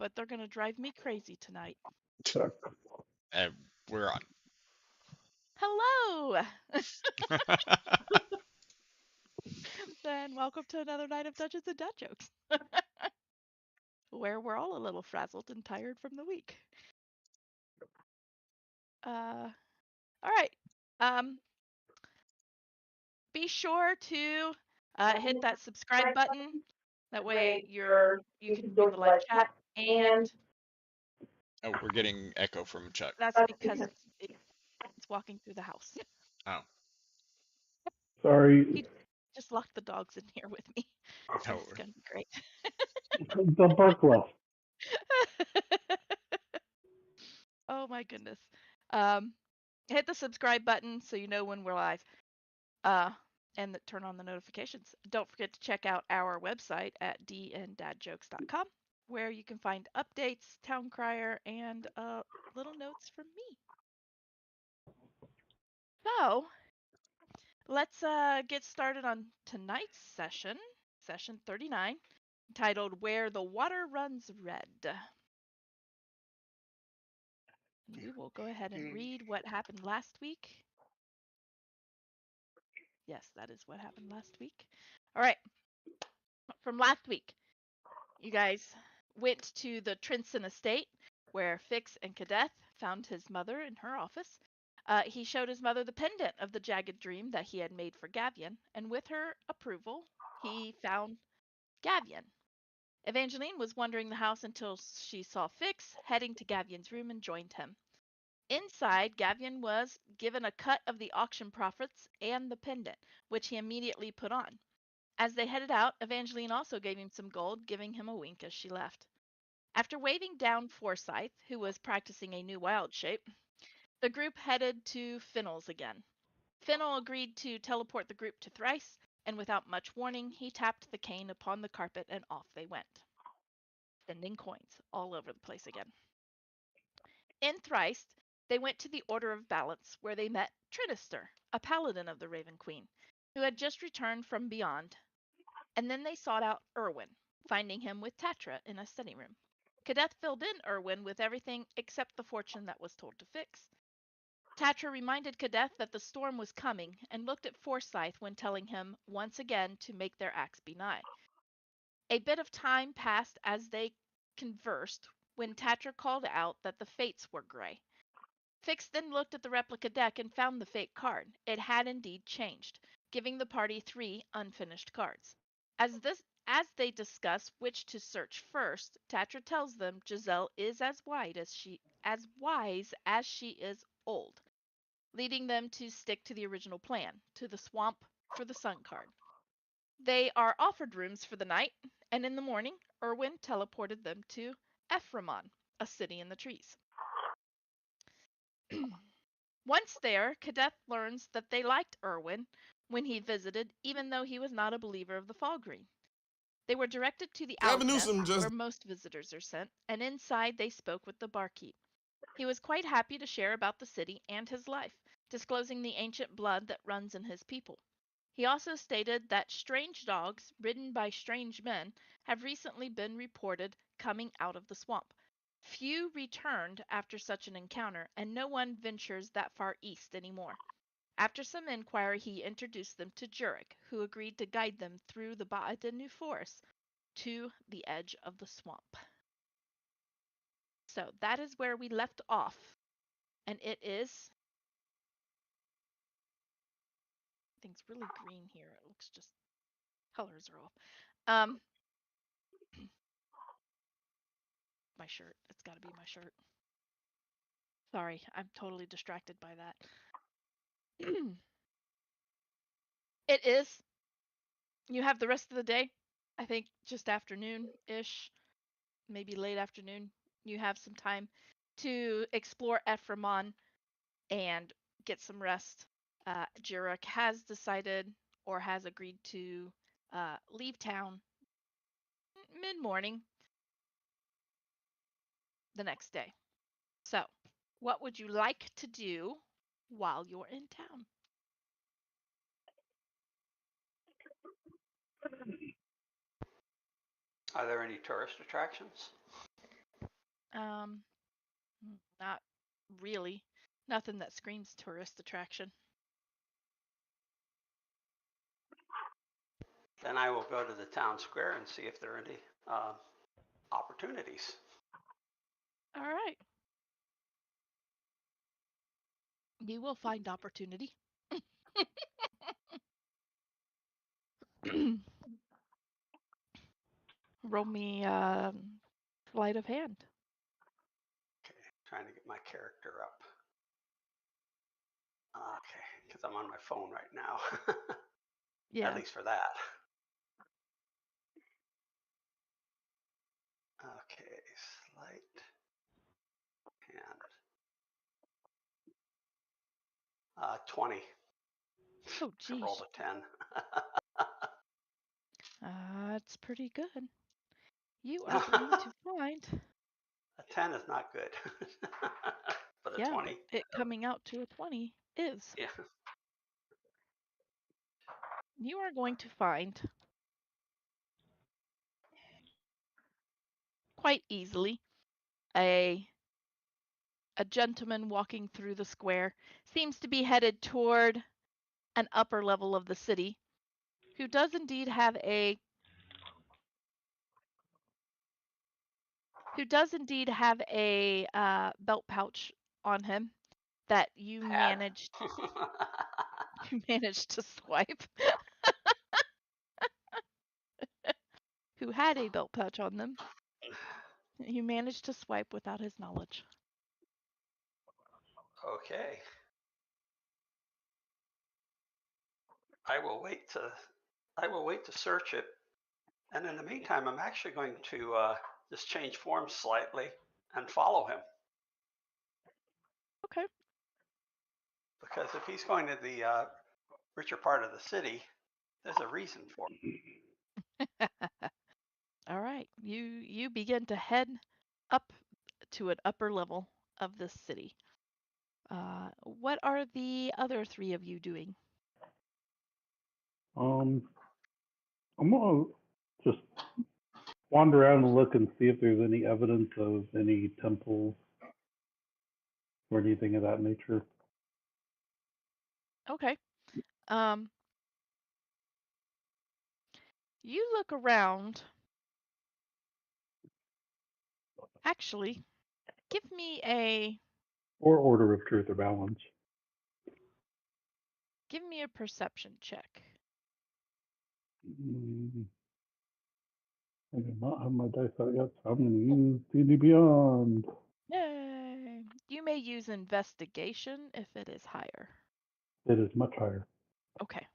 but they're going to drive me crazy tonight. And we're on. Hello! And welcome to another night of Dungeons and Dad Jokes, where we're all a little frazzled and tired from the week. All right. Be sure to hit that subscribe button. That way you can join the live chat, and Oh, we're getting echo from Chuck. that's because it's walking through the house. Oh, Sorry. He just locked the dogs in here with me. no. It's gonna be great. The bark left. Oh my goodness. Hit the subscribe button so you know when we're live. And turn on the notifications. Don't forget to check out our website at dndaddjokes.com, where you can find updates, town crier, and little notes from me. So let's get started on tonight's session 39, titled Where the Water Runs Red. And we will go ahead and read what happened last week. Yes, that is what happened last week. All right. From last week, you guys went to the Trinson estate, where Fix and Kadeth found his mother in her office. He showed his mother the pendant of the jagged dream that he had made for Gavian, and with her approval, he found Gavian. Evangeline was wandering the house until she saw Fix heading to Gavian's room and joined him. Inside, Gavian was given a cut of the auction profits and the pendant, which he immediately put on. As they headed out, Evangeline also gave him some gold, giving him a wink as she left. After waving down Forsyth, who was practicing a new wild shape, the group headed to Finnell's again. Finnell agreed to teleport the group to Thrice, and without much warning, he tapped the cane upon the carpet and off they went, sending coins all over the place again. In Thrice, they went to the Order of Balance, where they met Trinister, a paladin of the Raven Queen, who had just returned from beyond. And then they sought out Erwin, finding him with Tatra in a study room. Kadeth filled in Erwin with everything except the fortune that was told to Fix. Tatra reminded Kadeth that the storm was coming and looked at Forsyth when telling him once again to make their acts be nigh. A bit of time passed as they conversed when Tatra called out that the fates were gray. Fix then looked at the replica deck and found the fate card. It had indeed changed, giving the party 3 unfinished cards. As they discuss which to search first, Tatra tells them Giselle is as wise as she is old, leading them to stick to the original plan, to the swamp for the sun card. They are offered rooms for the night, and in the morning, Erwin teleported them to Ephraimon, a city in the trees. Once there, Kadeth learns that they liked Erwin when he visited, even though he was not a believer of the Fallgreen. They were directed to the Owl's Nest, where most visitors are sent, and inside they spoke with the barkeep. He was quite happy to share about the city and his life, disclosing the ancient blood that runs in his people. He also stated that strange dogs, ridden by strange men, have recently been reported coming out of the swamp. Few returned after such an encounter, and no one ventures that far east anymore. After some inquiry, he introduced them to Jurek, who agreed to guide them through the Baadenu forest to the edge of the swamp. So that is where we left off, and it is... Everything's really green here. It looks just... colors are off. My shirt. It's got to be my shirt. Sorry, I'm totally distracted by that. It is. You have the rest of the day. I think just afternoon-ish, maybe late afternoon. You have some time to explore Ephraimon and get some rest. Jurek has decided or has agreed to leave town mid-morning the next day. So, what would you like to do while you're in town? Are there any tourist attractions? Not really. Nothing that screams tourist attraction. Then I will go to the town square and see if there are any opportunities. All right. You will find opportunity. Roll me sleight of hand. Okay, trying to get my character up. Okay, because I'm on my phone right now. Yeah. At least for that. Okay, sleight hand. 20. Oh, I geez. rolled a 10. That's pretty good. You are going to find. A 10 is not good. But a Yeah, 20? it coming out to a 20 is. Yeah. You are going to find quite easily a gentleman walking through the square, seems to be headed toward an upper level of the city, who does indeed have a belt pouch on him that you Had. managed to swipe. Who had a belt pouch on them. You managed to swipe without his knowledge. Okay. I will wait to search it. And in the meantime, I'm actually going to just change forms slightly and follow him. Okay. Because if he's going to the richer part of the city, there's a reason for it. All right. You begin to head up to an upper level of this city. What are the other three of you doing? I'm gonna just wander around and look and see if there's any evidence of any temples or anything of that nature. Okay. You look around. Actually, give me a Or order of truth or balance. perception check. I do not have my dice out yet, so I'm going to use D&D Beyond. Yay! You may use investigation if it is higher. It is much higher. Okay.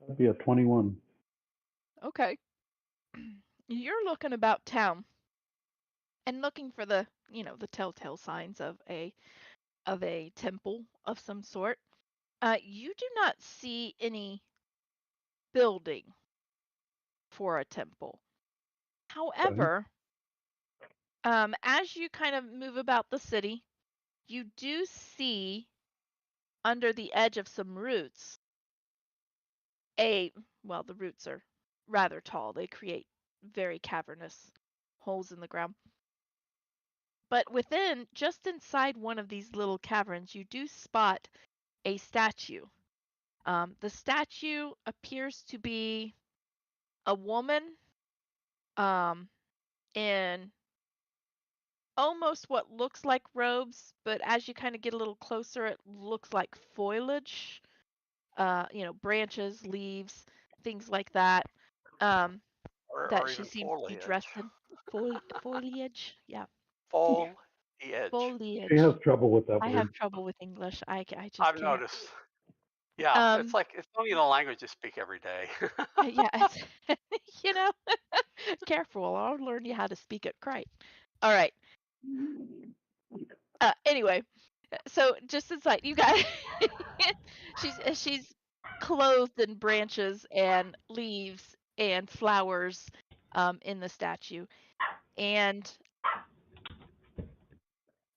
That'd be a 21. Okay. You're looking about town and looking for the telltale signs of a temple of some sort. You do not see any building for a temple. However, as you kind of move about the city, you do see under the edge of some roots the roots are rather tall. They create very cavernous holes in the ground. But just inside one of these little caverns, you do spot a statue. The statue appears to be a woman in almost what looks like robes, but as you kind of get a little closer, it looks like foliage, branches, leaves, things like that. That or she even seems to be foliage. dressed in foliage. Yeah, Foliage. She has foliage. trouble with that I word. have trouble with English. I just I've can't. noticed. Yeah, it's like it's only the language you speak every day. Yeah, careful. I'll learn you how to speak it right. All right. Anyway, so just inside, you guys, she's clothed in branches and leaves and flowers in the statue, and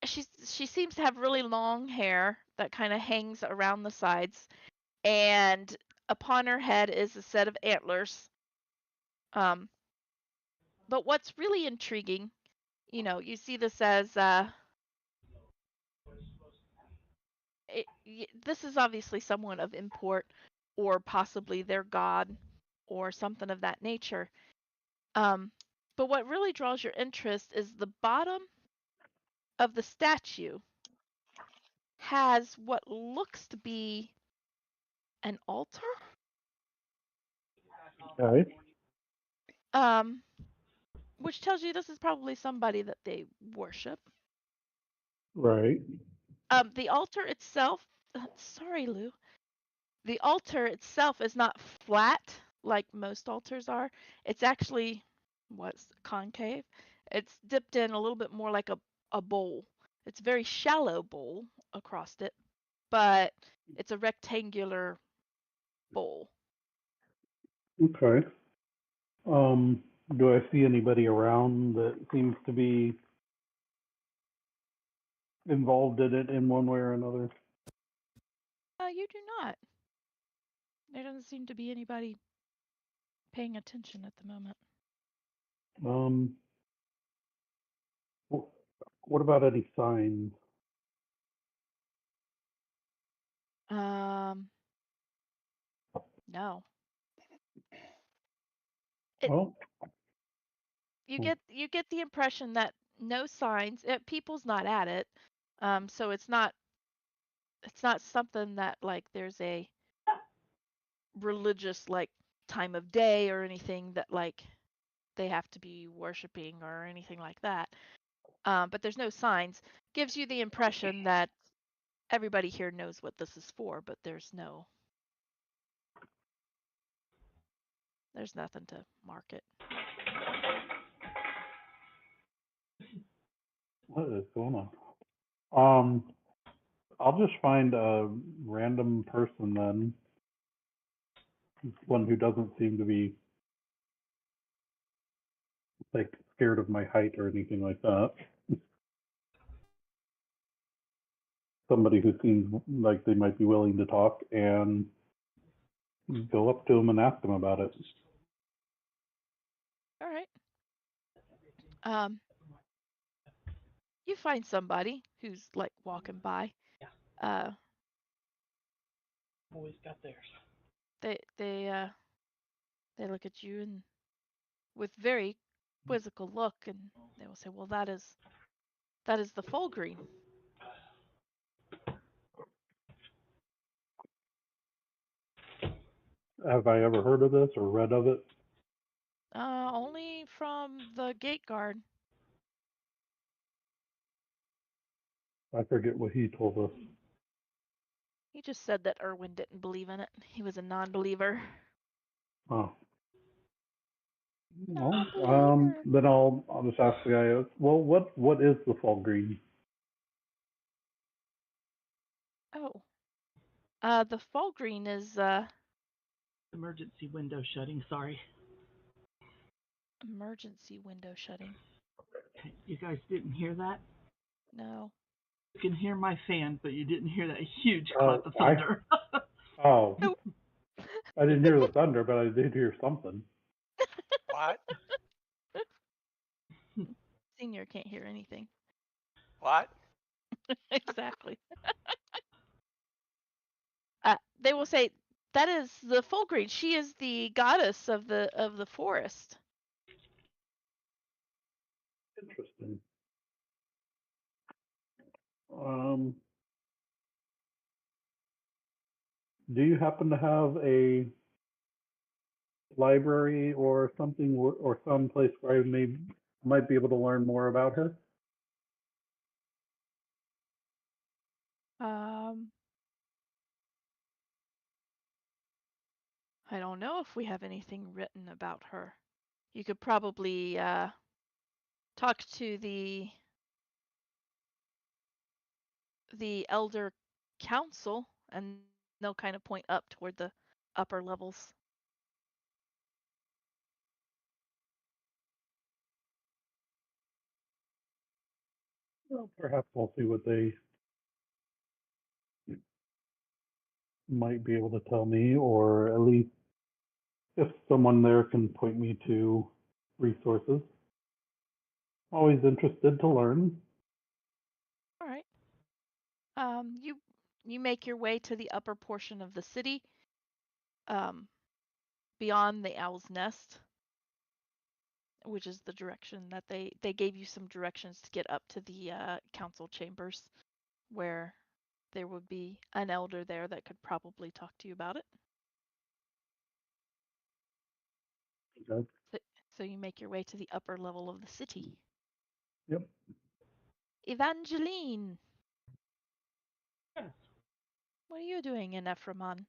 she seems to have really long hair that kind of hangs around the sides, and upon her head is a set of antlers. But what's really intriguing, you see this as this is obviously someone of import, or possibly their god, or something of that nature. But what really draws your interest is the bottom of the statue has what looks to be an altar. Okay. Which tells you this is probably somebody that they worship. Right. The altar itself, sorry, Lou. The altar itself is not flat like most altars are. It's actually what's concave. It's dipped in a little bit more like a bowl. It's a very shallow bowl across it, but it's a rectangular bowl. Okay. Do I see anybody around that seems to be involved in it in one way or another? You do not. There doesn't seem to be anybody paying attention at the moment. What about any signs? No. Well, You get the impression that no signs. People's not at it, so it's not something that like there's a religious like time of day or anything that like they have to be worshiping or anything like that. But there's no signs. Gives you the impression that everybody here knows what this is for, but there's nothing to mark it. what is going on? I'll just find a random person then, one who doesn't seem to be like scared of my height or anything like that. Somebody who seems like they might be willing to talk, and go up to them and ask them about it. All right. You find somebody who's like walking by. Always got theirs. They look at you and with very quizzical look, and they will say, "Well, that is the full green." Have I ever heard of this or read of it? Only from the gate guard. I forget what he told us. He just said that Erwin didn't believe in it. He was a non-believer. Oh. Well, Non-believer. then I'll just ask the guy. Well, what is the fall green? Oh. The fall green is Emergency window shutting, sorry. emergency window shutting. You guys didn't hear that? No. You can hear my fan, but you didn't hear that huge clap of thunder. Oh. Nope. I didn't hear the thunder, but I did hear something. What? Senior can't hear anything. What? Exactly. They will say that is the full green. She is the goddess of the forest. Interesting. Do you happen to have a library or something, or some place where I might be able to learn more about her? I don't know if we have anything written about her. You could probably talk to the elder council, and they'll kind of point up toward the upper levels. Well, perhaps I'll see what they might be able to tell me, or at least if someone there can point me to resources. Always interested to learn. All right. You make your way to the upper portion of the city, beyond the Owl's Nest, which is the direction that they gave you some directions to get up to the council chambers, where there would be an elder there that could probably talk to you about it. Okay. So you make your way to the upper level of the city. Yep. Evangeline, Yes. what are you doing in Ephraimon?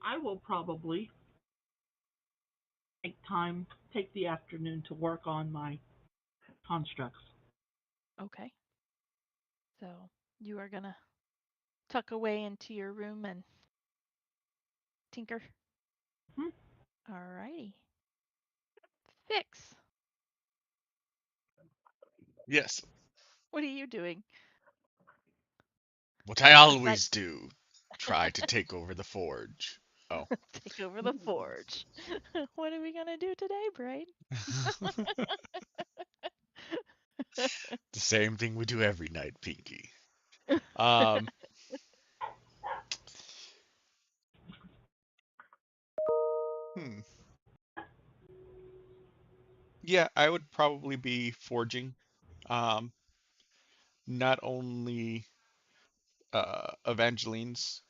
I will probably take the afternoon to work on my constructs. Okay. So you are gonna tuck away into your room and tinker. Mhm. Alrighty. Fix, Yes. what are you doing? What I Besides always do. Try to take over the forge. Oh. take over the forge. What are we gonna do today, Brain? The same thing we do every night, Pinky. Um, hmm. Yeah, I would probably be forging. Um, not only Evangeline's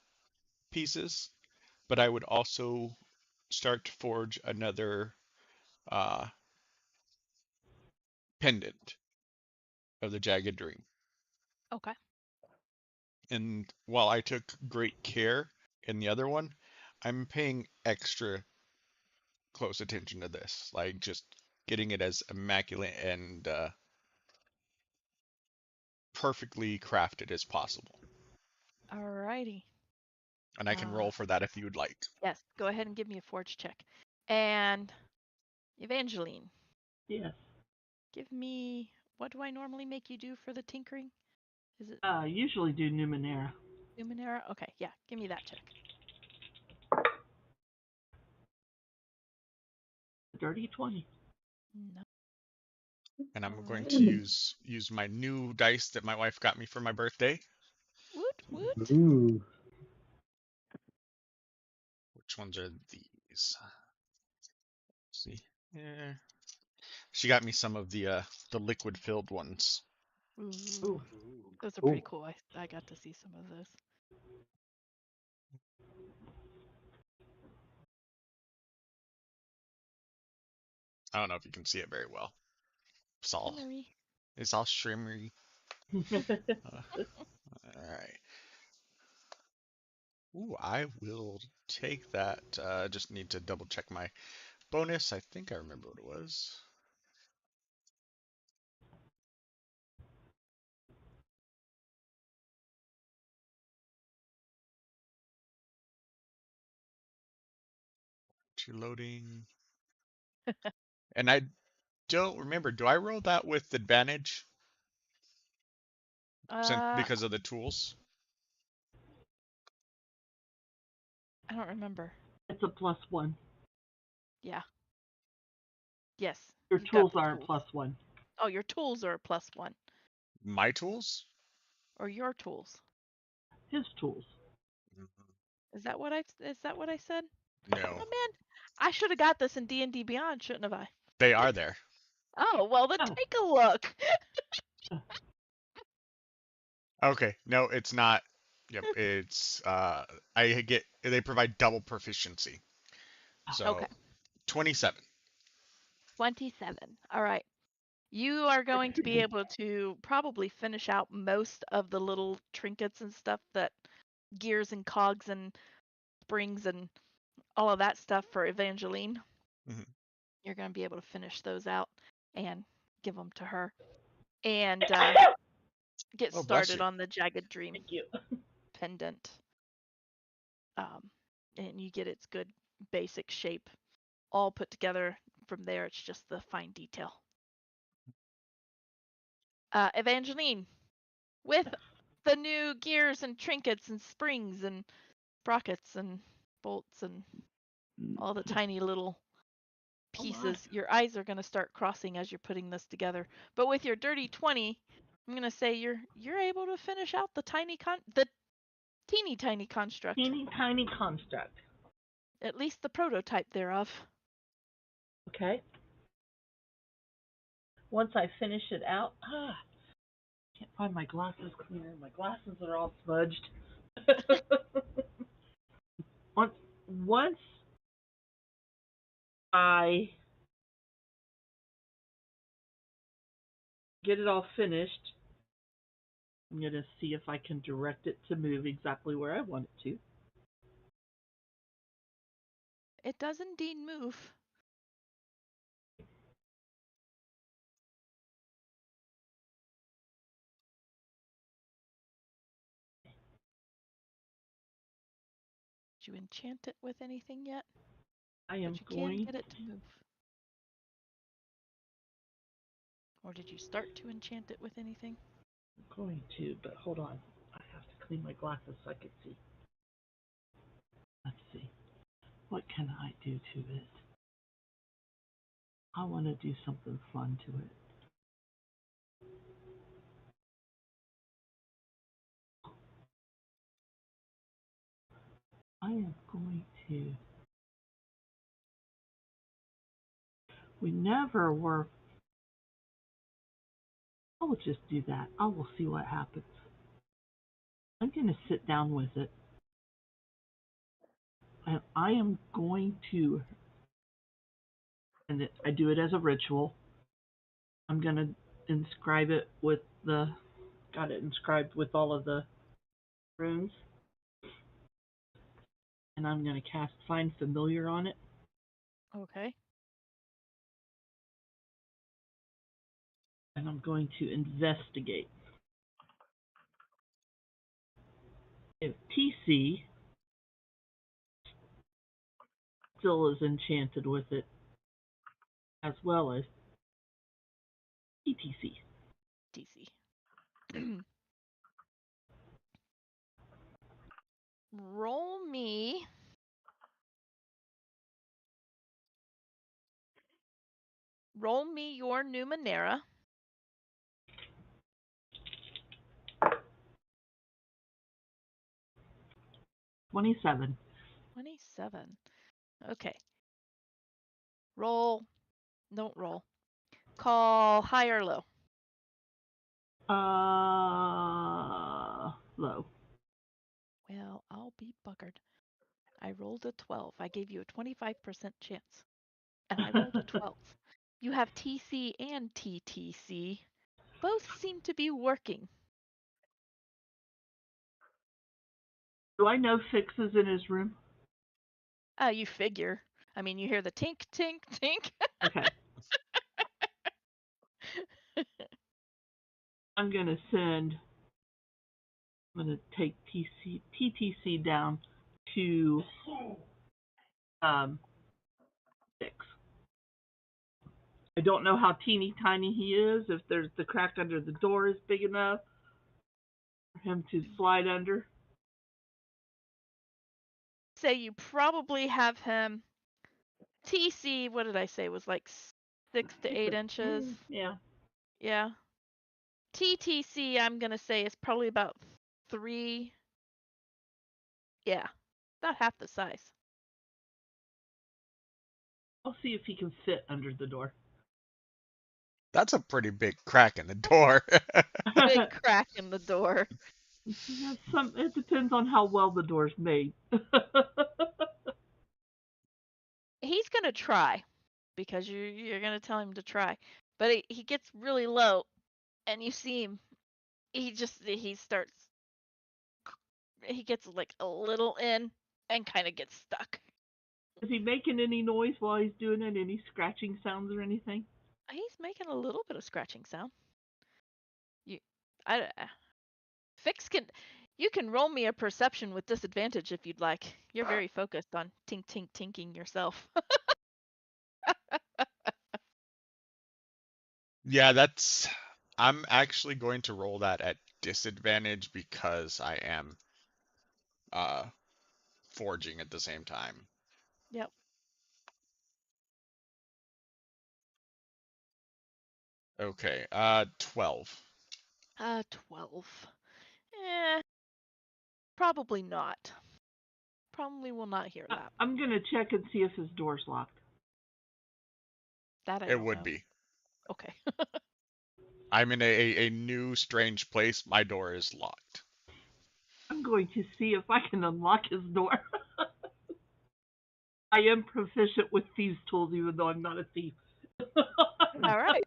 pieces, but I would also start to forge another uh, pendant of the Jagged Dream. Okay. And while I took great care in the other one, I'm paying extra close attention to this, like just getting it as immaculate and perfectly crafted as possible. Alrighty. And I can roll for that if you would like. Yes, go ahead and give me a forge check. And Evangeline, Yes. give me, what do I normally make you do for the tinkering? Is it Usually do Numenera. Numenera? Okay, yeah, give me that check. Dirty 20. No. And I'm going Alright. to use my new dice that my wife got me for my birthday. Woot woot. Ooh. Which ones are these? Let's see. Yeah. She got me some of the liquid filled ones. Ooh, Ooh. those are Cool. pretty cool. I got to see some of those. I don't know if you can see it very well. Shimmery. It's all shimmery. All right. Ooh, I will take that. Just need to double check my bonus. I think I remember what it was. Loading. And I don't remember. Do I roll that with advantage? Because of the tools? I don't remember. It's a +1. Yeah. Yes. Your You've got tools the are a tools. +1. Oh, your tools are a +1. My tools? Or your tools. His tools. Is that what I said? No, Oh man, I should have got this in D&D Beyond, shouldn't have I? they are there. Oh, well then Oh. take a look. Okay, no, it's not. Yep, it's they provide double proficiency. So Okay. 27. 27. All right. You are going to be able to probably finish out most of the little trinkets and stuff, that gears and cogs and springs and all of that stuff for Evangeline. Mhm. You're going to be able to finish those out and give them to her, and get Oh, bless started you. on the Jagged Dream Thank you. pendant. And you get its good basic shape all put together. From there, it's just the fine detail. Evangeline, with the new gears and trinkets and springs and sprockets and bolts and all the tiny little pieces, your eyes are going to start crossing as you're putting this together. But with your dirty 20, I'm going to say you're able to finish out the teeny tiny construct. Teeny tiny construct. At least the prototype thereof. Okay. Once I finish it out, can't find my glasses cleaner. My glasses are all smudged. once I get it all finished, I'm going to see if I can direct it to move exactly where I want it to. It does indeed move. Did you enchant it with anything yet? I am But you going can get it to move. Or did you start to enchant it with anything? I'm going to, but hold on. I have to clean my glasses so I can see. Let's see. What can I do to it? I want to do something fun to it. I am going to. We never were. I will just do that. I will see what happens. I'm going to sit down with it. And I am going to, and I do it as a ritual. I'm going to inscribe it with got it inscribed with all of the runes. And I'm going to cast Find Familiar on it. Okay. And I'm going to investigate. If TC still is enchanted with it, as well as ETC. DC. Roll me your Numenera. 27. 27. Okay. Roll. Don't roll. Call high or low. Low. Well, I'll be buggered. I rolled a 12. I gave you a 25% chance. And I rolled a 12. You have TC and TTC. Both seem to be working. Do I know Fix is in his room? You figure. I mean, you hear the tink, tink, tink. Okay. I'm going to take TTC down to 6. I don't know how teeny tiny he is, if there's the crack under the door is big enough for him to slide under. Say you probably have him. TC, what did I say, was like 6 to 8 inches. Yeah. Yeah. TTC, I'm going to say, is probably about 3. Yeah. About half the size. I'll see if he can fit under the door. That's a pretty big crack in the door. Big crack in the door. It depends on how well the door's made. He's going to try because you're going to tell him to try. But he gets really low and you see him. He gets like a little in and kind of gets stuck. Is he making any noise while he's doing it? Any scratching sounds or anything? He's making a little bit of scratching sound. You can roll me a perception with disadvantage if you'd like. You're very focused on tink tink tinking yourself. Yeah, I'm actually going to roll that at disadvantage because I am forging at the same time. Yep. Okay. 12. 12. Probably not. Probably will not hear that. I'm gonna check and see if his door's locked. That I It don't would know. be. Okay. I'm in a new, strange place. My door is locked. I'm going to see if I can unlock his door. I am proficient with thieves' tools, even though I'm not a thief. All right.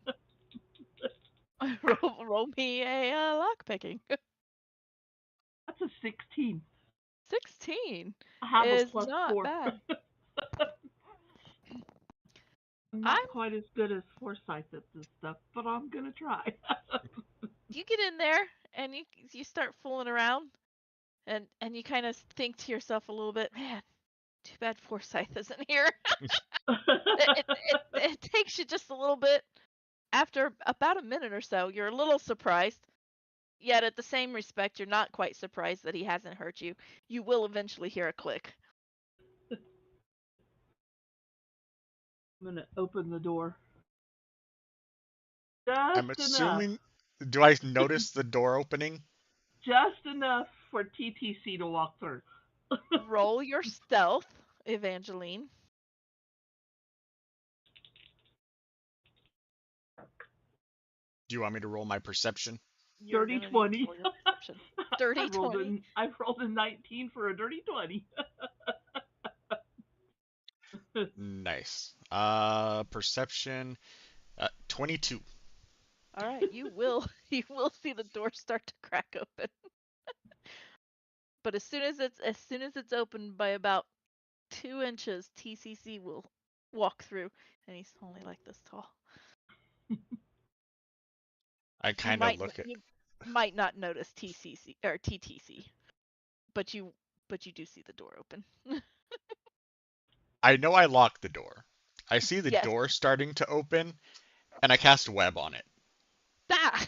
roll me a lock picking. That's a 16. 16 I have a is plus not 4. bad. I'm I'm not quite as good as Forsyth at this stuff, but I'm gonna try. you get in there and you start fooling around and you kind of think to yourself a little bit, man, too bad Forsyth isn't here. It takes you just a little bit. After about a minute or so, you're a little surprised. Yet at the same respect, you're not quite surprised that he hasn't hurt you. You will eventually hear a click. I'm gonna open the door. I'm Just enough. assuming. Do I notice the door opening? Just enough for TTC to walk through. Roll your stealth, Evangeline. Do you want me to roll my perception? You're Dirty gonna need to 20. roll your perception. Dirty 20. I rolled a 19 for a dirty 20. Nice. Perception. 22. All right, you will see the door start to crack open. But as soon as it's open by about 2 inches, TCC will walk through, and he's only like this tall. I kind of look at. You might not notice TCC or TTC, but you do see the door open. I know I locked the door. I see the Yes. door starting to open, and I cast web on it. Ah!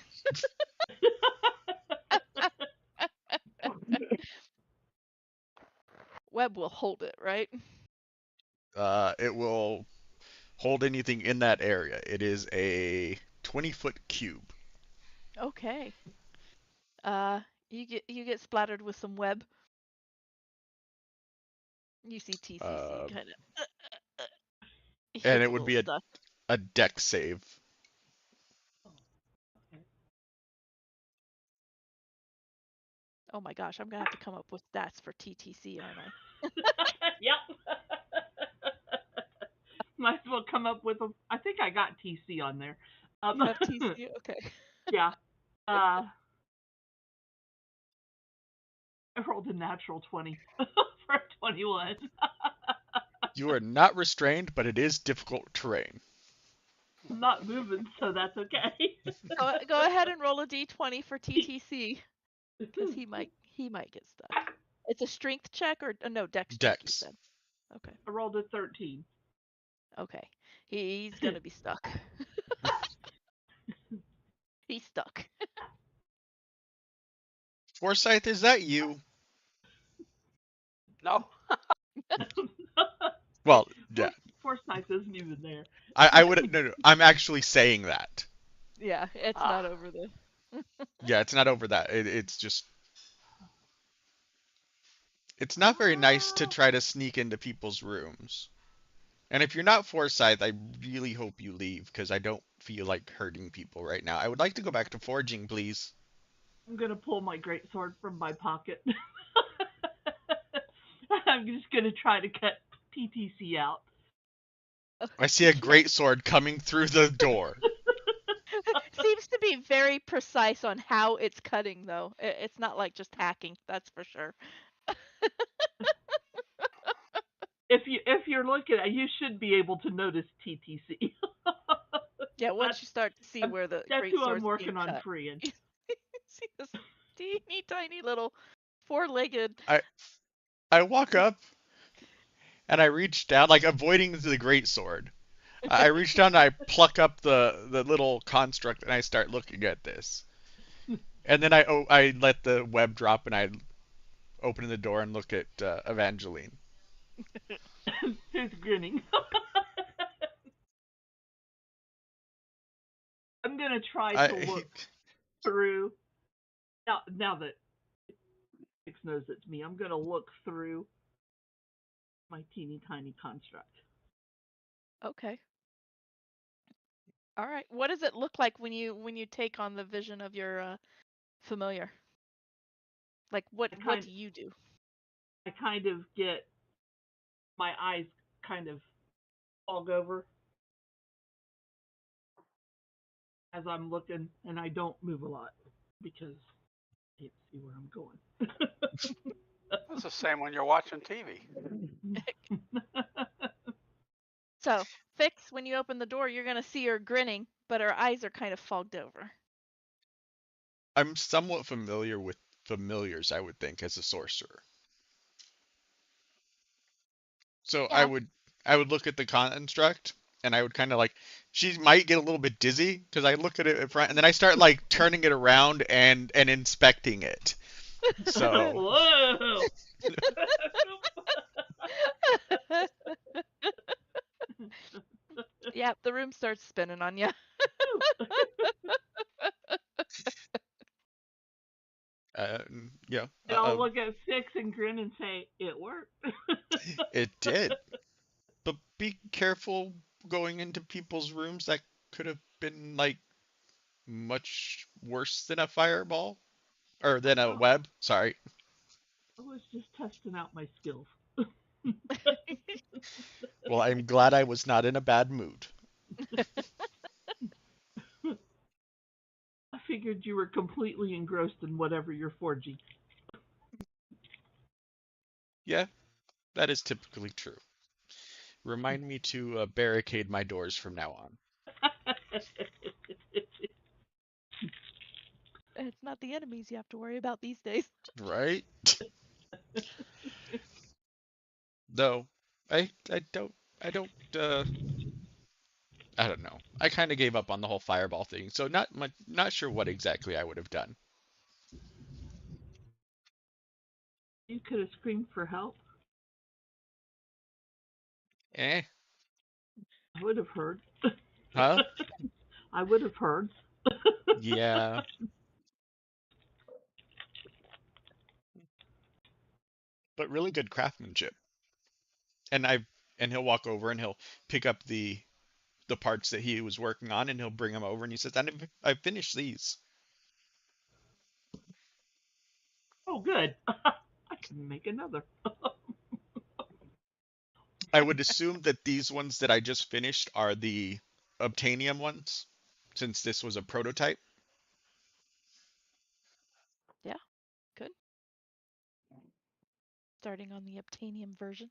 Web will hold it, right? It will hold anything in that area. It is a 20-foot cube. Okay. You get splattered with some web. You see TCC kind of. And He's it a would little be stuck. a deck save. Oh my gosh, I'm gonna have to come up with stats for TTC, aren't I? Yep. Might as well come up with a. I think I got TC on there. You have TC, okay. Yeah. I rolled a natural 20 for a 21. You are not restrained, but it is difficult terrain. I'm not moving, so that's okay. Go ahead and roll a d20 for TTC, because he might get stuck. It's a strength check or no dex check, you Dex. said. Okay. I rolled a 13. Okay. He's gonna be stuck. He's stuck. Forsyth, is that you? No. Well, yeah. Forsyth isn't even there. I wouldn't. No, I'm actually saying that. Yeah, it's not over the. Yeah, it's not over that. It's just. It's not very nice to try to sneak into people's rooms. And if you're not Forsyth, I really hope you leave, because I don't feel like hurting people right now. I would like to go back to forging, please. I'm gonna pull my greatsword from my pocket. I'm just gonna try to cut TTC out. I see a great sword coming through the door. Seems to be very precise on how it's cutting, though. It's not like just hacking, that's for sure. If you're looking at, you should be able to notice TTC. Yeah, once you start to see where the That's great who I'm sword's being working on cut. freeing. See this teeny tiny little four-legged. I walk up and I reach down, like avoiding the great sword. I reach down and I pluck up the little construct and I start looking at this. And then I let the web drop and I open the door and look at Evangeline. Who's grinning? I'm gonna try to I look through. Now that Fix knows it's me, I'm gonna look through my teeny tiny construct. Okay. All right. What does it look like when you take on the vision of your familiar? Like what do you do? I kind of get my eyes kind of fog over as I'm looking, and I don't move a lot because I can't see where I'm going. That's the same when you're watching TV. So, Fix, when you open the door, you're going to see her grinning, but her eyes are kind of fogged over. I'm somewhat familiar with familiars, I would think, as a sorcerer. So Yeah. I would look at the construct and I would kind of like she might get a little bit dizzy because I look at it in front and then I start like turning it around and inspecting it. So Whoa! Yeah, the room starts spinning on you. yeah, And I'll look at Fix and grin and say, "It worked." it did. But be careful going into people's rooms. That could have been like much worse than a fireball or than a web. Sorry. I was just testing out my skills. Well, I'm glad I was not in a bad mood. I figured you were completely engrossed in whatever you're forging. Yeah, that is typically true. Remind me to barricade my doors from now on. It's not the enemies you have to worry about these days. Right? Though, I don't I don't know. I kind of gave up on the whole fireball thing, so not sure what exactly I would have done. You could have screamed for help. Eh? I would have heard. Huh? I would have heard. Yeah. But really good craftsmanship. And he'll walk over and he'll pick up the parts that he was working on and he'll bring them over and he says, I finished these. Oh, good. I can make another. I would assume that these ones that I just finished are the obtanium ones, since this was a prototype. Yeah, good. Starting on the obtanium version.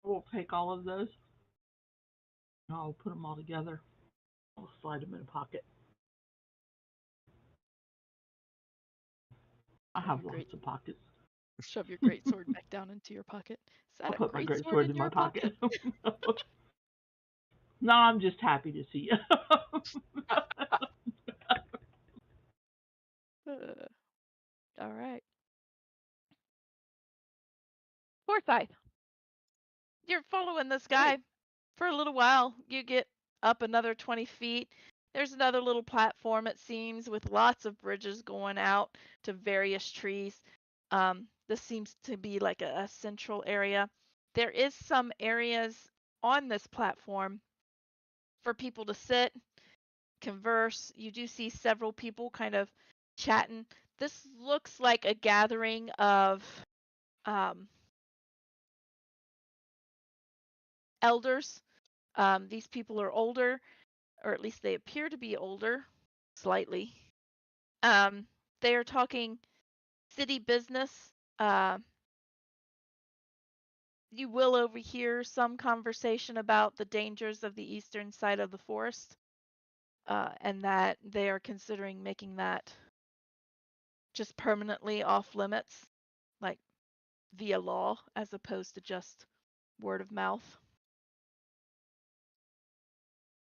We'll take all of those. I'll put them all together. I'll slide them in a pocket. I have lots of pockets. Shove your great sword back down into your pocket. Is that I'll a put my great great sword sword in in my your pocket. No, I'm just happy to see you. All right. Forsyth, you're following this guy for a little while. You get up another 20 feet. There's another little platform, it seems, with lots of bridges going out to various trees. This seems to be like a central area. There is some areas on this platform for people to sit, converse. You do see several people kind of chatting. This looks like a gathering of um, elders. These people are older, or at least they appear to be older, slightly. They are talking city business. Uh, you will overhear some conversation about the dangers of the eastern side of the forest, and that they are considering making that just permanently off limits, like via law, as opposed to just word of mouth.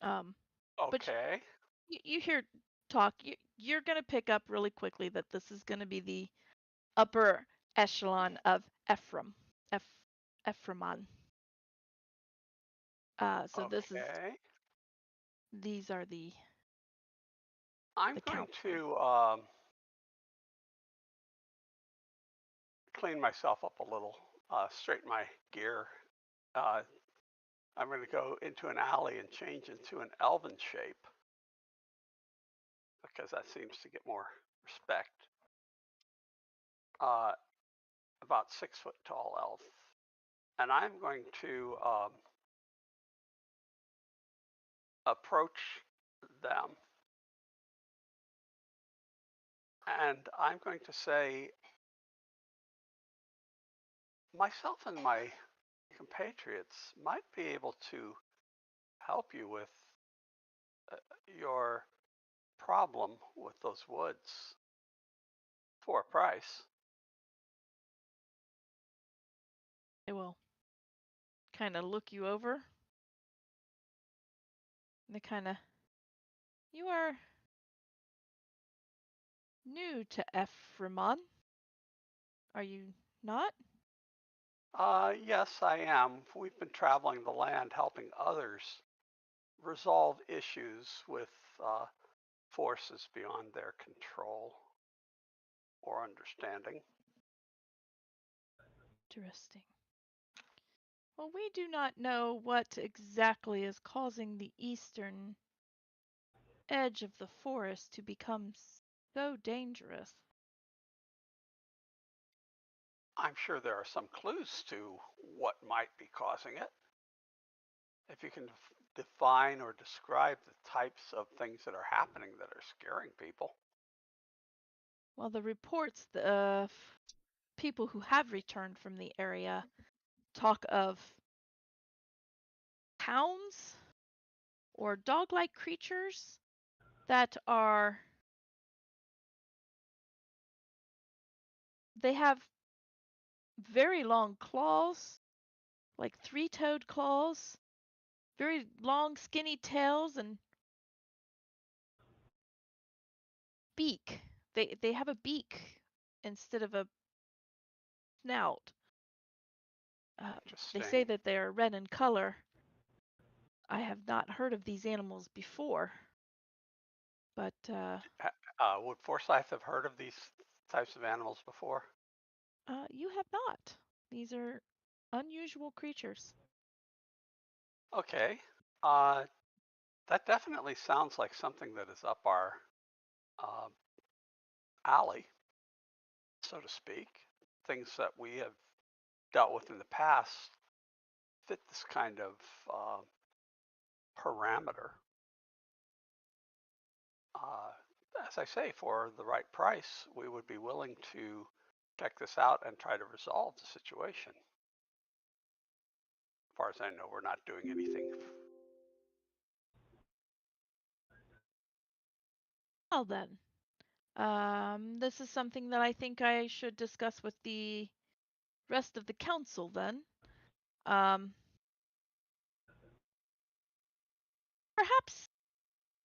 But Okay. you hear talk. You're going to pick up really quickly that this is going to be the upper echelon of Ephraim. Ephraimon. So this is Okay. These are the I'm the going council. to clean myself up a little, straighten my gear. I'm going to go into an alley and change into an elven shape because that seems to get more respect. About 6 foot tall elf. And I'm going to approach them. And I'm going to say, myself and my compatriots might be able to help you with your problem with those woods for a price. They will kind of look you over. And they kind of, you are new to Ephraimon, are you not? Yes, I am. We've been traveling the land helping others resolve issues with forces beyond their control or understanding. Interesting. Well, we do not know what exactly is causing the eastern edge of the forest to become so dangerous. I'm sure there are some clues to what might be causing it. If you can define or describe the types of things that are happening that are scaring people. Well, the reports of people who have returned from the area talk of hounds or dog-like creatures that are, they have very long claws, like three-toed claws, very long skinny tails, and beak. They have a beak instead of a snout. They say Interesting. that they are red in color. I have not heard of these animals before, but Would Forsyth have heard of these types of animals before? you have not. These are unusual creatures. Okay. That definitely sounds like something that is up our uh, alley, so to speak. Things that we have dealt with in the past fit this kind of parameter. As I say, for the right price, we would be willing to check this out and try to resolve the situation. As far as I know, we're not doing anything. Well then, this is something that I think I should discuss with the rest of the council then. Um, Perhaps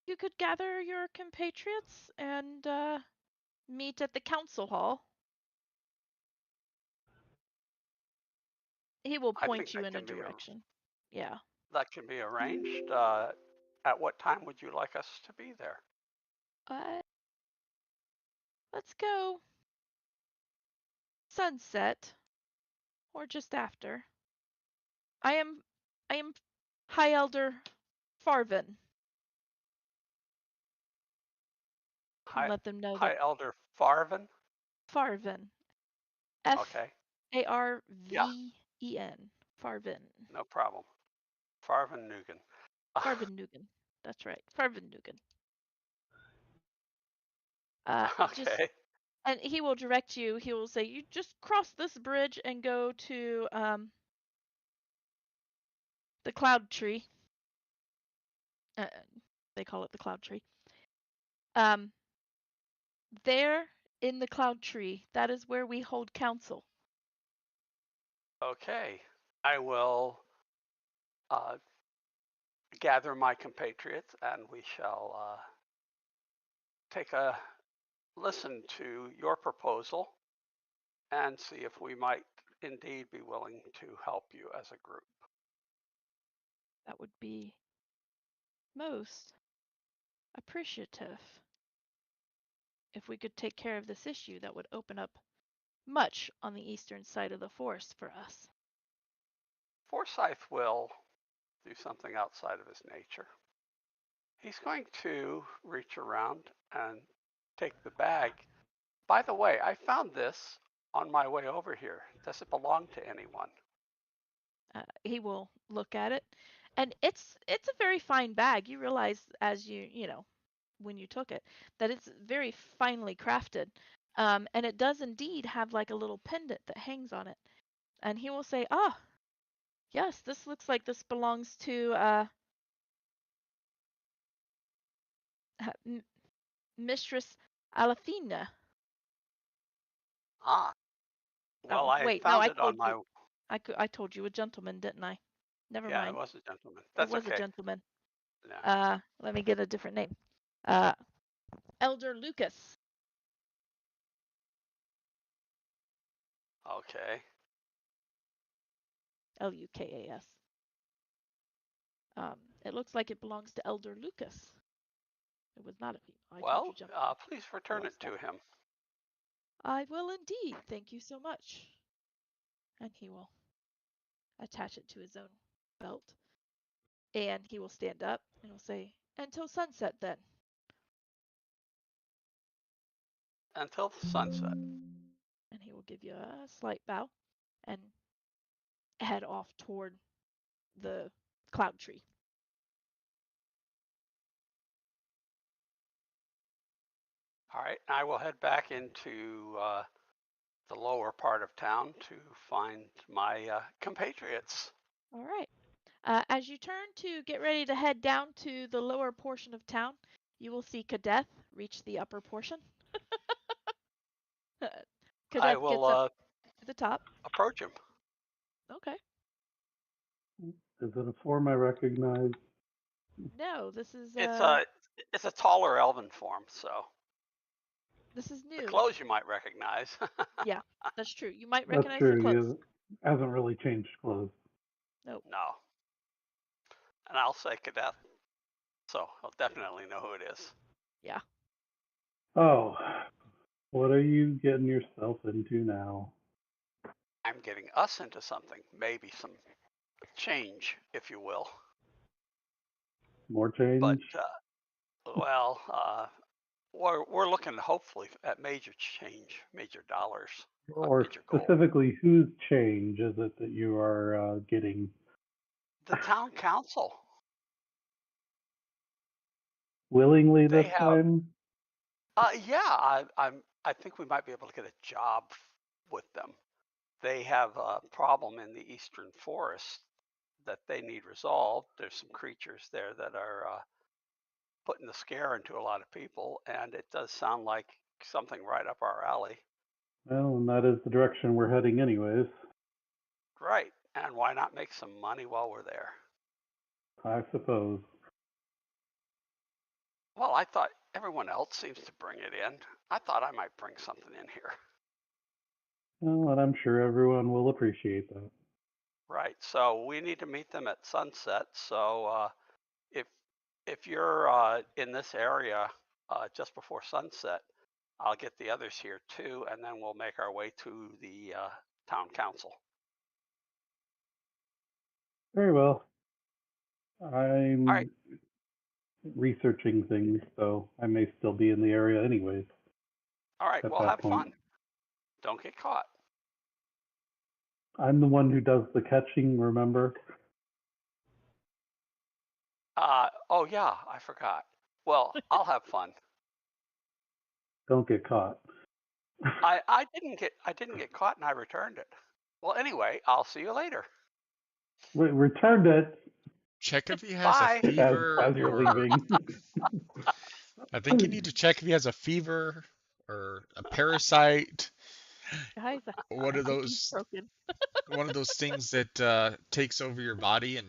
you could gather your compatriots and meet at the council hall. He will I think point you in a direction. Yeah. that can be arranged. At what time would you like us to be there? Let's go sunset or just after. I am High Elder Farvin. And let them know that High Elder Farvin? Farvin. Okay. Yeah, Farven. Farvin. no problem. Farvin Nugan. Farvin Nugan. That's right. Farvin Nugan. Just Okay. and he will direct you. He will say, "You just cross this bridge and go to the cloud tree." Uh, they call it the cloud tree. Um, there in the cloud tree, that is where we hold council. Okay. I will gather my compatriots and we shall take a listen to your proposal and see if we might indeed be willing to help you as a group. That would be most appreciative. If we could take care of this issue, that would open up much on the eastern side of the forest for us. Forsyth will do something outside of his nature. He's going to reach around and take the bag. By the way, I found this on my way over here. Does it belong to anyone? He will look at it, and it's a very fine bag. You realize as you know when you took it that it's very finely crafted, and it does indeed have like a little pendant that hangs on it. And he will say, "Ah, yes, this looks like this belongs to Mistress Alethina." Ah, well, Oh, I wait, no, found it on my. I told you a gentleman, didn't I? Never Yeah, it mind. was a gentleman. It That's was a okay. gentleman. Yeah. Let me get a different name. Uh, Elder Lucas. Okay. Lukas. It looks like it belongs to Elder Lucas. It was not a female. I told you Well, gentleman. please It return was it that. to him. I will indeed. Thank you so much. And he will attach it to his own belt. And he will stand up and he'll say, "Until sunset then." Until the sunset. And he will give you a slight bow and head off toward the cloud tree. All right. I will head back into the lower part of town to find my compatriots. All right. As you turn to get ready to head down to the lower portion of town, you will see Kadeth reach the upper portion. I Kadeth gets up will to the top. approach him. Okay. Is it a form I recognize? No, this is It's a taller elven form, so the new. clothes you might recognize. Yeah, that's true. You might That's recognize the true. clothes. He hasn't really changed clothes. Nope. No. And I'll say cadet, so he'll definitely know who it is. Yeah. Oh, what are you getting yourself into now? I'm getting us into something, maybe some change, if you will. More But change? we're looking hopefully at major change, major dollars, Or major gold. specifically, whose change is it that you are getting? The town council. Willingly They this have. time? Yeah, I think we might be able to get a job with them. They have a problem in the eastern forest that they need resolved. There's some creatures there that are putting the scare into a lot of people, and it does sound like something right up our alley. Well, and that is the direction we're heading, anyways. Right. And why not make some money while we're there? I suppose. Well, I thought everyone else seems to bring it in. I thought I might bring something in here. Well, and I'm sure everyone will appreciate that. Right. So we need to meet them at sunset. So if if you're in this area just before sunset, I'll get the others here too, and then we'll make our way to the town council. Very well. All I'm right. researching things, so I may still be in the area anyways All right. at Well, that have point. fun. Don't get caught. I'm the one who does the catching, remember? Oh yeah, I forgot. Well, I'll have fun. Don't get caught. I didn't get caught and I returned it. Well, anyway, I'll see you later. Returned it Check if he has a Bye. fever as you're or leaving. I think you need to check if he has a fever or a parasite. Guys, One I of think he's those broken. one of those things that takes over your body and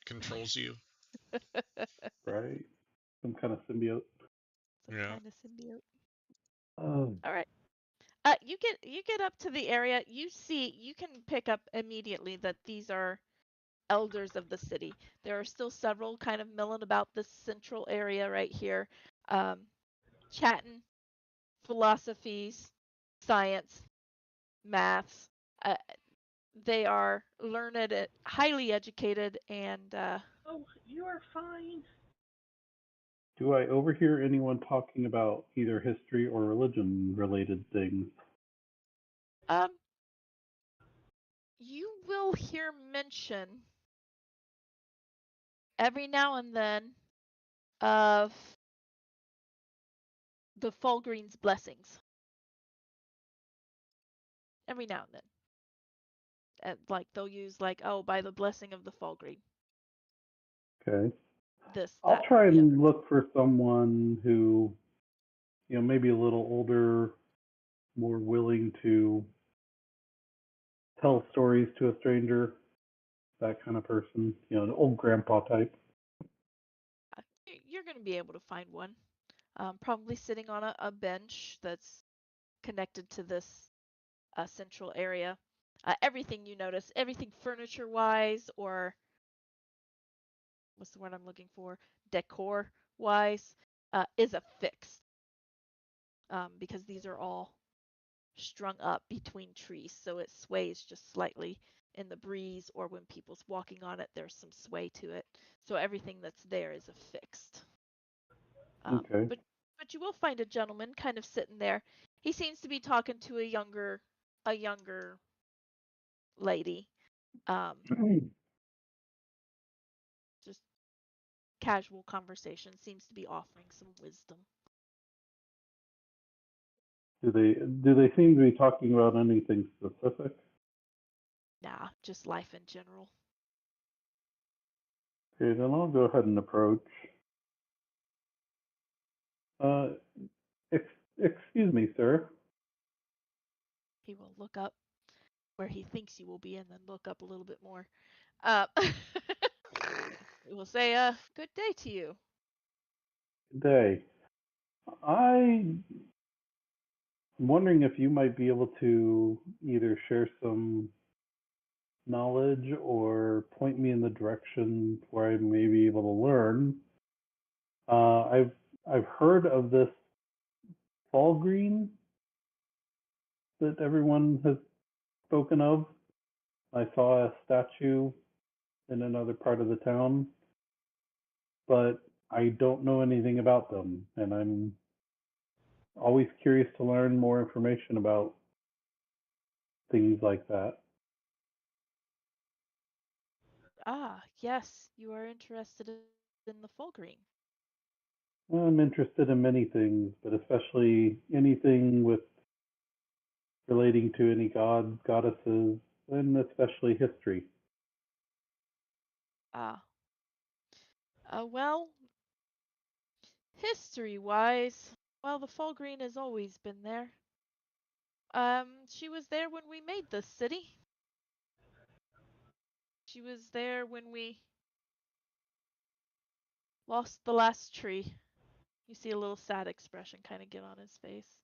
controls you. Right? Some kind of symbiote. Some Yeah. kind of symbiote. Oh, All right. You get up to the area. You can pick up immediately that these are elders of the city. There are still several kind of milling about this central area right here, chatting philosophies, science, maths. Uh, they are learned, highly educated, and Oh, you are fine. Do I overhear anyone talking about either history or religion related things? um, you will hear mention every now and then of the Fallgreen's blessings. Every now and then. Like they'll use like, oh, by the blessing of the Fallgreen. Okay. This, I'll that, or try the other. and look for someone who, maybe a little older, more willing to tell stories to a stranger, that kind of person, an old grandpa type. You're going to be able to find one. Probably sitting on a bench that's connected to this central area. Everything you notice, everything furniture wise, or what's the word I'm looking for? Decor wise, is affixed. Because these are all strung up between trees, so it sways just slightly in the breeze, or when people's walking on it, there's some sway to it. So everything that's there is affixed. Okay. But you will find a gentleman kind of sitting there. He seems to be talking to a younger lady. Um, just casual conversation. Seems to be offering some wisdom. Do they seem to be talking about anything specific? Nah, just life in general. Okay, then I'll go ahead and approach. Uh, excuse me, sir. He will look up where he thinks you will be, and then look up a little bit more. We will say, good day to you. Good day. I'm wondering if you might be able to either share some knowledge or point me in the direction where I may be able to learn. I've heard of this fall green that everyone has spoken of. I saw a statue in another part of the town, but I don't know anything about them, and I'm always curious to learn more information about things like that. Ah, yes, you are interested in the full green. I'm interested in many things, but especially anything with relating to any gods, goddesses, and especially history. Ah, well, history-wise, well, the full green has always been there. She was there when we made this city. She was there when we lost the last tree. You see a little sad expression kind of get on his face.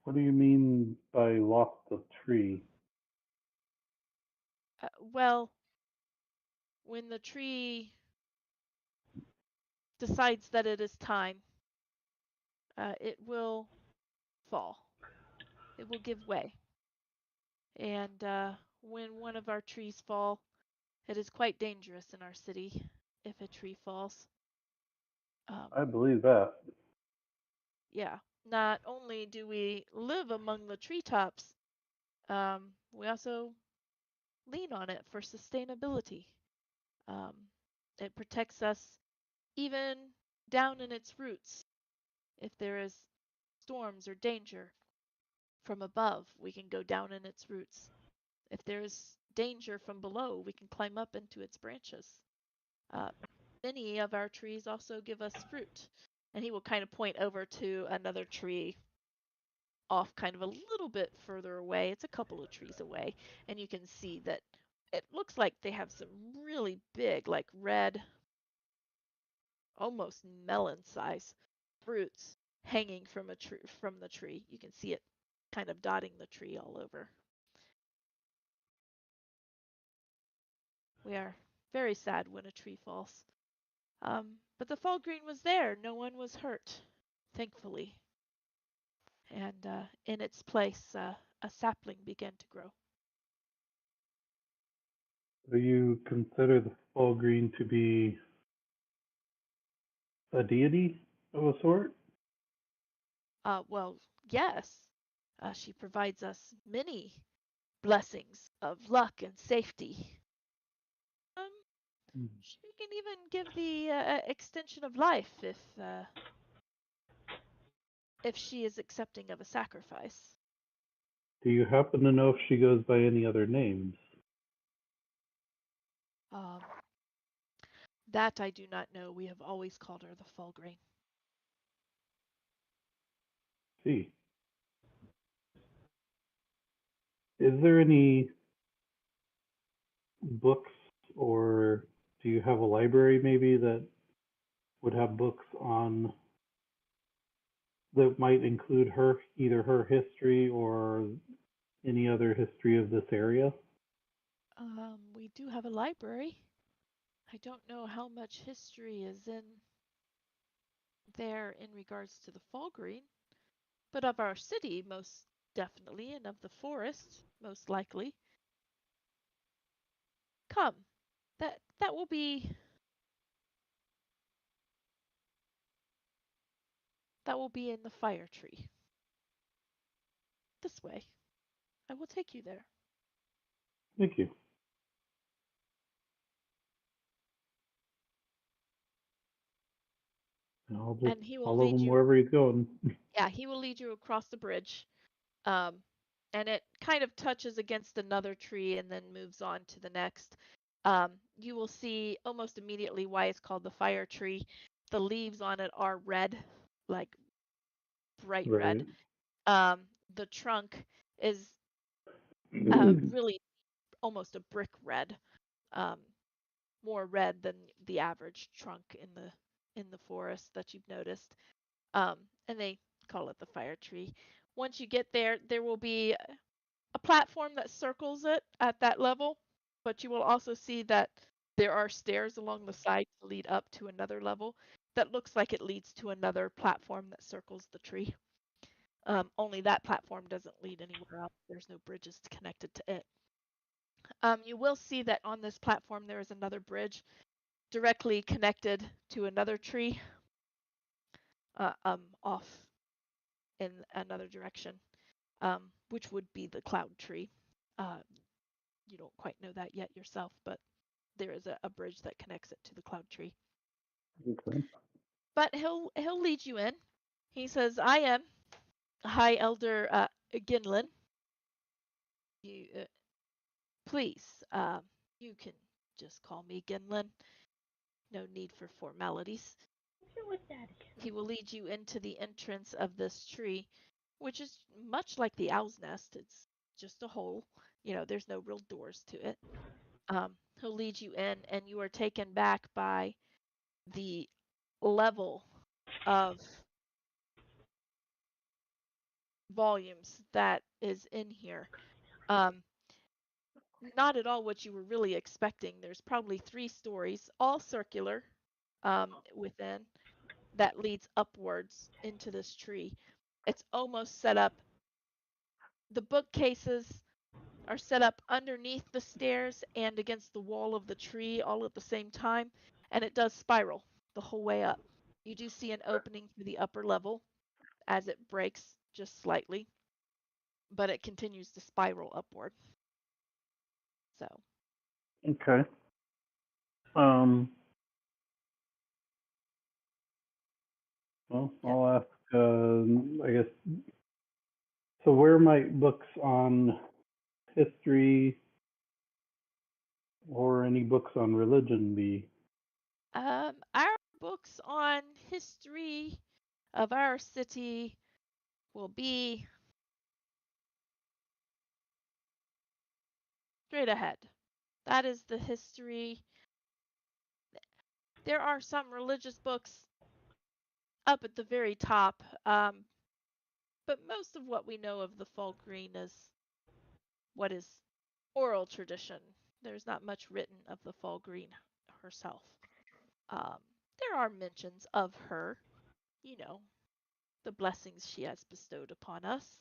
What do you mean by lost the tree? Well, when the tree decides that it is time, it will fall. It will give way. And when one of our trees fall, it is quite dangerous in our city if a tree falls. Um, I believe that. yeah, not only do we live among the treetops, we also lean on it for sustainability. Um, it protects us even down in its roots. If there is storms or danger from above, we can go down in its roots. If there is danger from below, we can climb up into its branches. Uh, Many of our trees also give us fruit. And he will kind of point over to another tree off kind of a little bit further away. It's a couple of trees away. And you can see that it looks like they have some really big, like red, almost melon size fruits hanging from the tree. You can see it kind of dotting the tree all over. We are very sad when a tree falls. But the fall green was there. No one was hurt, thankfully. And in its place, a sapling began to grow. Do you consider the fall green to be a deity of a sort? Well, yes, she provides us many blessings of luck and safety. Um, she can even give the extension of life if she is accepting of a sacrifice. Do you happen to know if she goes by any other names? Um, that I do not know. We have always called her the Fall Grain. See. Is there any books, or do you have a library maybe that would have books on that might include either her history or any other history of this area? We do have a library. I don't know how much history is in there in regards to the Fall Green, but of our city, most definitely, and of the forest, most likely. Come, that will be in the fire tree. This way. I will take you there. Thank you. I'll just And he will follow lead him you. wherever he's going. Yeah, he will lead you across the bridge. And it kind of touches against another tree and then moves on to the next. You will see almost immediately why it's called the fire tree. The leaves on it are red, like bright red. Right. The trunk is really almost a brick red, um, more red than the average trunk in the forest that you've noticed. And they call it the fire tree. Once you get there, there will be a platform that circles it at that level, but you will also see that there are stairs along the side to lead up to another level that looks like it leads to another platform that circles the tree. Only that platform doesn't lead anywhere else. There's no bridges connected to it. You will see that on this platform there is another bridge directly connected to another tree off in another direction, which would be the cloud tree. You don't quite know that yet yourself, but there is a bridge that connects it to the cloud tree. Okay. But he'll lead you in. He says, "I am High Elder Ginlin. You please, you can just call me Ginlin. No need for formalities." He will lead you into the entrance of this tree, which is much like the owl's nest. It's just a hole. There's no real doors to it. He'll lead you in, and you are taken back by the level of volumes that is in here. Not at all what you were really expecting. There's probably 3 stories, all circular, within, that leads upwards into this tree. It's almost set up. The bookcases are set up underneath the stairs and against the wall of the tree all at the same time, and it does spiral the whole way up. You do see an opening for the upper level as it breaks just slightly, but it continues to spiral upward. So, Okay. Well, yeah. I'll ask, I guess, so where might books on history or any books on religion be? Our books on history of our city will be straight ahead. That is the history. There are some religious books up at the very top, but most of what we know of the Fall Green is what is oral tradition. there's not much written of the Fall Green herself. There are mentions of her, you know, the blessings she has bestowed upon us.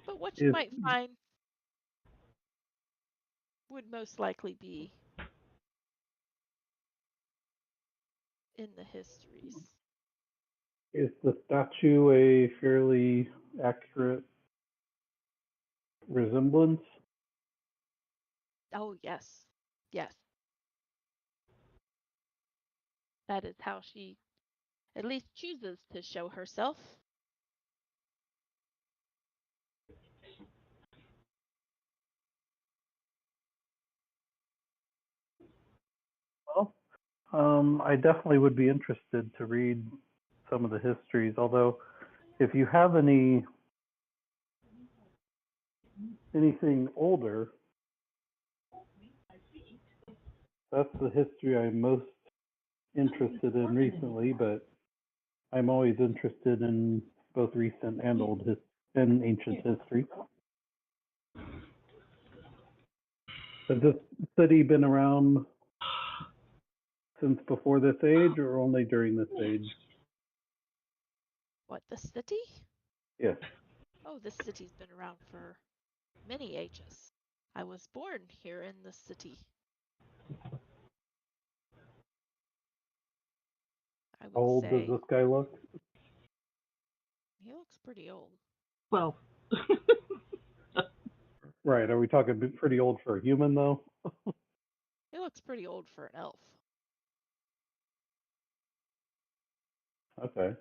But what you Is might find would most likely be in the histories. is the statue a fairly accurate resemblance? Oh, yes. Yes. That is how she at least chooses to show herself. Well, I definitely would be interested to read some of the histories. Although, if you have anything older, that's the history I'm most interested in recently. But I'm always interested in both recent and and ancient history. Has this city been around since before this age, or only during this age? What, the city? Yes. Oh, this city's been around for many ages. I was born here in the city. I How would old does say this guy look? he looks pretty old. Well, Right. Are we talking pretty old for a human, though? He looks pretty old for an elf. Okay.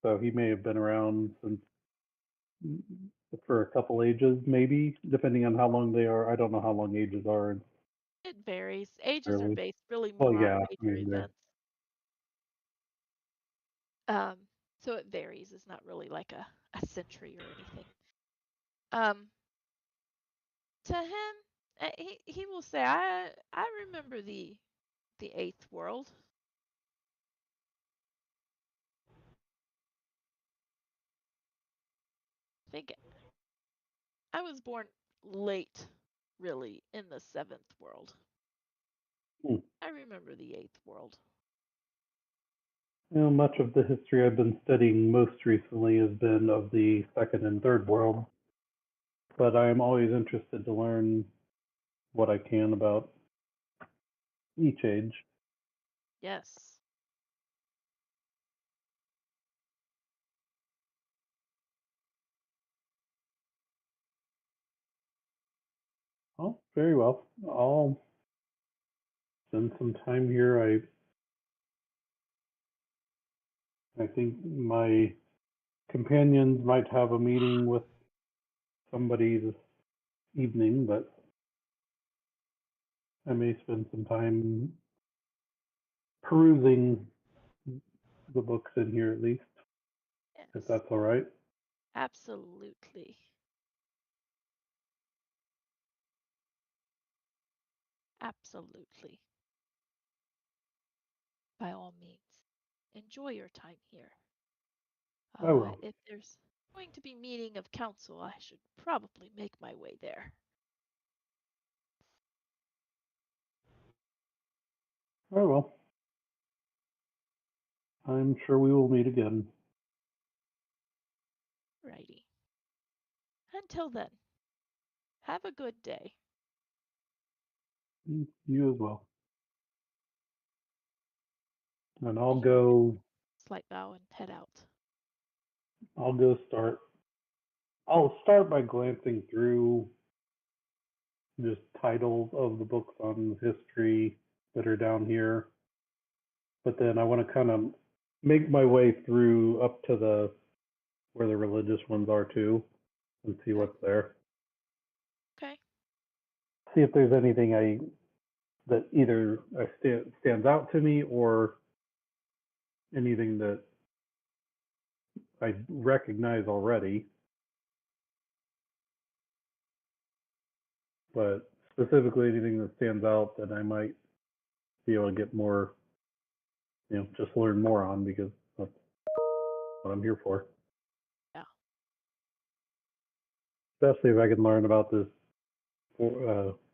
So he may have been around since for a couple ages, maybe, depending on how long they are. I don't know how long ages are It varies. Ages are entirely. based really Well, more on yeah, I major mean, events. Um, so it varies. It's not really like a century or anything. To him, he will say, I remember the eighth world. I think I was born late, really, in the seventh world. hmm. I remember the eighth world. Much of the history I've been studying most recently has been of the second and third world, but I am always interested to learn what I can about each age. Yes. Oh, very well. I'll spend some time here. I think my companions might have a meeting with somebody this evening, but I may spend some time perusing the books in here at least, if Yes. that's all right. Absolutely. Absolutely. By all means, enjoy your time here. I will. If there's going to be meeting of council, I should probably make my way there. Very well. I'm sure we will meet again. Righty. Until then, have a good day. You as well. And And he will give a slight bow and head out. I'll go start. I'll start by glancing through just titles of the books on history that are down here. But then I want to kind of make my way through up to the where the religious ones are too, and see Okay. what's there. Okay. See if there's anything that either stands out to me or anything that I recognize already. But specifically anything that stands out that I might be able to get more, just learn more on, because that's what I'm here for. Yeah. Especially if I could learn about this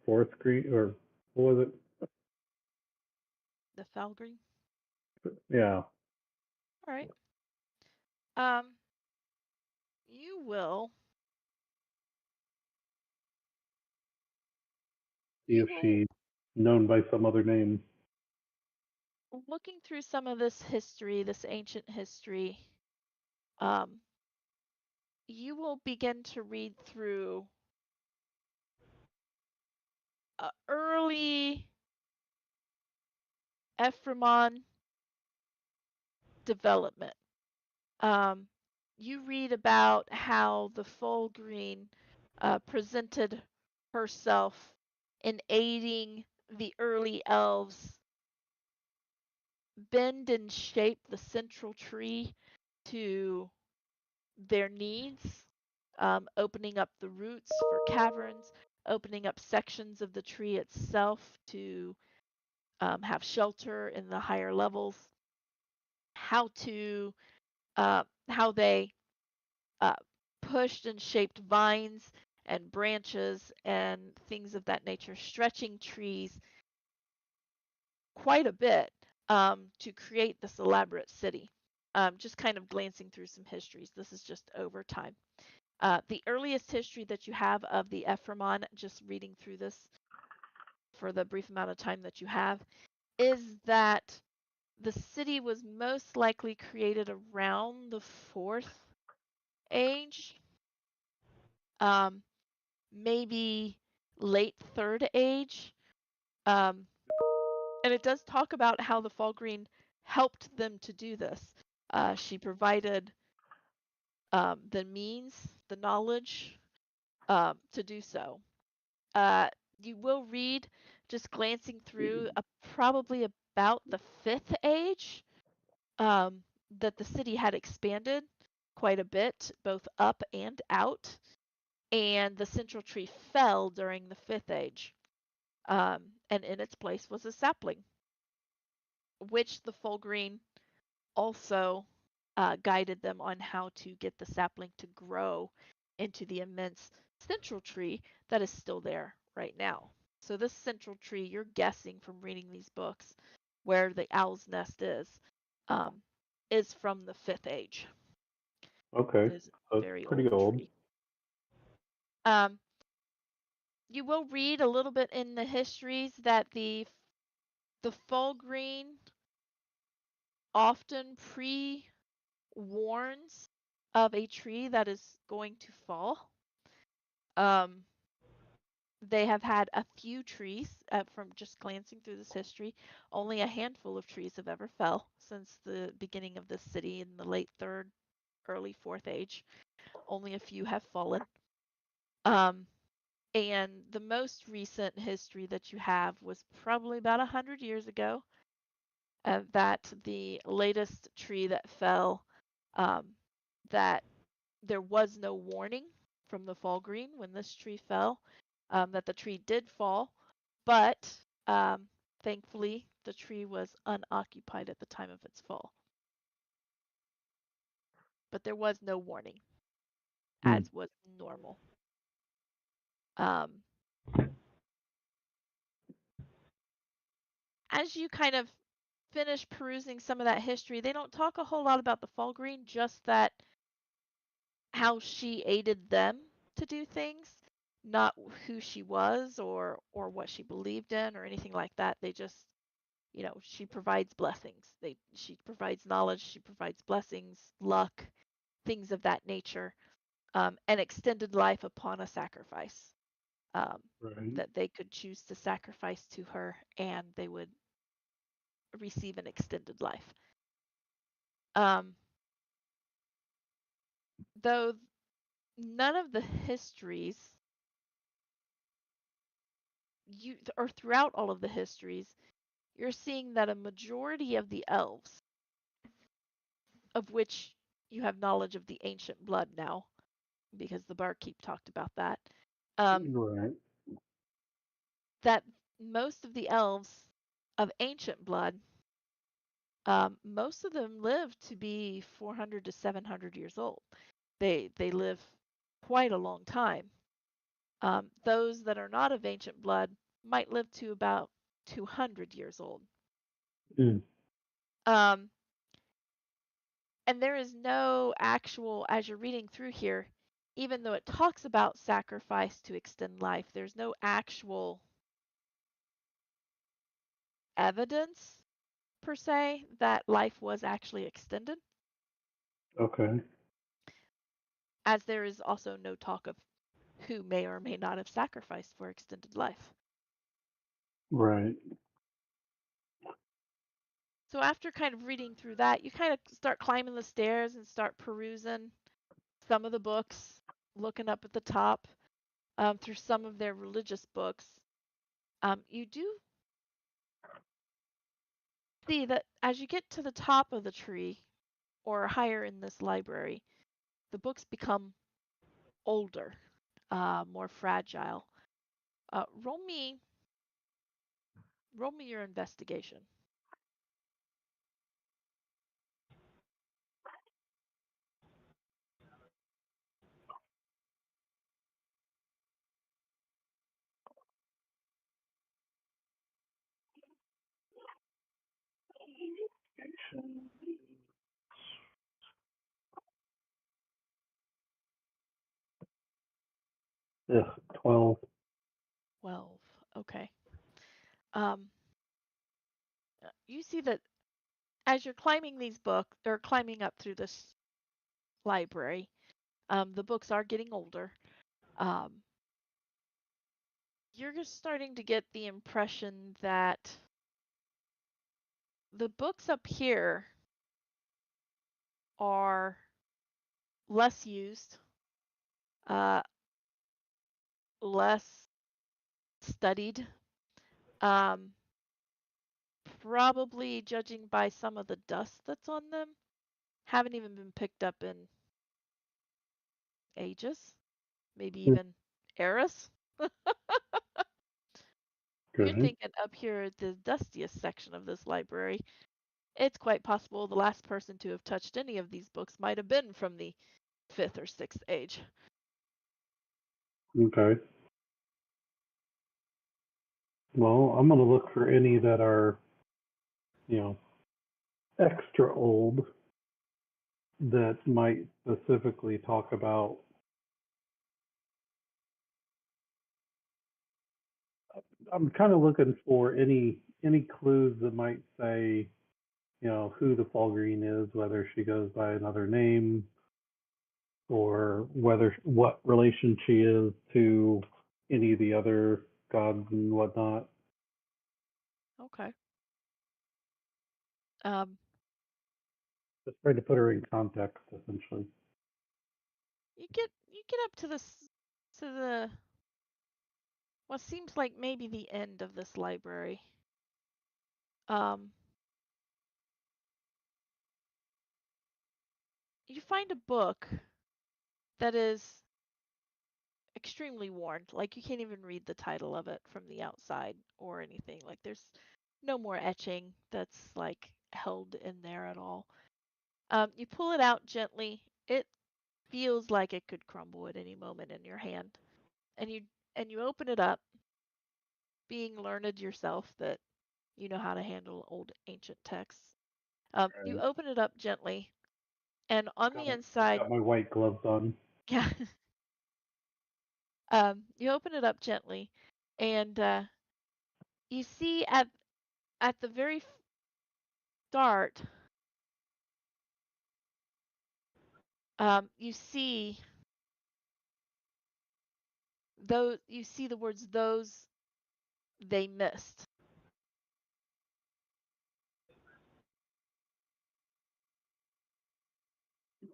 forest green, or what was it? The Falgreen. Yeah. All right. You will. See You if will. she's known by some other name. Looking through some of this history, this ancient history, um, you will begin to read through early Ephraimon development. You read about how the Fulgreen presented herself in aiding the early elves bend and shape the central tree to their needs, opening up the roots for caverns, opening up sections of the tree itself to have shelter in the higher levels, how they uh, pushed and shaped vines and branches and things of that nature, stretching trees quite a bit to create this elaborate city. Just kind of glancing through some histories. This is just over time. The earliest history that you have of the Ephraimon, just reading through this for the brief amount of time that you have, is that the city was most likely created around the fourth age, um, maybe late third age. Um, and it does talk about how the Falgreen helped them to do this. She provided the means, the knowledge to do so. Uh, you will read, just glancing through, probably about the fifth age, that the city had expanded quite a bit, both up and out, and the central tree fell during the fifth age. And in its place was a sapling, which the Fulgreen also guided them on how to get the sapling to grow into the immense central tree that is still there right now. So this central tree, you're guessing from reading these books where the owl's nest um, is from the fifth age. Okay, It is so a it's very pretty old old. tree. Um, you will read a little bit in the histories that the Fulgreen often pre-warns of a tree that is going to fall. Um, they have had a few trees, from just glancing through this history, only a handful of trees have ever fell since the beginning of this city in the late third, early fourth age. Only a few have fallen. And the most recent history that you have was probably about 100 years ago, that the latest tree that fell, that there was no warning from the Falgreen when this tree fell, that the tree did fall, but thankfully the tree was unoccupied at the time of its fall. But there was no warning, as was normal. As you kind of finish perusing some of that history, they don't talk a whole lot about the Falgreen, just that how she aided them to do things, not who she was or what she believed in or anything like that. They just, she provides blessings. She provides knowledge, she provides blessings, luck, things of that nature, and extended life upon a sacrifice. Right. That they could choose to sacrifice to her and they would receive an extended life. Though none of the histories, or throughout all of the histories, you're seeing that a majority of the elves, of which you have knowledge of the ancient blood now, because the barkeep talked about that, Right. that most of the elves of ancient blood, most of them live to be 400 to 700 years old. They live quite a long time. Those that are not of ancient blood might live to about 200 years old. Mm. Um, and there is no actual, as you're reading through here, even though it talks about sacrifice to extend life, there's no actual evidence per se that life was actually extended, Okay. as there is also no talk of who may or may not have sacrificed for extended life. Right. So after kind of reading through that, you kind of start climbing the stairs and start perusing some of the books, looking up at the top through some of their religious books. You do see that as you get to the top of the tree or higher in this library, the books become older, more fragile. Roll me your investigation. Yeah, 12. 12. Okay. Um, you see that as you're climbing these books, or climbing up through this library, the books are getting older. Um, you're just starting to get the impression that the books up here are less used, uh, less studied, um, probably judging by some of the dust that's on them, haven't even been picked up in ages, maybe even eras. You're Okay. thinking up here at the dustiest section of this library. It's quite possible the last person to have touched any of these books might have been from the 5th or 6th age. Okay. Well, I'm going to look for any that are, you know, extra old that might specifically talk about. I'm kind of looking for any clues that might say, you know, who the Fall Green is, whether she goes by another name, or whether what relation she is to any of the other gods and whatnot. Okay. Um, Just trying to put her in context, essentially. you get up to the what seems like maybe the end of this library. Um, you find a book that is extremely worn. Like you can't even read the title of it from the outside or anything. Like there's no more etching that's like held in there at all. You pull it out gently. It feels like it could crumble at any moment in your hand. And you open it up, being learned yourself that you know how to handle old ancient texts. You Right. open it up gently, and on the I've inside, got my white gloves on. yeah, you open it up gently, and you see at the very start, you see the words those they missed.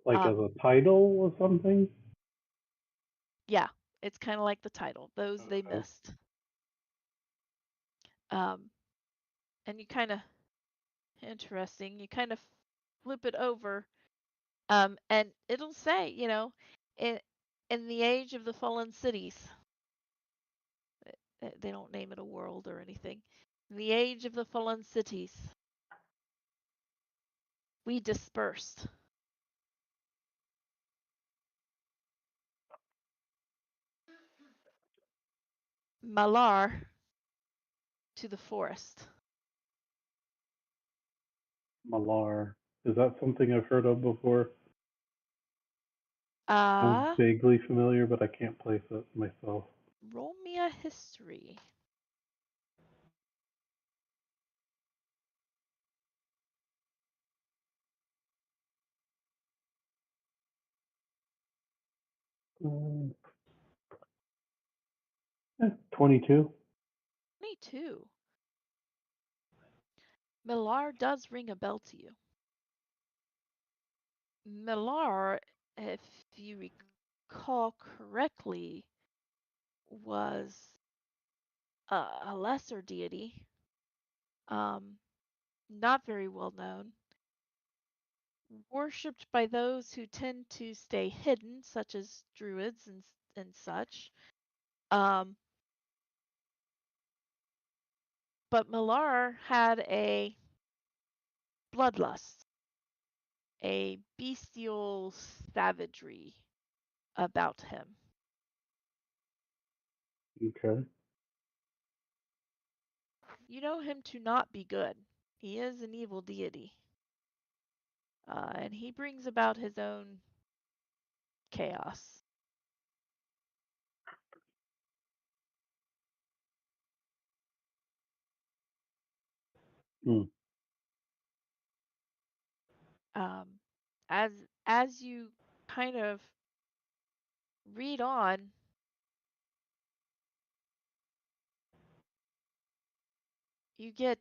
Like as Um, a title or something. yeah, it's kind of like the title, those they Okay. missed. Um, and you kind of interesting. You kind of flip it over, and it'll say, in in the age of the fallen cities. They don't name it a world or anything. In the age of the fallen cities, we dispersed. Malar to the forest. Malar. Is that something I've heard of before? Sounds vaguely familiar, but I can't place it myself. Roll me a history. Um, 22. 22. Millar does ring a bell to you. Millar, if you recall correctly, was a lesser deity, not very well known, worshipped by those who tend to stay hidden, such as druids and such. But Millar had a bloodlust, a bestial savagery about him. Okay. You know him to not be good. He is an evil deity. And he brings about his own chaos. Hmm. As you kind of read on, you get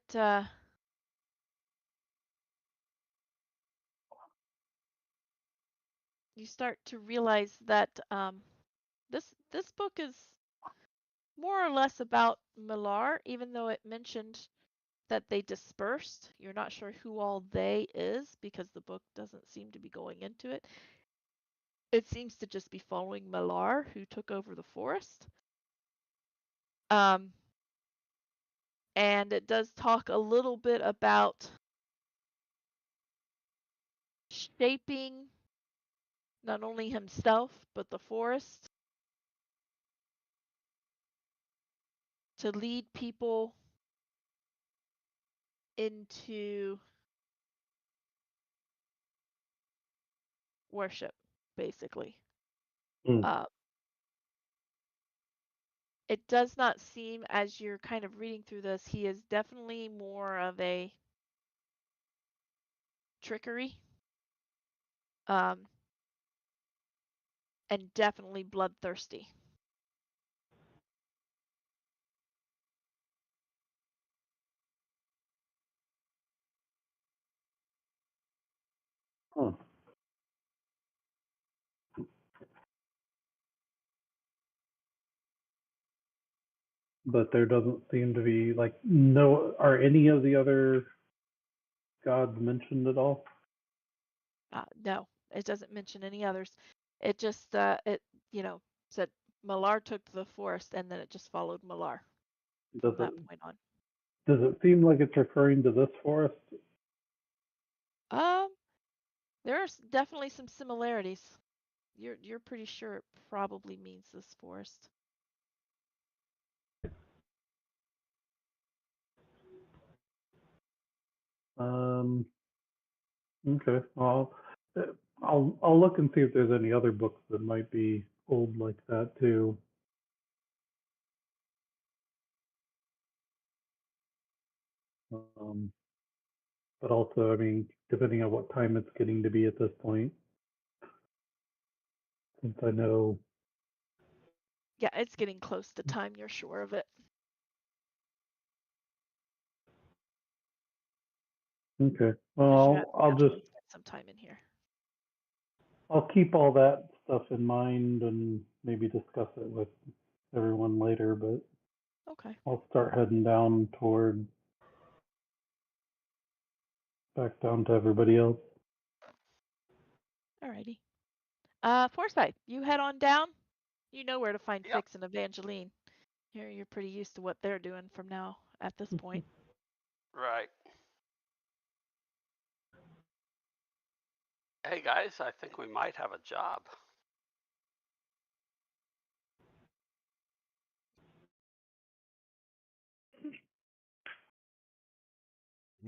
you start to realize that this book is more or less about Millar, even though it mentioned that they dispersed. You're not sure who all they is because the book doesn't seem to be going into it. It seems to just be following Millar, who took over the forest. And it does talk a little bit about shaping not only himself but the forest to lead people into worship, basically. Hmm. It does not seem, as you're kind of reading through this, he is definitely more of a trickery, and definitely bloodthirsty. Huh. But there doesn't seem to be no. Are any of the other gods mentioned at all? No, it doesn't mention any others. It just it said Malar took the forest, and then it just followed Malar Does from it that point on. does it seem like it's referring to this forest? There's definitely some similarities. You're pretty sure it probably means this forest. Okay. I'll look and see if there's any other books that might be old like that too. But also, I mean, depending on what time it's getting to be at this point, since I know. Yeah, it's getting close to time. You're sure of it. Okay. Because you have Well, I'll actually just spent some time in here. I'll keep all that stuff in mind and maybe discuss it with everyone later. But Okay. I'll start heading down back down to everybody else. Alrighty. Forsyth, you head on down. You know where to find Yep. Fix and Evangeline. You're pretty used to what they're doing from now at this point. Right. Hey guys, I think we might have a job.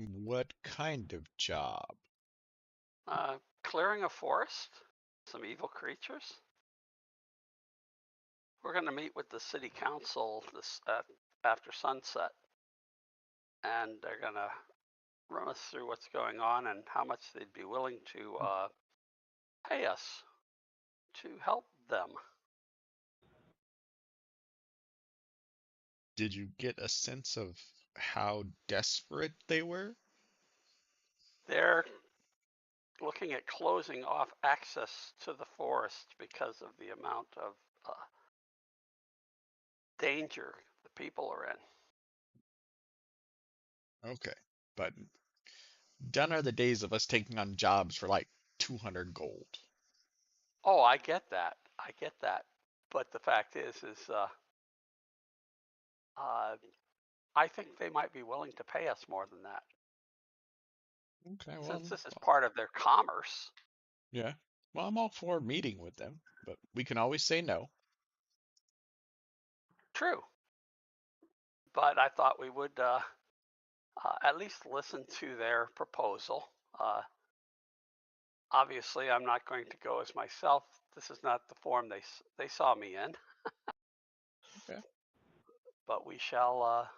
What kind of job? Clearing a forest, some evil creatures. We're going to meet with the city council after sunset, and they're going to run us through what's going on and how much they'd be willing to pay us to help them. Did you get a sense of how desperate they were? They're looking at closing off access to the forest because of the amount of danger the people are in. Okay, but done are the days of us taking on jobs for like 200 gold. Oh, I get that. I get that. But the fact is I think they might be willing to pay us more than that. Okay, well, Since this is part of their commerce. yeah. Well, I'm all for meeting with them, but we can always say no. True. But I thought we would at least listen to their proposal. Obviously, I'm not going to go as myself. This is not the form they saw me in. Okay. But we shall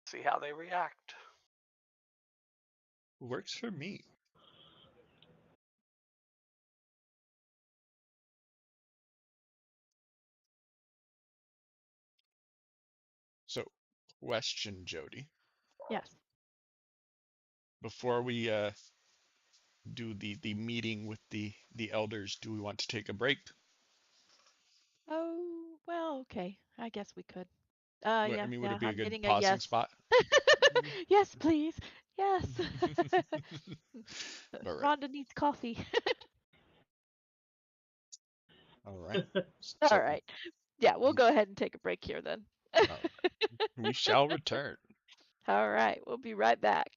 see how they react. Works for me. So, question, Jody. Yes. Before we do the meeting with the elders, do we want to take a break? Oh, well, okay. I guess we could. I Yeah, mean, would yeah. it be a I'm good getting a pausing yes. spot? Yes, please. Yes. All right. Rhonda needs coffee. All right. All So, right. Yeah, we'll go ahead and take a break here then. all right. We shall return. All right. We'll be right back.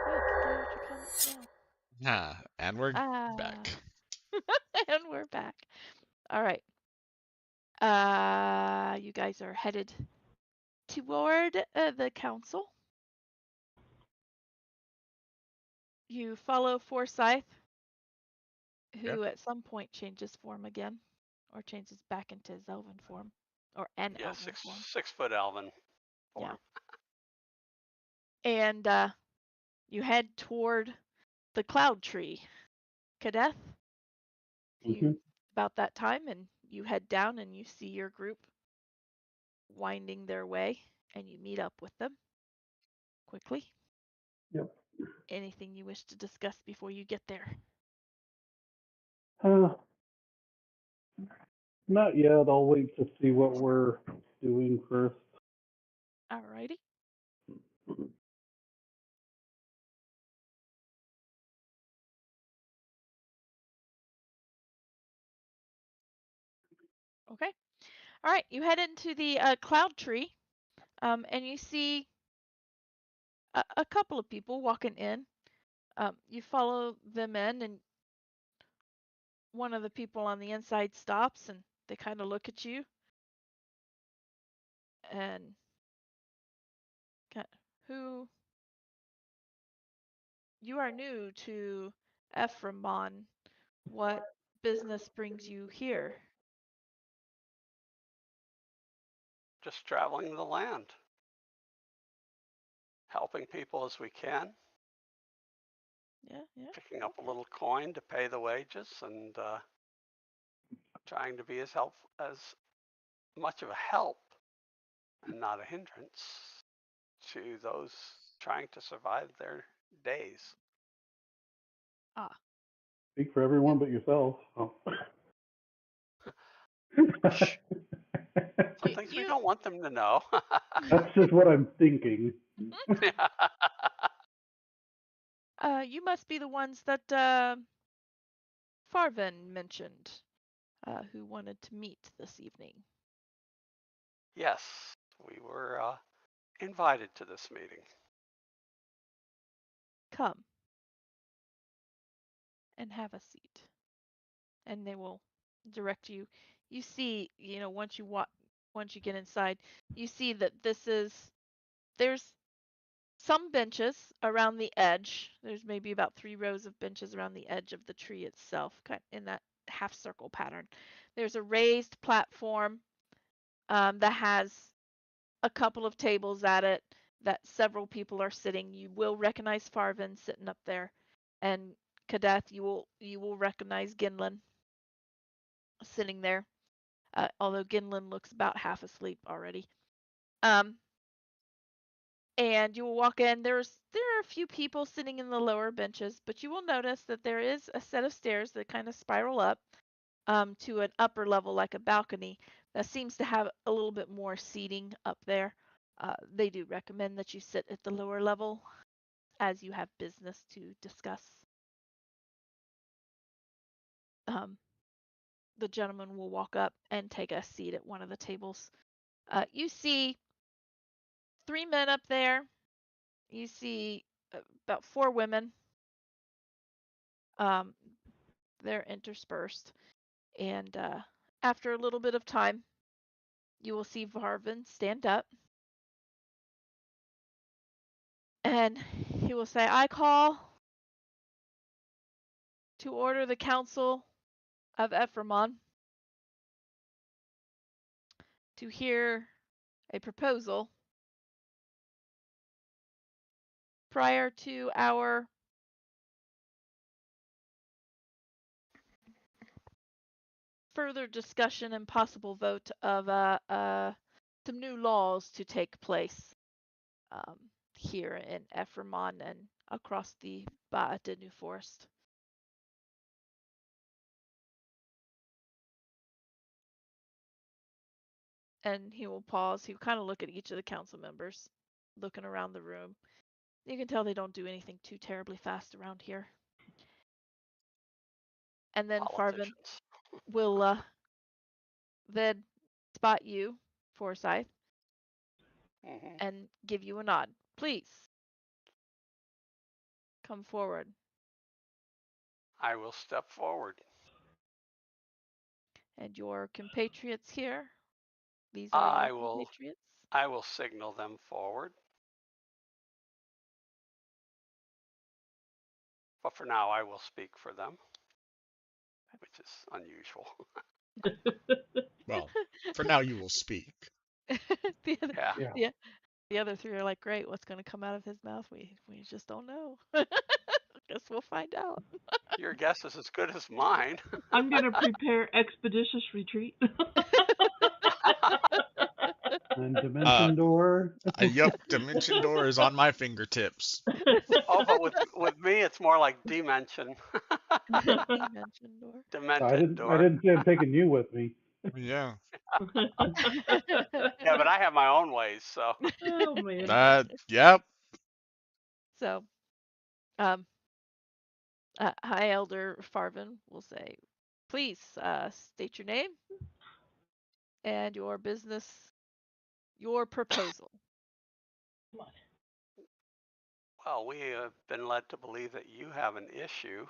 Quick, get out your comments now. And we're Ah. back. And we're back. All right. You guys are headed toward the council. You follow Forsyth, who at some point changes form again, or changes back into his elven form, or an Yeah, elven form. 6 foot elven form. Yeah. And you head toward the cloud tree. Kadeth, about that time, and you head down and you see your group winding their way, and you meet up with them quickly. Yep. Anything you wish to discuss before you get there? Not yet. I'll wait to see what we're doing first. Alrighty. Okay. All right. You head into the cloud tree, and you see a couple of people walking in. You follow them in, and one of the people on the inside stops, and they kind of look at you, and who you are new to Ephraimon. What business brings you here? Just traveling the land, helping people as we can. Yeah. Picking up a little coin to pay the wages, and trying to be as much of a help and not a hindrance to those trying to survive their days. Speak for everyone but yourself. Oh. Some things we don't want them to know. That's just what I'm thinking. You must be the ones that Farvin mentioned, who wanted to meet this evening. Yes, we were invited to this meeting. Come and have a seat. And they will direct you. You see, once you get inside, you see that there's some benches around the edge. There's maybe about 3 rows of benches around the edge of the tree itself, kind of in that half circle pattern. There's a raised platform that has a couple of tables at it that several people are sitting. You will recognize Farvin sitting up there, and Kadeth, you will recognize Ginlin sitting there, although Ginlin looks about half asleep already. And you will walk in. There are a few people sitting in the lower benches, but you will notice that there is a set of stairs that kind of spiral up to an upper level, like a balcony, that seems to have a little bit more seating up there. They do recommend that you sit at the lower level as you have business to discuss. The gentleman will walk up and take a seat at one of the tables. You see 3 men up there. You see about 4 women. They're interspersed. And after a little bit of time, you will see Varvin stand up. And he will say, I call to order the council of Ephraimon to hear a proposal prior to our further discussion and possible vote of some new laws to take place here in Ephraimon and across the Ba'a de New Forest. And he will pause. He will kind of look at each of the council members, looking around the room. You can tell they don't do anything too terribly fast around here. And then Farvin will then spot you, Forsyth, and give you a nod. please come forward. I will step forward. And your compatriots here, these are I your will compatriots. I will signal them forward. But for now, I will speak for them, which is unusual. Well, for now you will speak. the, other, Yeah. Yeah. the other three are like, great, what's going to come out of his mouth? We just don't know. Guess we'll find out. Your guess is as good as mine. I'm gonna prepare expeditious retreat. And Dimension Door. Yep, Dimension Door is on my fingertips. Oh, but with me, it's more like dimension. Dimension door. I Demented door. didn't say I'm taking you with me. Yeah. Yeah, but I have my own ways, so. Oh man. Yep. So, High Elder Farvin will say, please state your name and your business, your proposal. Well, we have been led to believe that you have an issue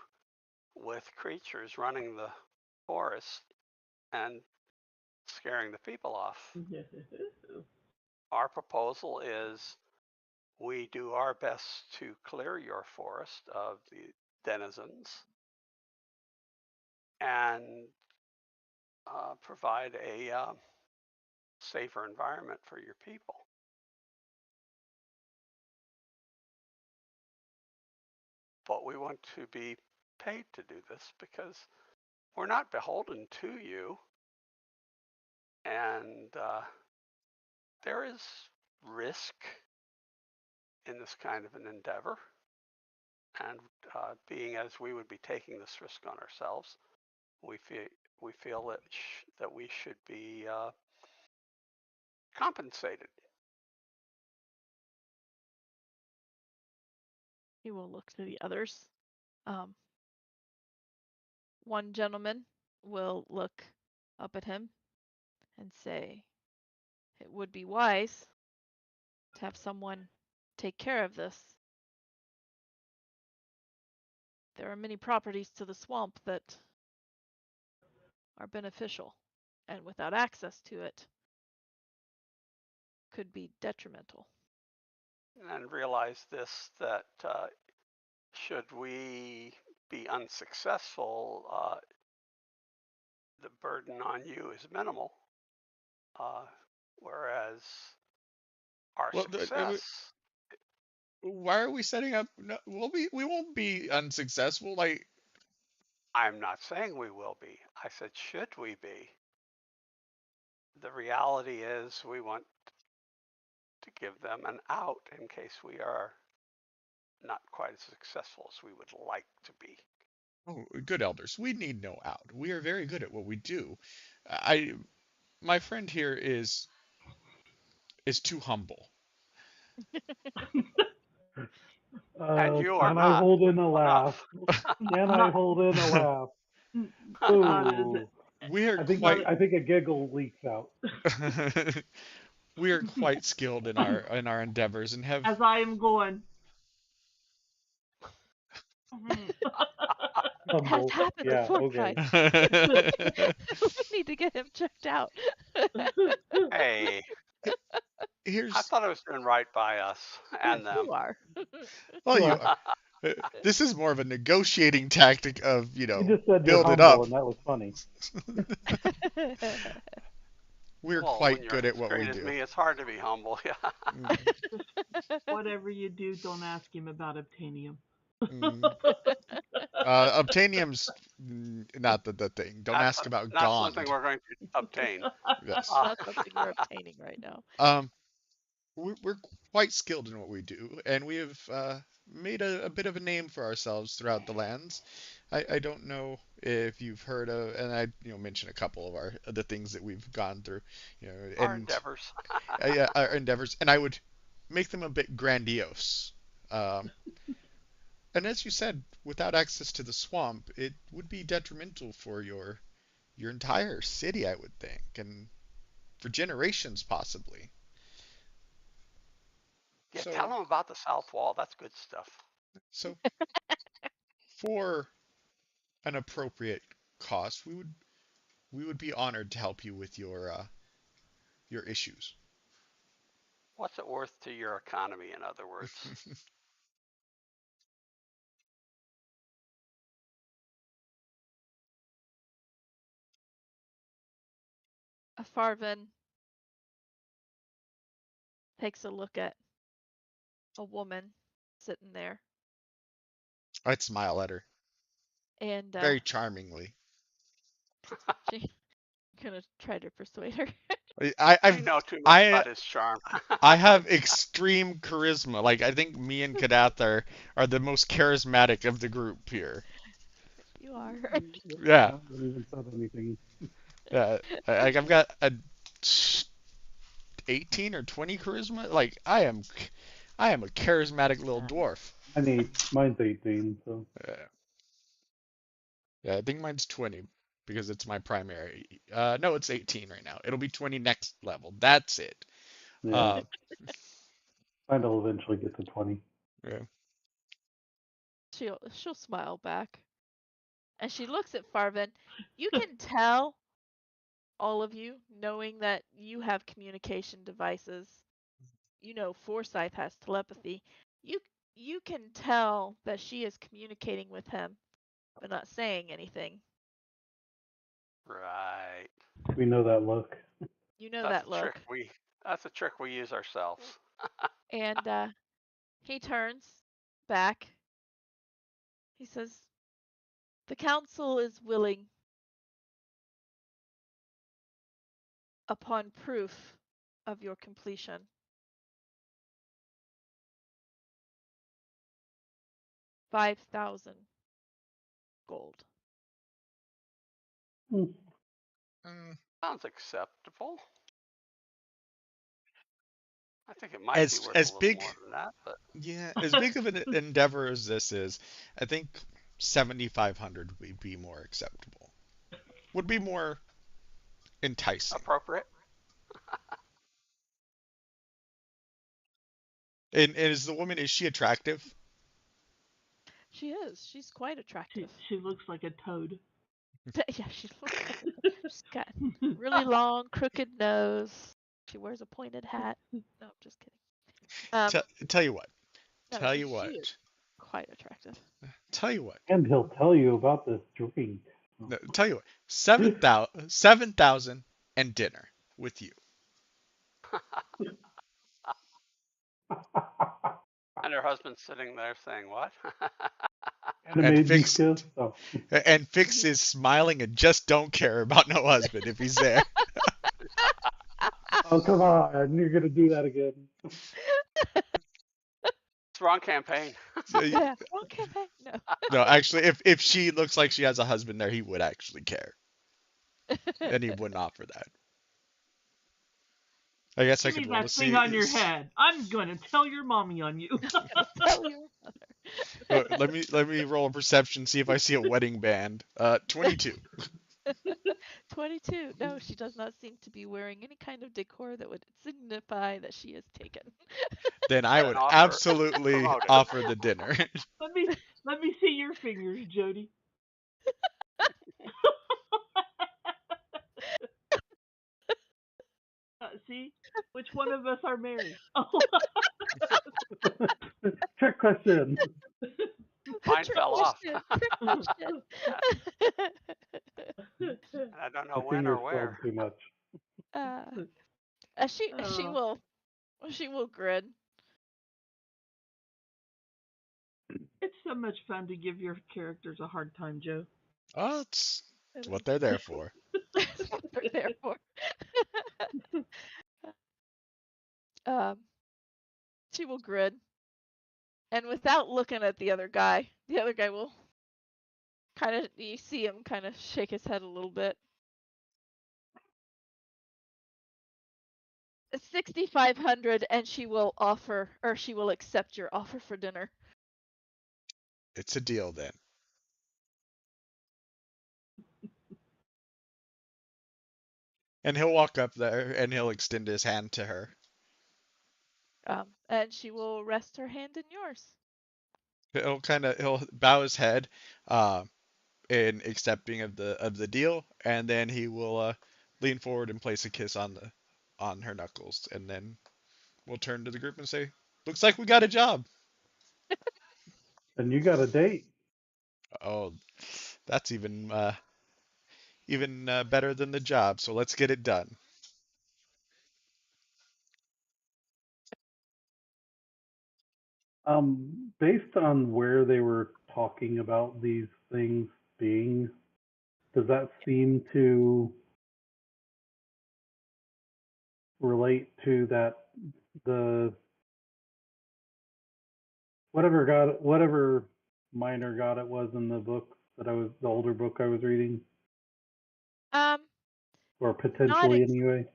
with creatures running the forest and scaring the people off. Our proposal is we do our best to clear your forest of the denizens and provide a safer environment for your people. But we want to be paid to do this because we're not beholden to you. And there is risk in this kind of an endeavor. And being as we would be taking this risk on ourselves, we feel that we should be compensated. He will look to the others. One gentleman will look up at him and say, it would be wise to have someone take care of this. There are many properties to the swamp that are beneficial, and without access to it, could be detrimental. And realize this, that should we be unsuccessful, the burden on you is minimal, whereas our Well, success. why are we setting up? No, we won't be unsuccessful. Like, I'm not saying we will be. I said, should we be? The reality is we want to give them an out in case we are not quite as successful as we would like to be. oh, good elders, we need no out. We are very good at what we do. My friend here is too humble. And you are Can I not hold in a laugh? enough. Can I hold in a laugh? Ooh. We are I think quite a giggle leaks out. we are quite skilled in our endeavors and have. As I am going. What has Humble. happened Yeah, to Foot okay. We need to get him checked out. Hey, I Here's thought I was doing right by us and them. You are. well, You you are. are. This is more of a negotiating tactic of You just said you're build it humble, up. and that was funny. We're Well, when quite you're good at as what we great as do. me, it's hard to be humble. Yeah. Whatever you do, don't ask him about obtanium. Obtanium's not the thing. Don't ask about Not something Gond. we're going to obtain. Yes. Not something we're obtaining right now. We're quite skilled in what we do, and we have made a bit of a name for ourselves throughout the lands. I don't know if you've heard of, and I mention a couple of the things that we've gone through, Our and endeavors. yeah, our endeavors, and I would make them a bit grandiose. And as you said, without access to the swamp, it would be detrimental for your entire city, I would think, and for generations possibly. Yeah, So, tell them about the South Wall. That's good stuff. so for an appropriate cost, we would be honored to help you with your issues. What's it worth to your economy, in other words? Farvin takes a look at a woman sitting there, I'd smile at her and very charmingly. she's gonna try to persuade her. I, We I've know too much I about his charm. I have extreme charisma. Like I think me and Kadath are the most charismatic of the group here. You are. Yeah, I haven't even said anything. yeah. I've got a 18 or 20 charisma. Like I am a charismatic little dwarf. Mine's 18, so Yeah, yeah. I think mine's 20 because it's my primary. No, it's 18 right now. It'll be 20 next level. That's it. yeah. Uh, Mine will eventually get to 20. yeah. She'll smile back, and she looks at Farvin. You can tell, all of you, knowing that you have communication devices. You know Forsyth has telepathy. You you can tell that she is communicating with him, but not saying anything. Right. We know that look. You know That's that a trick look. we use ourselves. And he turns back. He says, "The council is willing, upon proof of your completion, 5,000 gold." Hmm. Mm, Sounds acceptable. I think it might be as worth a as little big more than that, but Yeah, as big of an endeavor as this is, I think 7,500 would be more acceptable. Would be more enticing. appropriate. And is she attractive? She is. She's quite attractive. She looks like a toad. Yeah, she looks like she's got really long, crooked nose. She wears a pointed hat. No, I'm just kidding. Tell, tell you what. No, Tell you she what. is quite attractive. Tell you what. And he'll tell you about this drink. No, tell you what. 7,000 and dinner with you. And her husband's sitting there saying, "What?" And Animated fix kiss. Oh. and Fix is smiling and just don't care about no husband if he's there. Oh, come on. You're going to do that again. It's wrong campaign. So, Yeah. Okay. No. no, actually, if she looks like she has a husband there, he would actually care, and he wouldn't offer that. I guess I Give me could roll to that thing see. on your head. I'm gonna tell your mommy on you. Tell your mother. Let me roll a perception, see if I see a wedding band. 22. 22. No, she does not seem to be wearing any kind of decor that would signify that she is taken. Then I Then would offer absolutely promoted. offer the dinner. let me see your fingers, Jody. See which one of us are married. Oh. Trick question. Mine Trick fell off. question. Trick question. And I don't My know when fingers or swelled where. too much. uh, she Oh. will grin. It's so much fun to give your characters a hard time, Joe. Oh, it's It what is. they're there for. That's what they're there for. um, she will grin, and without looking at the other guy will kind of, you see him kind of shake his head a little bit. 6,500, and she will accept your offer for dinner. It's a deal then. And he'll walk up there and he'll extend his hand to her. And she will rest her hand in yours. He'll bow his head, in accepting of the deal, and then he will lean forward and place a kiss on her knuckles, and then we'll turn to the group and say, "Looks like we got a job." And you got a date. Oh, that's even better than the job. So let's get it done. Based on where they were talking about these things being, does that seem to relate to that the whatever minor god it was in the book the older book I was reading, Um, or not potentially anyway?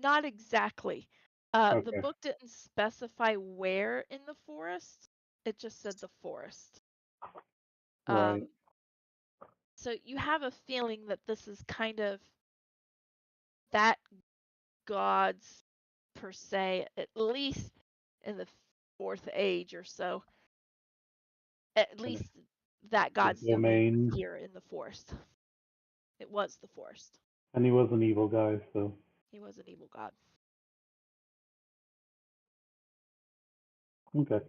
not exactly. The Okay, book didn't specify where in the forest. It just said the forest. right. So you have a feeling that this is kind of that god's per se, at least in the fourth age or so. At least that The god's domain domain, here in the forest. It was the forest. and he was an evil guy, so He was an evil god. okay.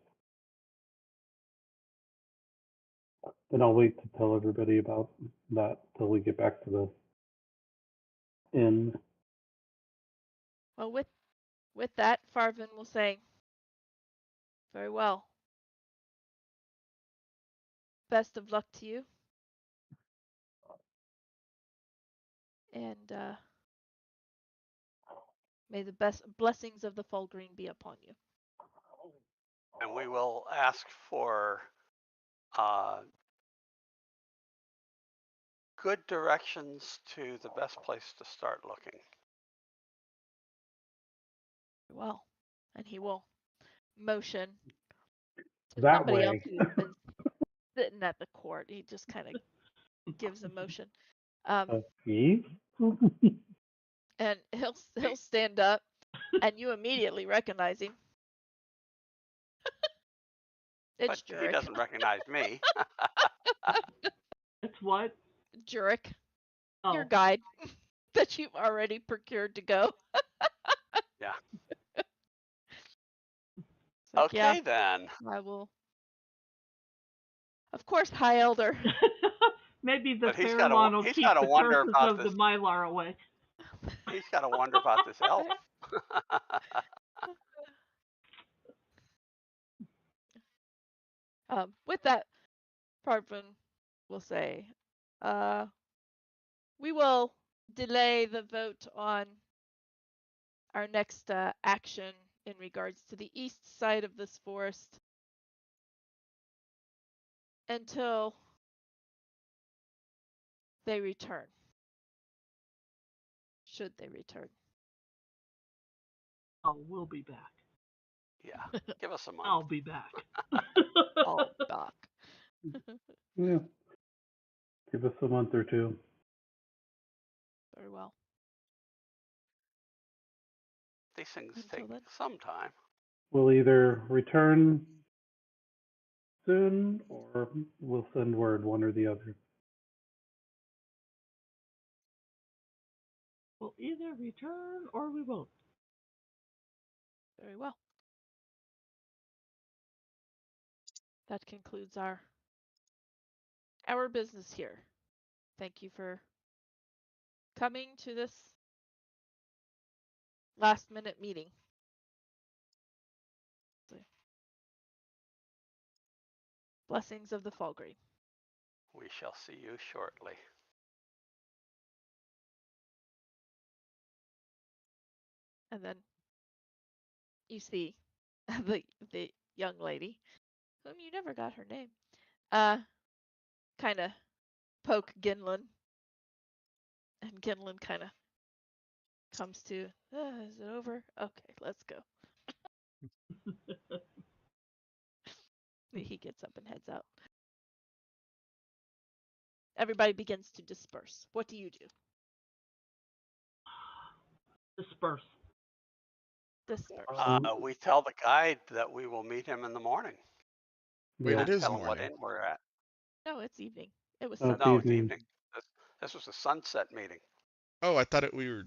Then I'll wait to tell everybody about that till we get back to the inn. Well, with that, Farvin will say, "Very well. Best of luck to you, and may the best blessings of the Fulgreen be upon you." And we will ask for good directions to the best place to start looking. Well, and he will motion to That somebody else way. who's been sitting at the court. He just kind of gives a motion, Eve? and he'll stand up, and you immediately recognize him. It's But he Jurek. doesn't recognize me. It's what? Jurek, your Oh, guide that you've already procured to go. Yeah. It's like, Okay, yeah, then. I will. Of course, High Elder. maybe the But he's got pheromone will keep to the wonder curses about of the this. Mylar away. He's got to wonder about this elf. With that, Parvin will say, we will delay the vote on our next action in regards to the east side of this forest until they return. Should they return. Oh, we'll be back. Yeah. Give us a month. I'll be back. All back. Yeah. Give us a month or two. Very well. These things Until take then. some time. We'll either return soon or we'll send word, one or the other. We'll either return or we won't. Very well. That concludes our business here. Thank you for coming to this last minute meeting. Blessings of the Fulgreen. We shall see you shortly. And then you see the young lady, whom you never got her name, kind of poke Ginlin, and Ginlin kind of comes to, is it over? Okay, let's go. He gets up and heads out. Everybody begins to disperse. What do you do? Disperse. this first? We tell the guide that we will meet him in the morning. Wait, Yeah. it is Tell him what morning. inn we're at. No, it's evening. It was Oh, sunset. No, it's evening. evening. This was a sunset meeting. Oh, I thought we were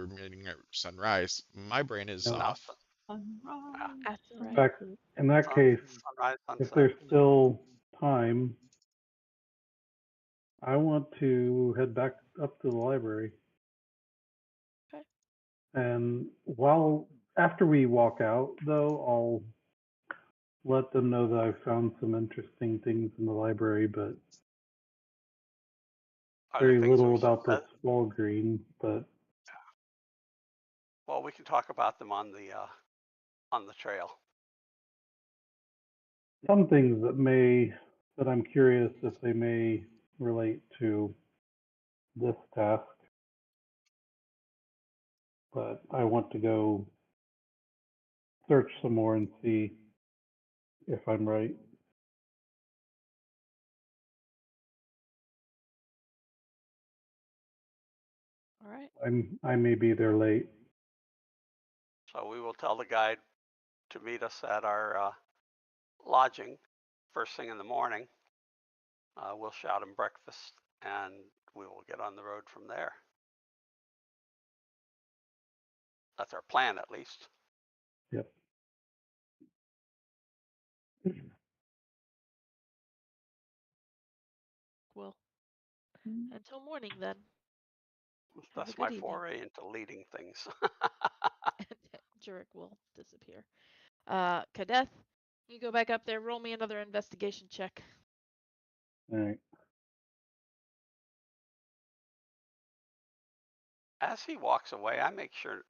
meeting at sunrise. My brain is No. off. Sunrise. That's right. Back in that case, Sunrise, if sunset. there's still time, I want to head back up to the library. Okay. And after we walk out, though, I'll let them know that I've found some interesting things in the library, but Are there very things little we should about this fall green. But Well, we can talk about them on the trail. some things that I'm curious if they may relate to this task. But I want to go search some more and see if I'm right. All right. I may be there late. So we will tell the guide to meet us at our lodging first thing in the morning. We'll shout him breakfast, and we will get on the road from there. That's our plan, at least. Yep. Well, until morning then. Have a That's my good evening. foray into leading things. Jurek will disappear. Kadeth, you go back up there. Roll me another investigation check. All right. As he walks away, I make sure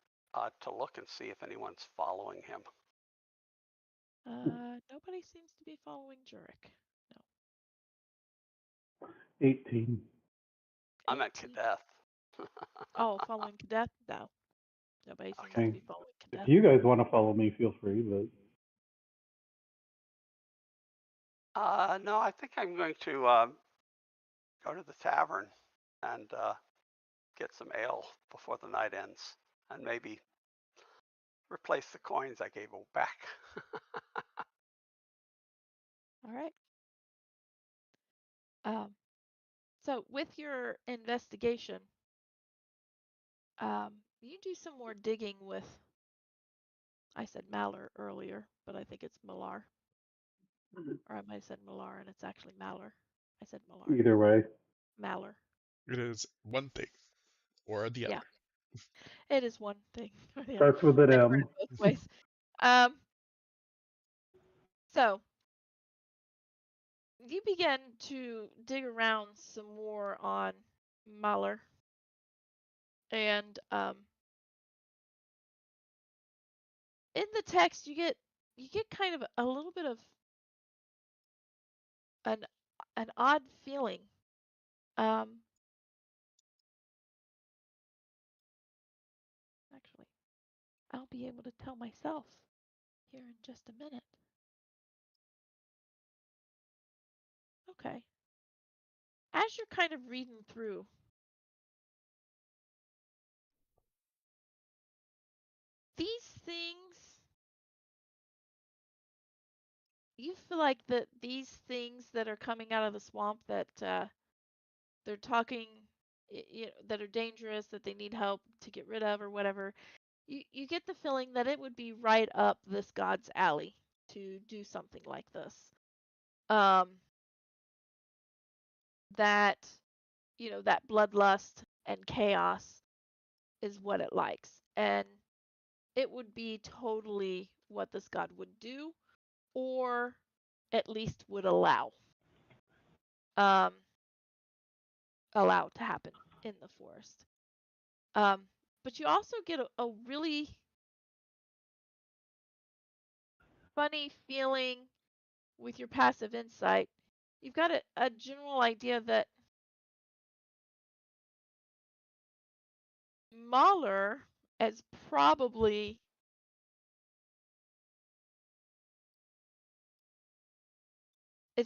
to look and see if anyone's following him. Nobody seems to be following Jurek. No. 18. I'm at 18. Kadeth. Oh, following Kadeth? No. Nobody seems Okay. to be following If Kadeth. you guys want to follow me, feel free. But No, I think I'm going to go to the tavern and get some ale before the night ends, and maybe replace the coins I gave back. All right. So with your investigation, you do some more digging with, I said Maller earlier, but I think it's Malar. Or I might have said Malar and it's actually Maller. I said Malar. either way, Maller. It is one thing or the Yeah. other. It is one thing or the other. starts with an I've heard M. it both ways. So you begin to dig around some more on Mahler, and in the text you get kind of a little bit of an odd feeling. Actually, I'll be able to tell myself here in just a minute. Okay. As you're kind of reading through, these things, you feel like that these things that are coming out of the swamp that they're talking, that are dangerous, that they need help to get rid of or whatever, you get the feeling that it would be right up this god's alley to do something like this. That, that bloodlust and chaos is what it likes. And it would be totally what this god would do, or at least would allow to happen in the forest. But you also get a really funny feeling with your passive insight. You've got a general idea that Mahler is probably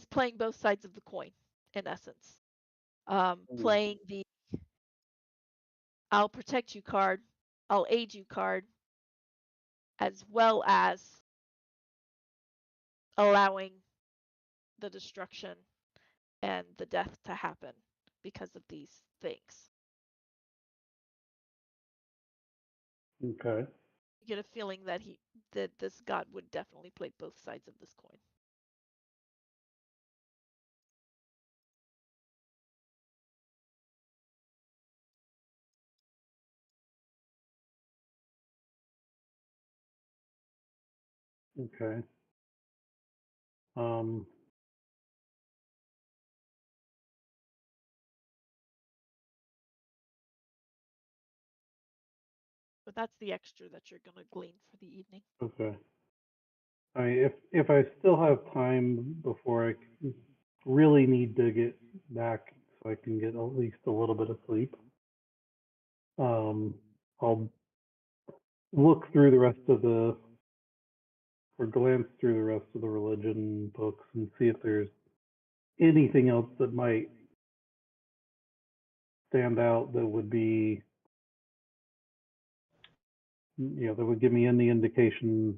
playing both sides of the coin, in essence. Playing the I'll protect you card, I'll aid you card, as well as allowing the destruction and the death to happen because of these things. Okay. You get a feeling that this god would definitely play both sides of this coin. Okay. Um, But that's the extra that you're going to glean for the evening. okay. I mean, if I still have time before I really need to get back so I can get at least a little bit of sleep, I'll look through the rest of the, or glance through the rest of the religion books and see if there's anything else that might stand out that would be, that would give me any indication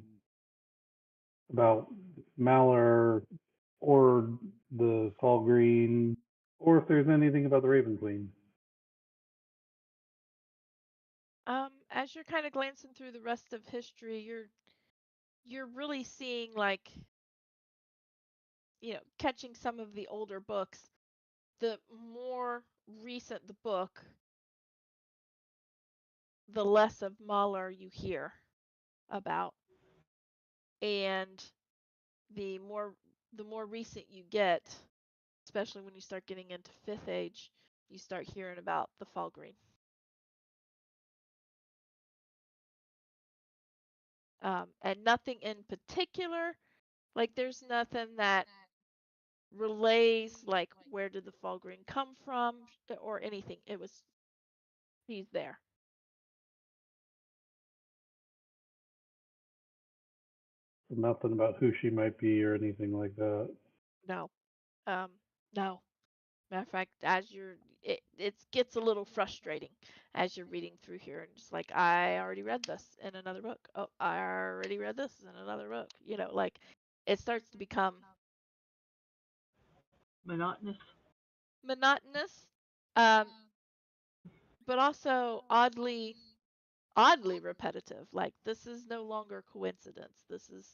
about Maller or the Tall Green, or if there's anything about the Raven Queen. As you're kind of glancing through the rest of history, you're really seeing, like, catching some of the older books. The more recent the book, the less of Mahler you hear about, and the more recent you get, especially when you start getting into Fifth Age, you start hearing about the Fall Green. And nothing in particular, like there's nothing that relays like where did the Fall Green come from or anything. It was, he's there. Nothing about who she might be or anything like that. No. No. Matter of fact, as it gets a little frustrating as you're reading through here and just like, I already read this in another book. Oh, I already read this in another book. Like it starts to become Monotonous. um, but also oddly repetitive. Like this is no longer coincidence. This is,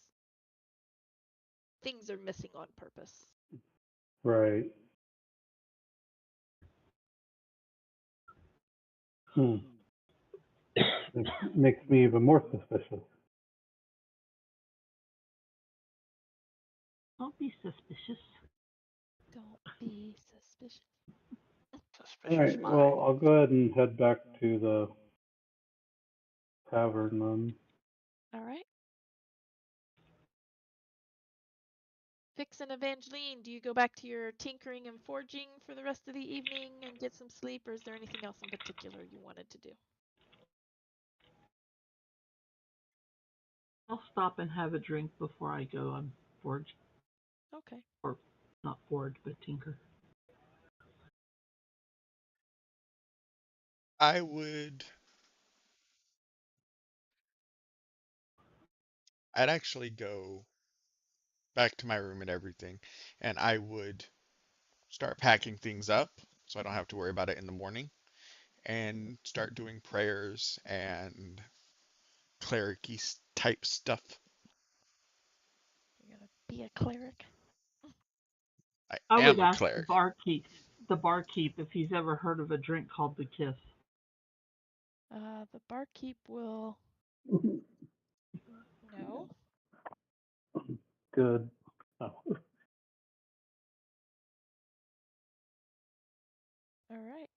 things are missing on purpose. Right. It makes me even more suspicious. Don't be suspicious. Don't be suspicious. All Suspicious right. mind. Well, I'll go ahead and head back to the tavern then. All right. Fix and Evangeline, do you go back to your tinkering and forging for the rest of the evening and get some sleep, or is there anything else in particular you wanted to do? I'll stop and have a drink before I go on forge. Okay. Or not forge, but tinker. I would. I'd actually go back to my room and everything, and I would start packing things up so I don't have to worry about it in the morning, and start doing prayers and cleric-y type stuff. You're gonna be a cleric. I I would am a ask the cleric. barkeep if he's ever heard of a drink called the Kiss. The barkeep will no. Good. Oh. All right.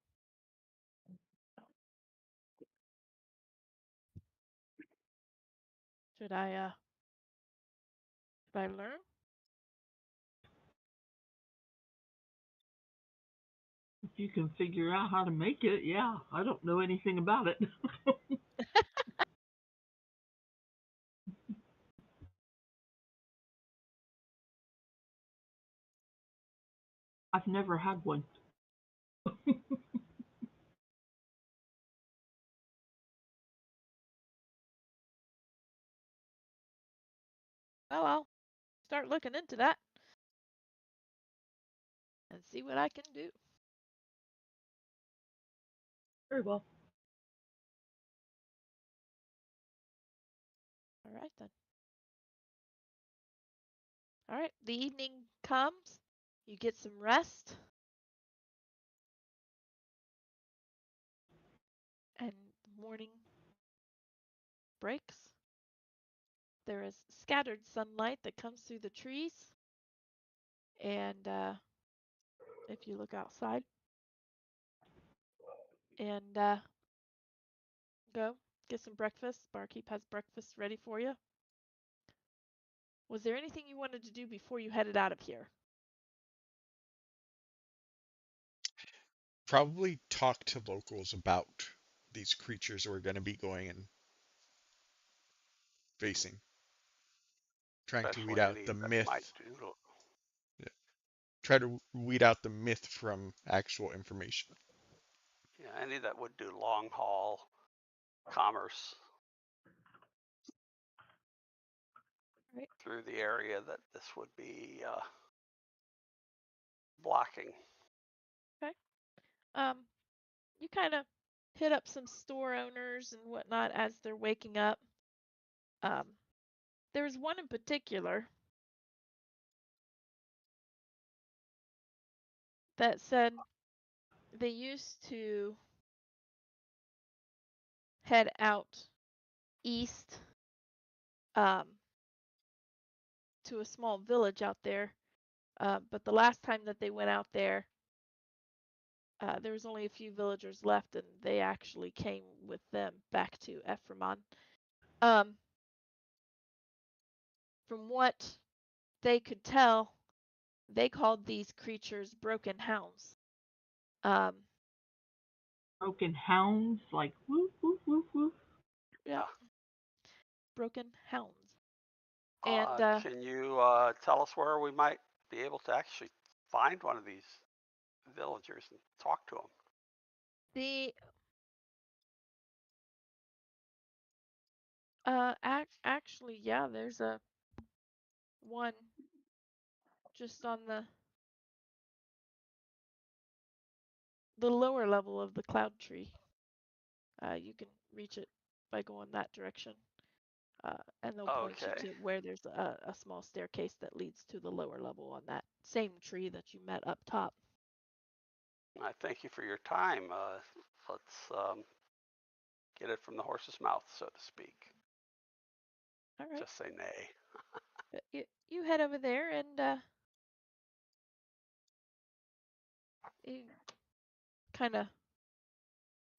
Should I learn? If you can figure out how to make it, yeah. I don't know anything about it. I've never had one. Well, I'll start looking into that and see what I can do. Very well. All right then. All right, the evening comes. You get some rest. And the morning breaks. There is scattered sunlight that comes through the trees. And if you look outside and go get some breakfast, barkeep has breakfast ready for you. Was there anything you wanted to do before you headed out of here? Probably talk to locals about these creatures we're going to be going and facing. Trying to weed Especially out any the that might myth. do. Yeah, try to weed out the myth from actual information. Yeah, any that would do long haul commerce Right. through the area that this would be blocking. Okay. You kind of hit up some store owners and whatnot as they're waking up. There was one in particular that said they used to head out east to a small village out there. But the last time that they went out there, there was only a few villagers left, and they actually came with them back to Ephraimon. From what they could tell, they called these creatures broken hounds. Um, Broken hounds, like woof, woof, woof, woof. yeah, broken hounds. And Can you tell us where we might be able to actually find one of these villagers and talk to them? the actually, yeah, there's a one just on the lower level of the cloud tree. You can reach it by going that direction. And they'll point you Okay. to where there's a small staircase that leads to the lower level on that same tree that you met up top. I thank you for your time. Let's get it from the horse's mouth, so to speak. All right. Just say nay. You head over there and you kind of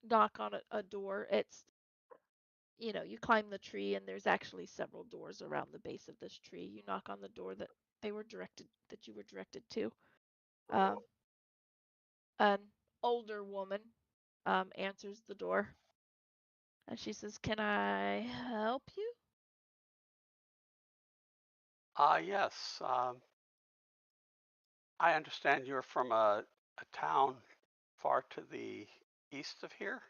knock on a door. It's you climb the tree and there's actually several doors around the base of this tree. You knock on the door that you were directed to. Um, an older woman answers the door and she says, "Can I help you?" Yes. I understand you're from a town far to the east of here.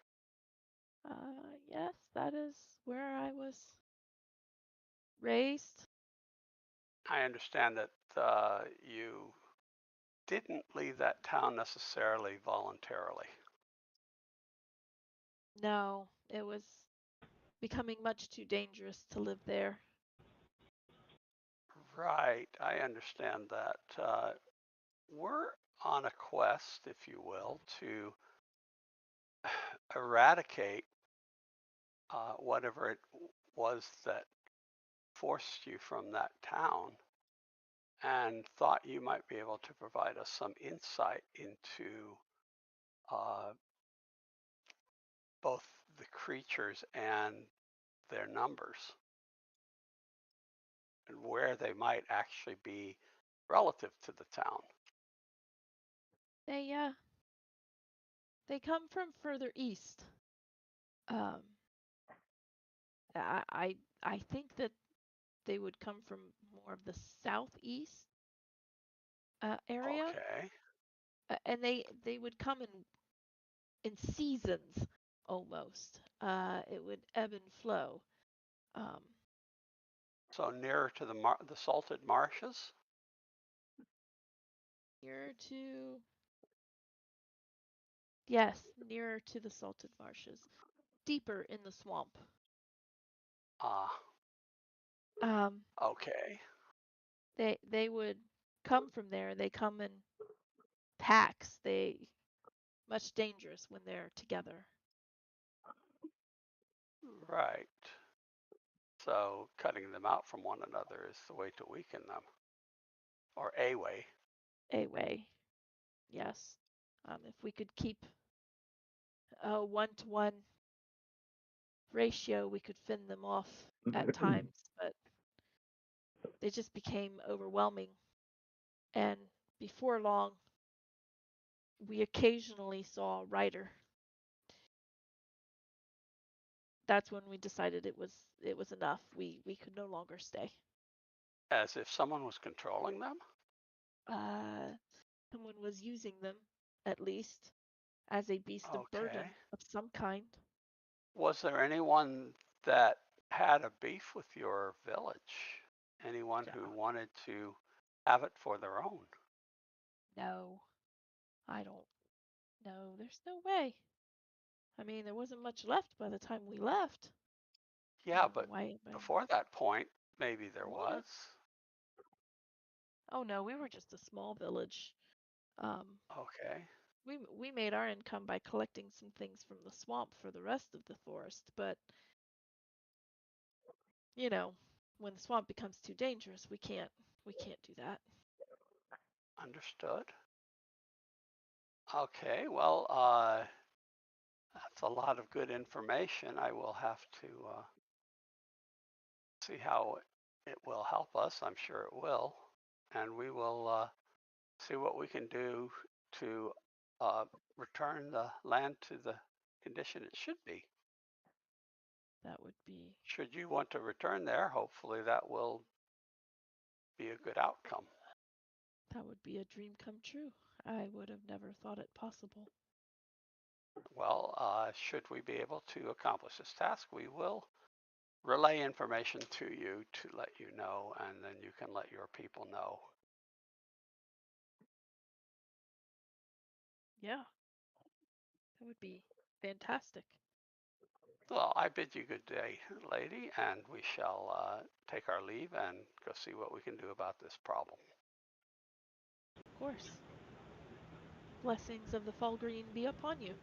Yes, that is where I was raised. I understand that you didn't leave that town necessarily voluntarily. No, it was becoming much too dangerous to live there. Right, I understand that. We're on a quest, if you will, to eradicate whatever it was that forced you from that town, and thought you might be able to provide us some insight into uh, both the creatures and their numbers, and where they might actually be relative to the town. They they come from further east. Um, I think that they would come from more of the southeast area, Okay. and they would come in seasons almost. It would ebb and flow. Um, So nearer to the salted marshes? Nearer to. Yes, nearer to the salted marshes. Deeper in the swamp. Okay. They would come from there. They come in packs. They much dangerous when they're together. Right. So cutting them out from one another is the way to weaken them, or a way. A way, yes. If we could keep a 1-to-1 ratio, we could fend them off at times, but they just became overwhelming. And before long, we occasionally saw a rider. That's when we decided it was enough. We could no longer stay. As if someone was controlling them? Someone was using them, at least, as a beast of burden of some kind. Was there anyone that had a beef with your village? Anyone who wanted to have it for their own? No, I don't know. There's no way. I mean, there wasn't much left by the time we left. Yeah, but before that point, maybe there was. Oh no, we were just a small village. Okay. We made our income by collecting some things from the swamp for the rest of the forest, but you know, when the swamp becomes too dangerous, we can't do that. Understood. Okay, well, that's a lot of good information. I will have to see how it will help us. I'm sure it will. And we will see what we can do to return the land to the condition it should be. That would be. Should you want to return there, hopefully that will be a good outcome. That would be a dream come true. I would have never thought it possible. Well, should we be able to accomplish this task, we will relay information to you to let you know, and then you can let your people know. Yeah, that would be fantastic. Well, I bid you good day, lady, and we shall take our leave and go see what we can do about this problem. Of course. Blessings of the fall green be upon you.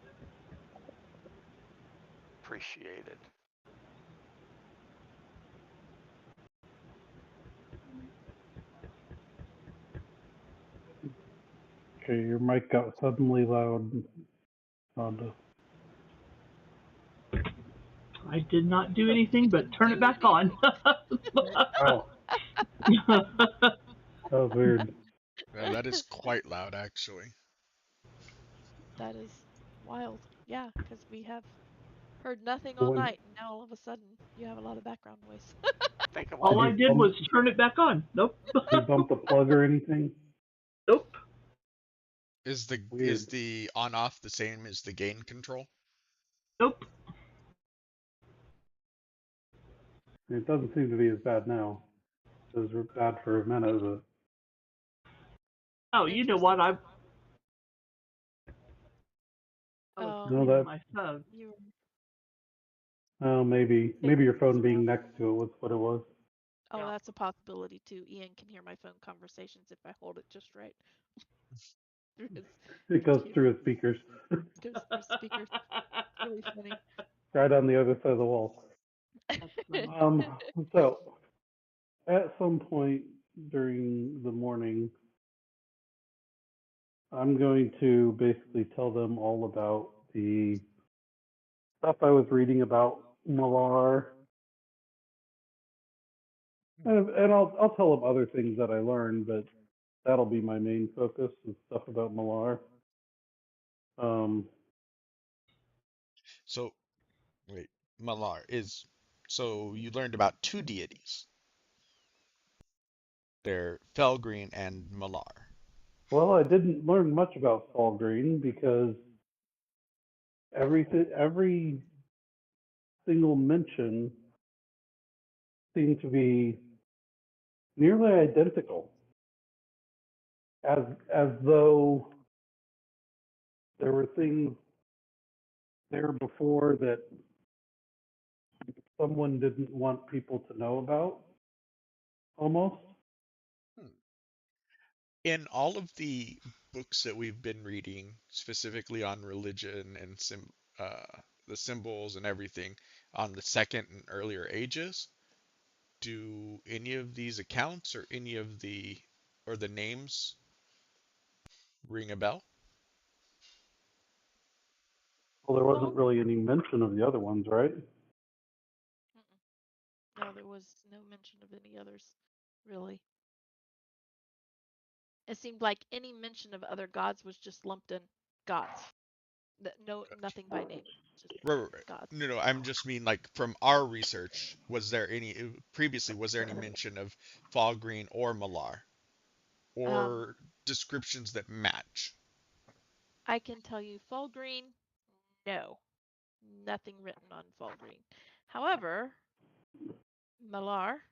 Appreciated. Okay, your mic got suddenly loud. I did not do anything but turn it back on. Oh, that was weird. Yeah, that is quite loud, actually. That is wild. Yeah, because we have heard nothing all night, and now all of a sudden you have a lot of background noise. All I did was turn it back on. Nope. Did you bump the plug or anything? Nope. Is the on off the same as the gain control? Nope. It doesn't seem to be as bad now. It was bad for a minute, but... Oh, you know what? I was no, my phone. Oh, maybe your phone being next to it was what it was. Oh, yeah. That's a possibility too. Ian can hear my phone conversations if I hold it just right. It goes through his speakers. Goes through his speakers. It's really funny. Right on the other side of the wall. So, at some point during the morning, I'm going to basically tell them all about the stuff I was reading about Malar. And I'll tell them other things that I learned, but that'll be my main focus, is stuff about Malar. So, wait, Malar is. So you learned about two deities. They're Felgreen and Malar. Well, I didn't learn much about Falgreen because every single mention seemed to be nearly identical, as though there were things there before that someone didn't want people to know about, almost. In all of the books that we've been reading, specifically on religion and the symbols and everything on the second and earlier ages, do any of these accounts or any of the names ring a bell? Well, there wasn't Well, really any mention of the other ones, right? no, there was no mention of any others, really. It seemed like any mention of other gods was just lumped in gods. No, nothing by name, just Right. gods. No, I'm just mean like from our research, was there any previously, was there any mention of Falgreen or Malar Um, or descriptions that match? I can tell you, Falgreen, no, nothing written on Falgreen. However, Malar,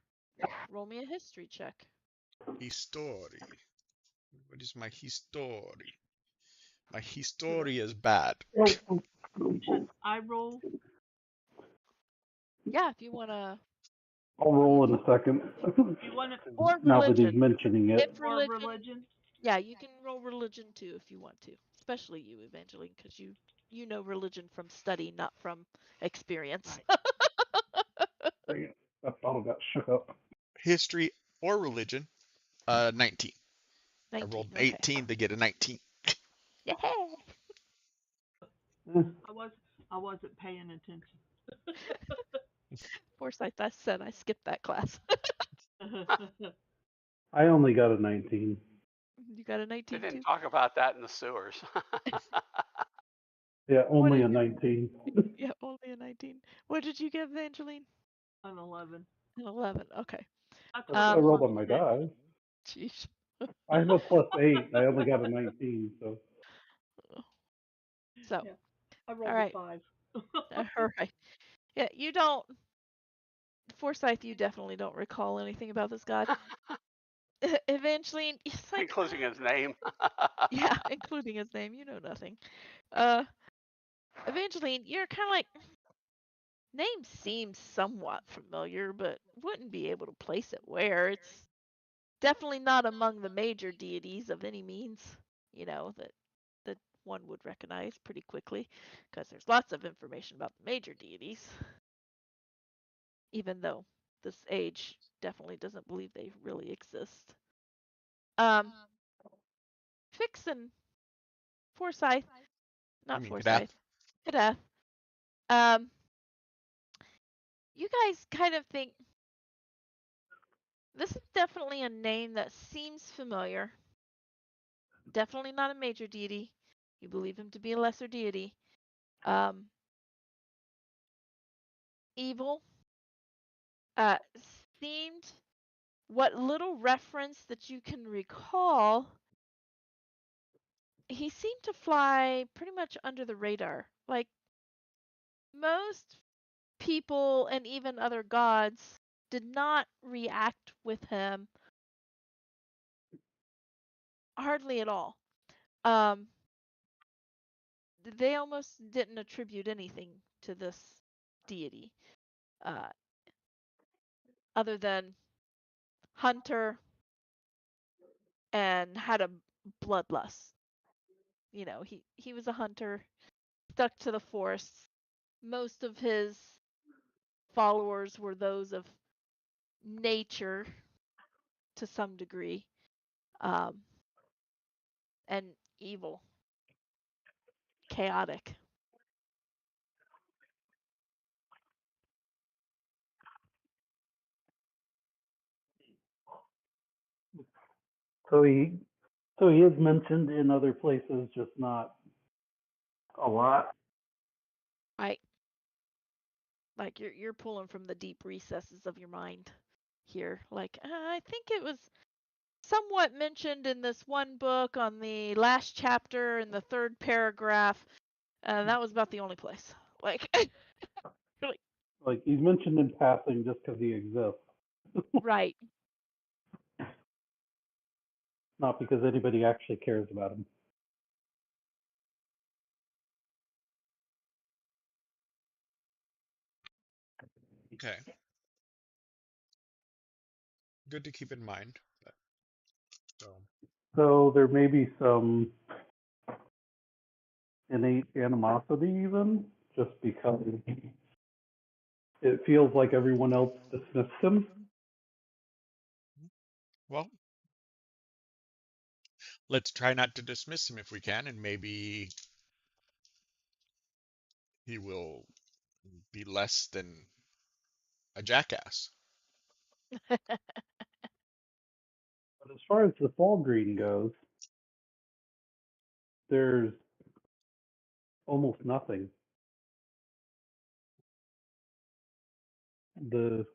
roll me a history check. History. What is my history? My history is bad. Should I roll? Yeah, if you wanna, I'll roll in a second. You want it or Now that he's religion. mentioning it. If or religion, religion? yeah, you can roll religion too if you want to, especially you, Evangeline, because you know religion from study, not from experience. Dang it. I thought I got shook up. History or religion? 19. I 19. rolled an Okay. 18 to get a 19. Yeah. Eh, I wasn't paying attention. Forsyth, I said I skipped that class. I only got a 19. You got a They 19 didn't too? talk about that in the sewers. Yeah, What only did a you? 19. Yeah, only a 19. What did you give, Evangeline? An 11. An 11. Okay. I That's took what I a rolled plus on my 6. die. Jeez. I have a +8. I only got a 19, so. So, Yeah, I all rolled right. a 5. All right. Yeah, you don't, Forsyth, you definitely don't recall anything about this god. Evangeline, it's like, Including his name. yeah, including his name, you know nothing. Uh, Evangeline, you're kind of like, name seems somewhat familiar, but wouldn't be able to place it where. It's definitely not among the major deities of any means, that one would recognize pretty quickly, because there's lots of information about the major deities, even though this age definitely doesn't believe they really exist. Um, Fix and Forsyth, You not mean Kadath? Forsyth, Kadeth. Um, you guys kind of think this is definitely a name that seems familiar. Definitely not a major deity. You believe him to be a lesser deity. Um, evil. Uh, Seemed, what little reference that you can recall, he seemed to fly pretty much under the radar. Like most people and even other gods did not react with him hardly at all. Um, they almost didn't attribute anything to this deity, uh, other than hunter and had a bloodlust. He was a hunter, stuck to the forests. Most of his followers were those of nature to some degree, um, and evil, chaotic. So he is mentioned in other places, just not a lot. Right? Like you're pulling from the deep recesses of your mind here. Like I think it was somewhat mentioned in this one book on the last chapter in the third paragraph, and that was about the only place. Like, really, Like he's mentioned in passing just because he exists. right? not because anybody actually cares about him. Okay. Good to keep in mind. But, So there may be some innate animosity even, just because it feels like everyone else dismissed him. well, let's try not to dismiss him if we can, and maybe he will be less than a jackass. But as far as the fall green goes, there's almost nothing. The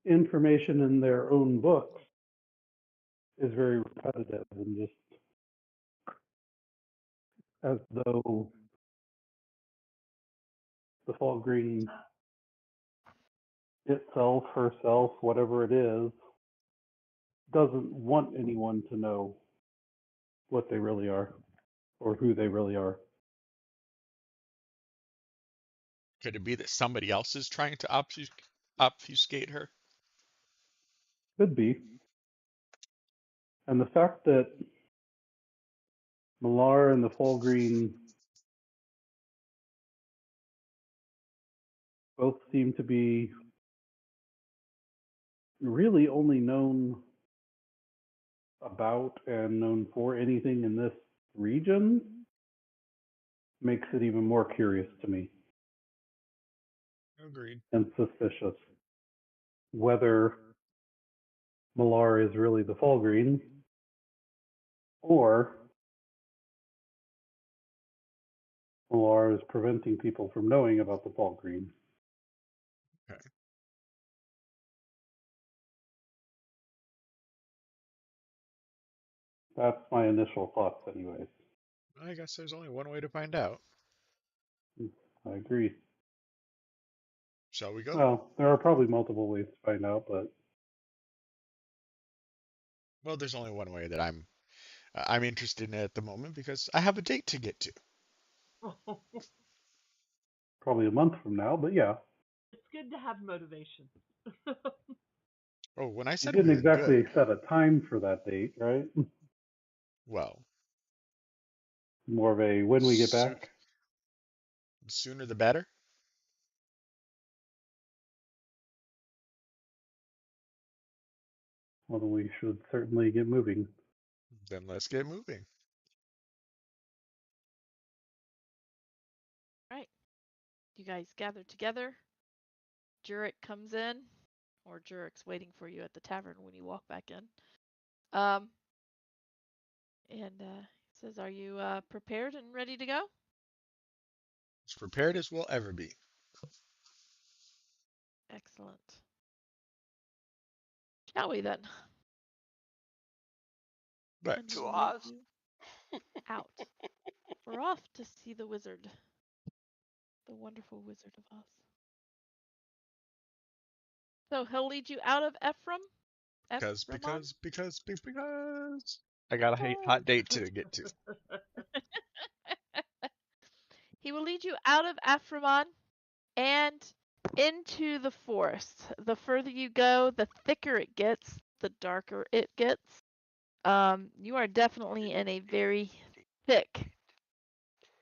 information in their own books is very repetitive and just as though the fall green itself, herself, whatever it is, doesn't want anyone to know what they really are or who they really are. Could it be that somebody else is trying to obfuscate her? Could be. And the fact that Millar and the fall green both seem to be really only known about and known for anything in this region makes it even more curious to me Agreed. and suspicious. Whether Millar is really the fall green or Millar is preventing people from knowing about the fall green. Okay. That's my initial thoughts, anyways. I guess there's only one way to find out. I agree. Shall we go? Well, there are probably multiple ways to find out, but Well, there's only one way that I'm interested in at the moment because I have a date to get to. probably a month from now. But yeah, It's good to have motivation. Oh, when I you said didn't we were exactly good, set a time for that date, right? well, More of a when we get soo- back. sooner the better. Well, then we should certainly get moving. Then let's get moving. Right. You guys gather together. Jurek comes in, or Jurek's waiting for you at the tavern when you walk back in. And says, "Are you prepared and ready to go?" As prepared as we'll ever be. Excellent. Shall we then? But And To we'll lead Oz? you out. We're off to see the wizard, the wonderful Wizard of Oz. So he'll lead you out of Ephraim. because I got a hot date to get to. He will lead you out of Ephraim and into the forest. The further you go, the thicker it gets, the darker it gets. You are definitely in a very thick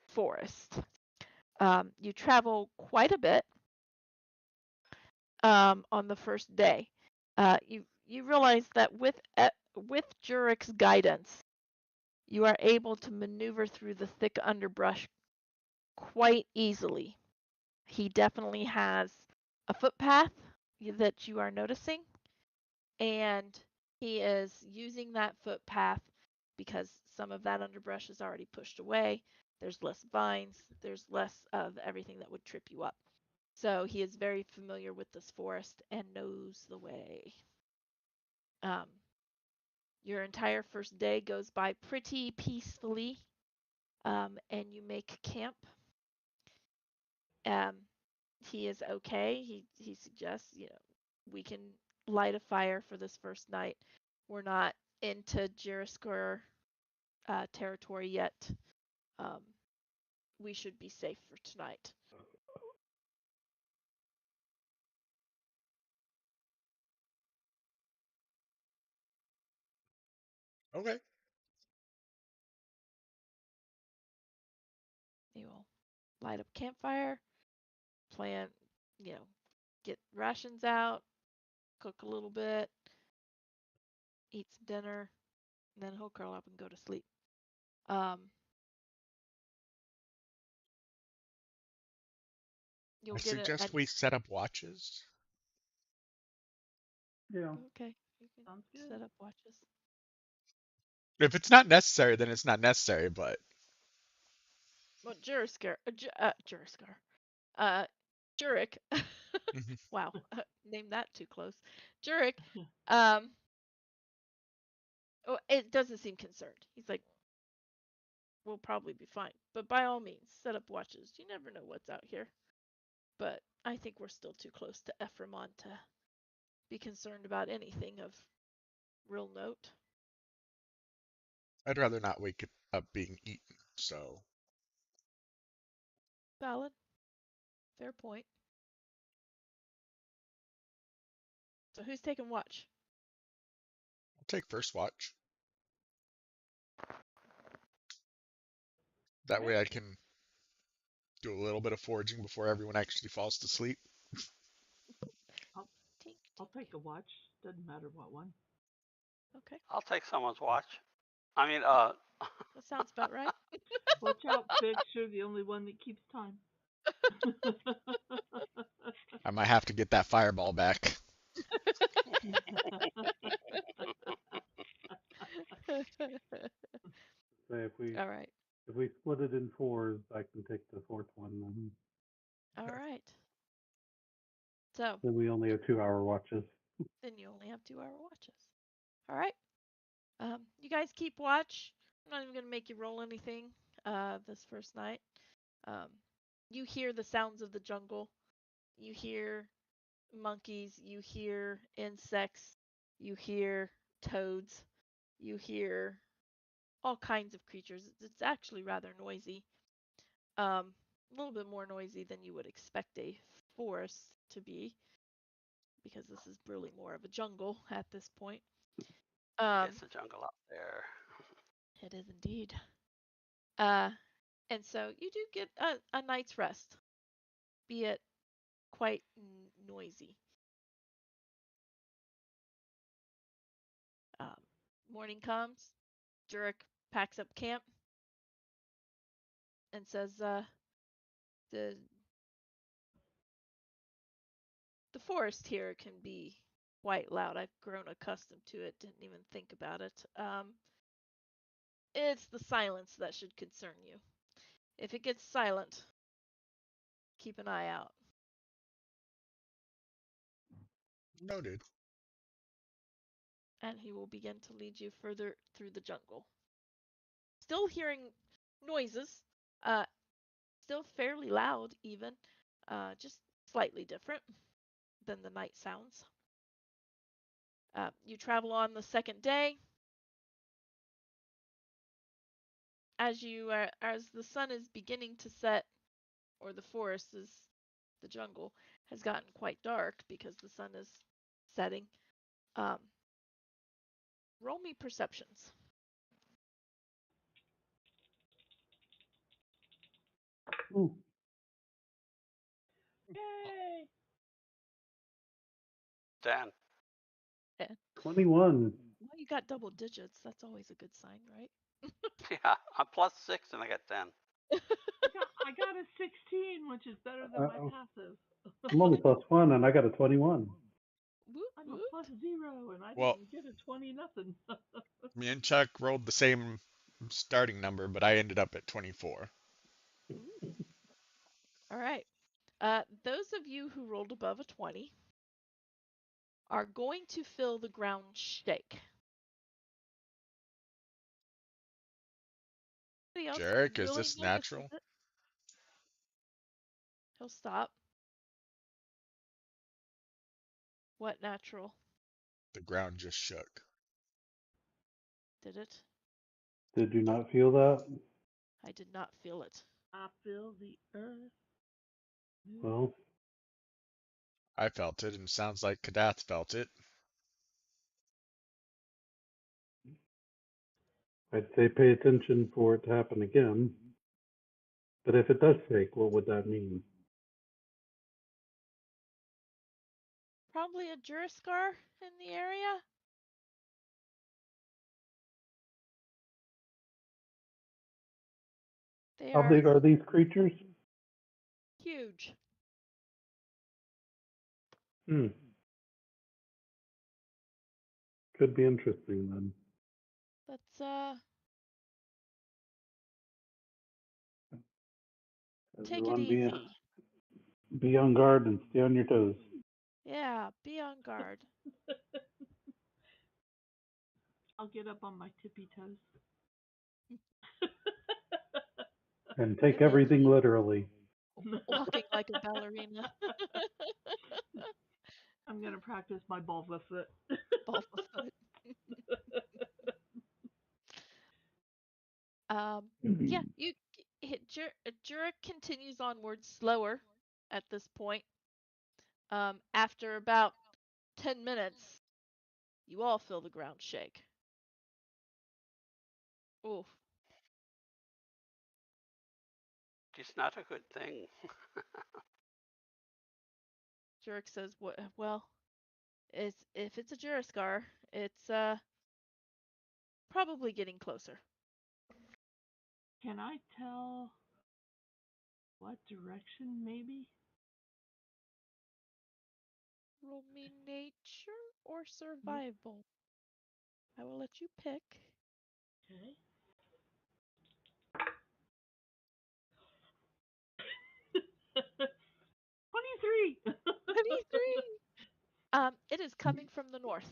forest. You travel quite a bit on the first day. You realize that with Jurek's guidance, you are able to maneuver through the thick underbrush quite easily. He definitely has a footpath that you are noticing, and he is using that footpath because some of that underbrush is already pushed away. There's less vines, there's less of everything that would trip you up. So he is very familiar with this forest and knows the way. Um, your entire first day goes by pretty peacefully, and you make camp. Um, he is okay. He suggests, we can light a fire for this first night. We're not into Jeriskor territory yet. We should be safe for tonight. Okay. You will light up campfire, plan, get rations out, cook a little bit, eat some dinner, and then he'll curl up and go to sleep. You'll I get suggest we set up watches. Yeah. Okay, you can Sounds good. set up watches. If it's not necessary, then it's not necessary, but Well, Juriskar, Jurek, wow, named that too close. Jurek, it doesn't seem concerned. He's like, we'll probably be fine. But by all means, set up watches. You never know what's out here. But I think we're still too close to Ephraimon to be concerned about anything of real note. I'd rather not wake up being eaten, so. Valid. Fair point. So who's taking watch? I'll take first watch. That way I can do a little bit of foraging before everyone actually falls to sleep. I'll take a watch. Doesn't matter what one. Okay. I'll take someone's watch. I mean, That sounds about right. Watch out, Fix. You're the only one that keeps time. I might have to get that fireball back. Say All right. if we split it in fours, I can take the fourth one. All right. So Then we only have 2-hour watches. then you only have 2-hour watches. All right. You guys keep watch. I'm not even gonna make you roll anything this first night. You hear the sounds of the jungle. You hear monkeys. You hear insects. You hear toads. You hear all kinds of creatures. It's actually rather noisy. A little bit more noisy than you would expect a forest to be, because this is really more of a jungle at this point. it's a jungle out there. It is indeed. And so you do get a night's rest, be it quite noisy. Um, Morning comes, Jurek packs up camp and says, the the forest here can be quite loud. I've grown accustomed to it. Didn't even think about it. It's the silence that should concern you. If it gets silent, keep an eye out. Noted. And he will begin to lead you further through the jungle. Still hearing noises, still fairly loud even, just slightly different than the night sounds. You travel on the second day. As the sun is beginning to set, or the jungle has gotten quite dark because the sun is setting. Um, Roll me perceptions. Ooh, Yay! 10. 21. Well, you got double digits. That's always a good sign, right? Yeah, I'm plus 6 and I got 10. I got a 16, which is better than my passive. I'm only +1 and I got a 21. Woot, I'm a woot. plus 0 and I Well, didn't get a 20 nothing. me and Chuck rolled the same starting number, but I ended up at 24. Ooh. All right. Those of you who rolled above a 20 are going to feel the ground shake. Anybody else Jarek, is really this notices natural? it? He'll stop. What natural? The ground just shook. Did it? Did you not feel that? I did not feel it. I feel the earth. Well, I felt it, and sounds like Kadath felt it. I'd say pay attention for it to happen again. But if it does shake, what would that mean? Probably a Juraskar in the area. They How are big are these creatures? huge. Hmm. Could be interesting then. Let's take it Everyone easy. be on guard and stay on your toes. Yeah, be on guard. I'll get up on my tippy toes. And take And then everything literally. walking like a ballerina. I'm gonna practice my ball foot. Ball of foot. Yeah, you hit Jura continues onward slower at this point. After about 10 minutes, you all feel the ground shake. Oof. It's not a good thing. Jurek says, "What? Well, if it's a Juraskar, it's probably getting closer." Can I tell what direction, maybe? Roll me nature or survival. I will let you pick. Okay. 23! 23. It is coming from the north.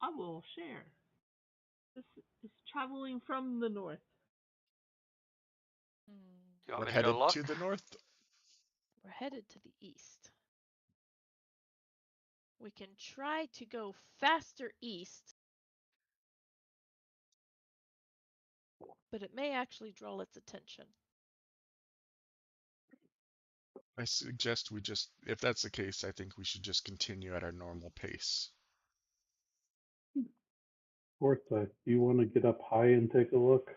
I will share. This is traveling from the north. You want We're me to go headed look? to the north. We're headed to the east. We can try to go faster east, but it may actually draw its attention. I suggest we just, if that's the case, I think we should just continue at our normal pace. Forsyth, do you want to get up high and take a look?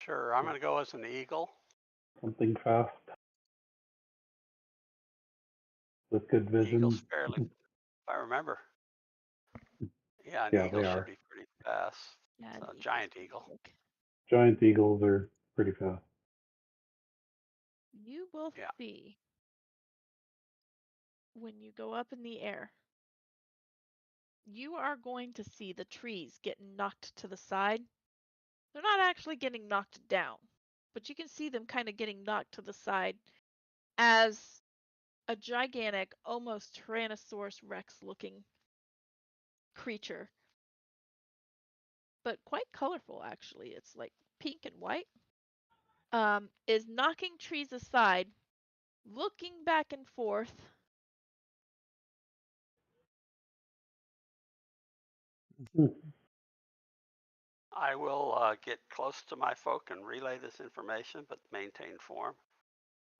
Sure, I'm going to go as an eagle. Something fast with good The eagle's vision. fairly, if I remember. Yeah, an Yeah, eagle they should are. be pretty fast. Yeah, It's an a eagle's giant pretty eagle. quick. Giant eagles are pretty fast. You will Yeah. see when you go up in the air. You are going to see the trees get knocked to the side. They're not actually getting knocked down, but you can see them kind of getting knocked to the side as a gigantic, almost Tyrannosaurus Rex looking creature, but quite colorful actually. It's like pink and white. Is knocking trees aside, looking back and forth. I will get close to my folk and relay this information, but maintain form.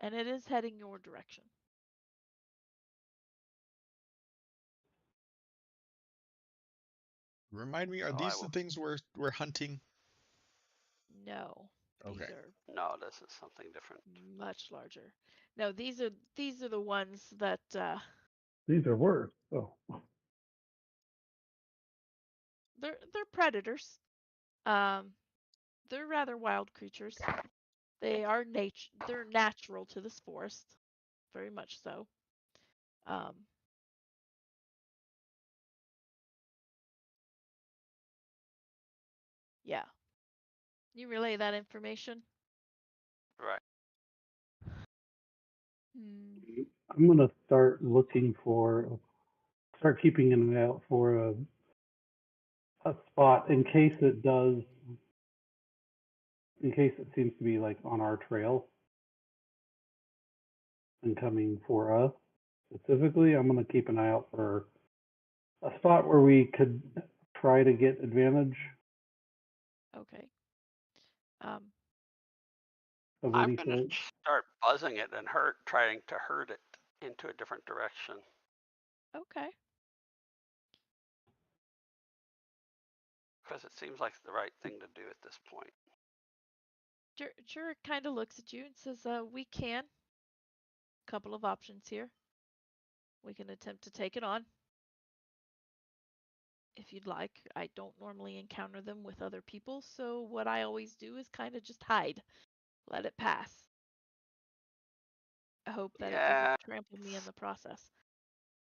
And it is heading your direction. Remind me, are So I these the will. things we're hunting? No, these Okay. are No, this is something different. much larger. No, these are the ones that These are worse. Oh, they're predators. Um, they're rather wild creatures. They're natural to this forest, very much so. Um, yeah. You relay that information. Right. I'm gonna start start keeping an eye out for a spot in case it seems to be like on our trail and coming for us specifically. I'm gonna keep an eye out for a spot where we could try to get advantage Okay. of I'm any going to sort. start buzzing it and trying to herd it into a different direction. Okay. Because it seems like the right thing to do at this point. Sure kind of looks at you and says, we can. Couple of options here. We can attempt to take it on. If you'd like. I don't normally encounter them with other people, so what I always do is kind of just hide. Let it pass. I hope that it Yeah, doesn't trample me in the process.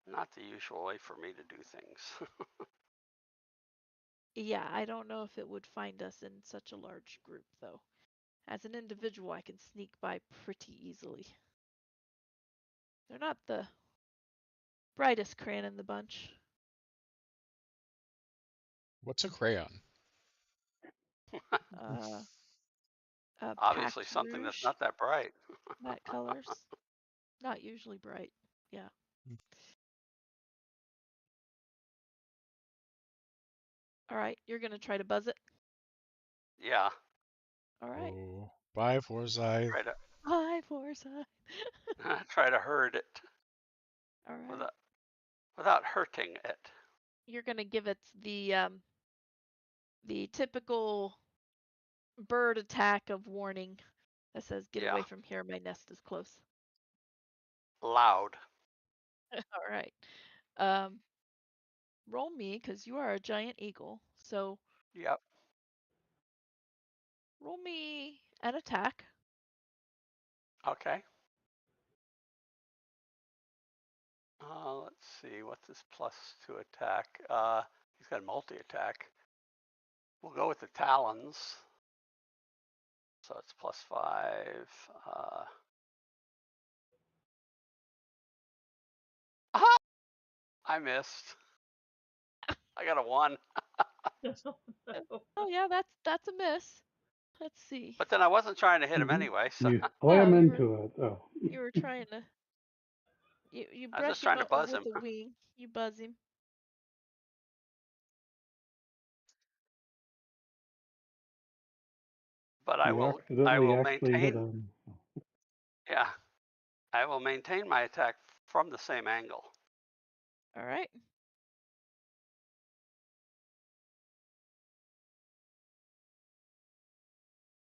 not the usual way for me to do things. Yeah, I don't know if it would find us in such a large group, though. As an individual, I can sneak by pretty easily. They're not the brightest crayon in the bunch. What's a crayon? Uh, Obviously Packed something that's rouge, not that bright. matte colors. Not usually bright. Yeah. All right, you're gonna try to buzz it. Yeah, All right. Oh, bye, Forsyth. try to Hi, Forsyth. try to herd it All right. without hurting it. You're gonna give it the typical bird attack of warning that says, "Get Yeah, away from here. My nest is close." loud. All right. Um, roll me because you are a giant eagle. So Yep. roll me an attack. Okay. Let's see, what's his plus to attack? He's got multi-attack. We'll go with the talons. So it's +5. Aha! I missed. I got a 1. Oh yeah, that's a miss. Let's see. But then I wasn't trying to hit him anyway, so You No, slam into it. Oh. you were trying to you I was brush just him trying to up buzz with him. the wing. You buzz him. But You I accidentally will actually hit maintain, him. yeah, I will maintain my attack from the same angle. All right.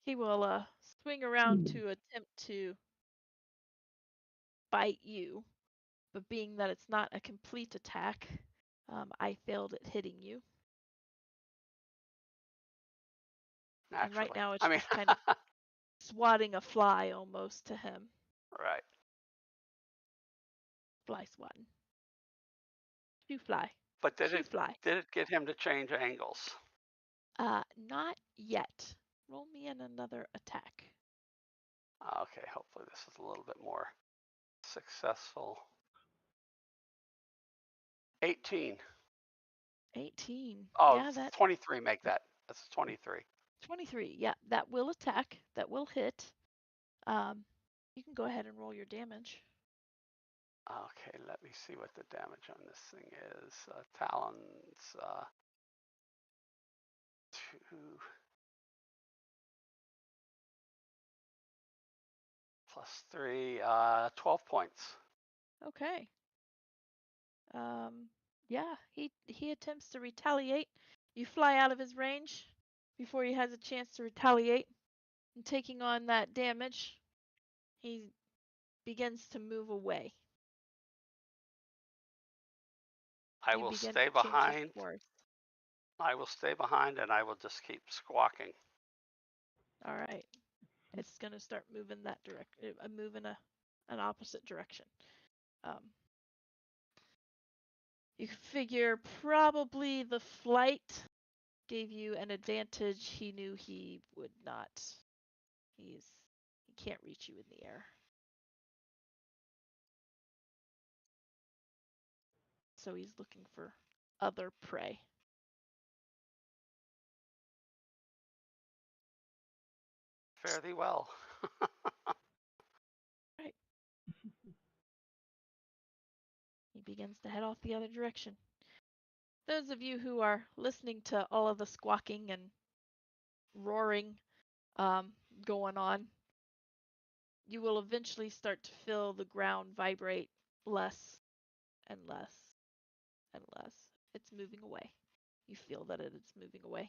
He will swing around to attempt to bite you, but being that it's not a complete attack, I failed at hitting you. And right Naturally. now it's I mean, just kind of swatting a fly almost to him. right. Fly swatting. Shoo fly. But Shoo fly. did it get him to change angles? Not yet. Roll me in another attack. Okay, hopefully this is a little bit more successful. 18. 18. Oh, Yeah, that 23 make that. That's 23. 23. Yeah, that will attack. That will hit. You can go ahead and roll your damage. Okay, let me see what the damage on this thing is. Talons, 2 plus 3, 12 points. Okay. Yeah, he attempts to retaliate. You fly out of his range before he has a chance to retaliate. And taking on that damage, he begins to move away. I You will begin stay to change his behind. course. I will stay behind and I will just keep squawking. All right. It's going to start moving that direction, moving an opposite direction. You figure probably the flight gave you an advantage. He knew he would not. He can't reach you in the air. So he's looking for other prey. Fare thee well. Right. He begins to head off the other direction. those of you who are listening to all of the squawking and roaring going on, you will eventually start to feel the ground vibrate less and less and less. It's moving away. You feel that it's moving away.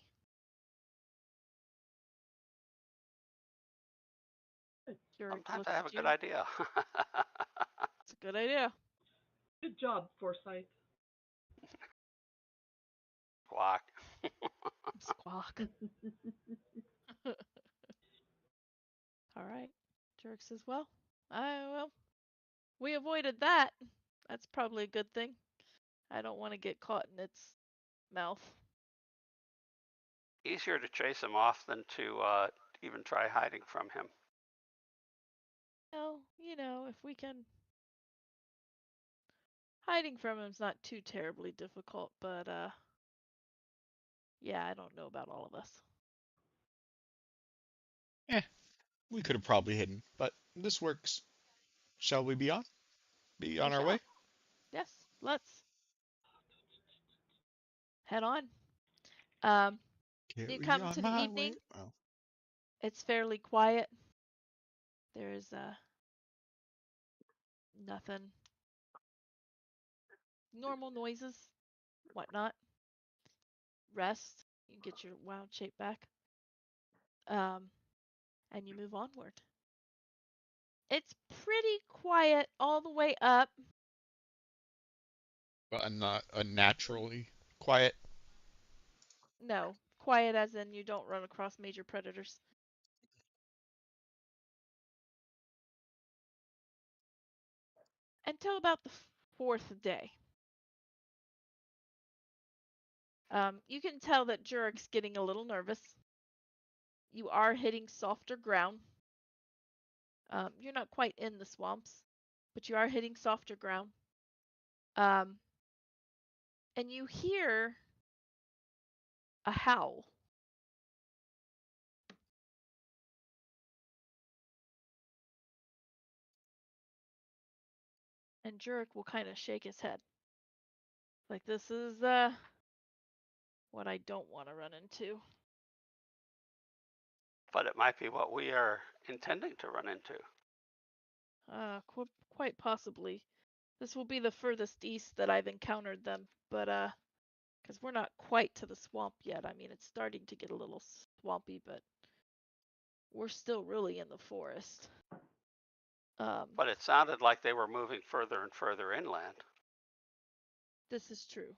Sometimes I have a good idea. It's a good idea. Good job, Forsyth. Squawk. Squawk. All right. Jerk says, well, we avoided that. That's probably a good thing. I don't want to get caught in its mouth. Easier to chase him off than to even try hiding from him. Well, if we can. Hiding from him's not too terribly difficult, but yeah, I don't know about all of us. We could have probably hidden, but this works. Shall we be on? Be on our way? Yes, let's head on. You come to the evening. Oh. It's fairly quiet. There's nothing. Normal noises, whatnot. Rest. You get your wild shape back. And you move onward. It's pretty quiet all the way up. But not unnaturally quiet. No, quiet as in you don't run across major predators. Until about the fourth day. You can tell that Jurek's getting a little nervous. You are hitting softer ground. You're not quite in the swamps, but you are hitting softer ground. And you hear a howl. And Jurek will kind of shake his head. Like, this is what I don't want to run into. But it might be what we are intending to run into. Quite possibly. This will be the furthest east that I've encountered them, but because we're not quite to the swamp yet. I mean, it's starting to get a little swampy, but we're still really in the forest. But it sounded like they were moving further and further inland. This is true.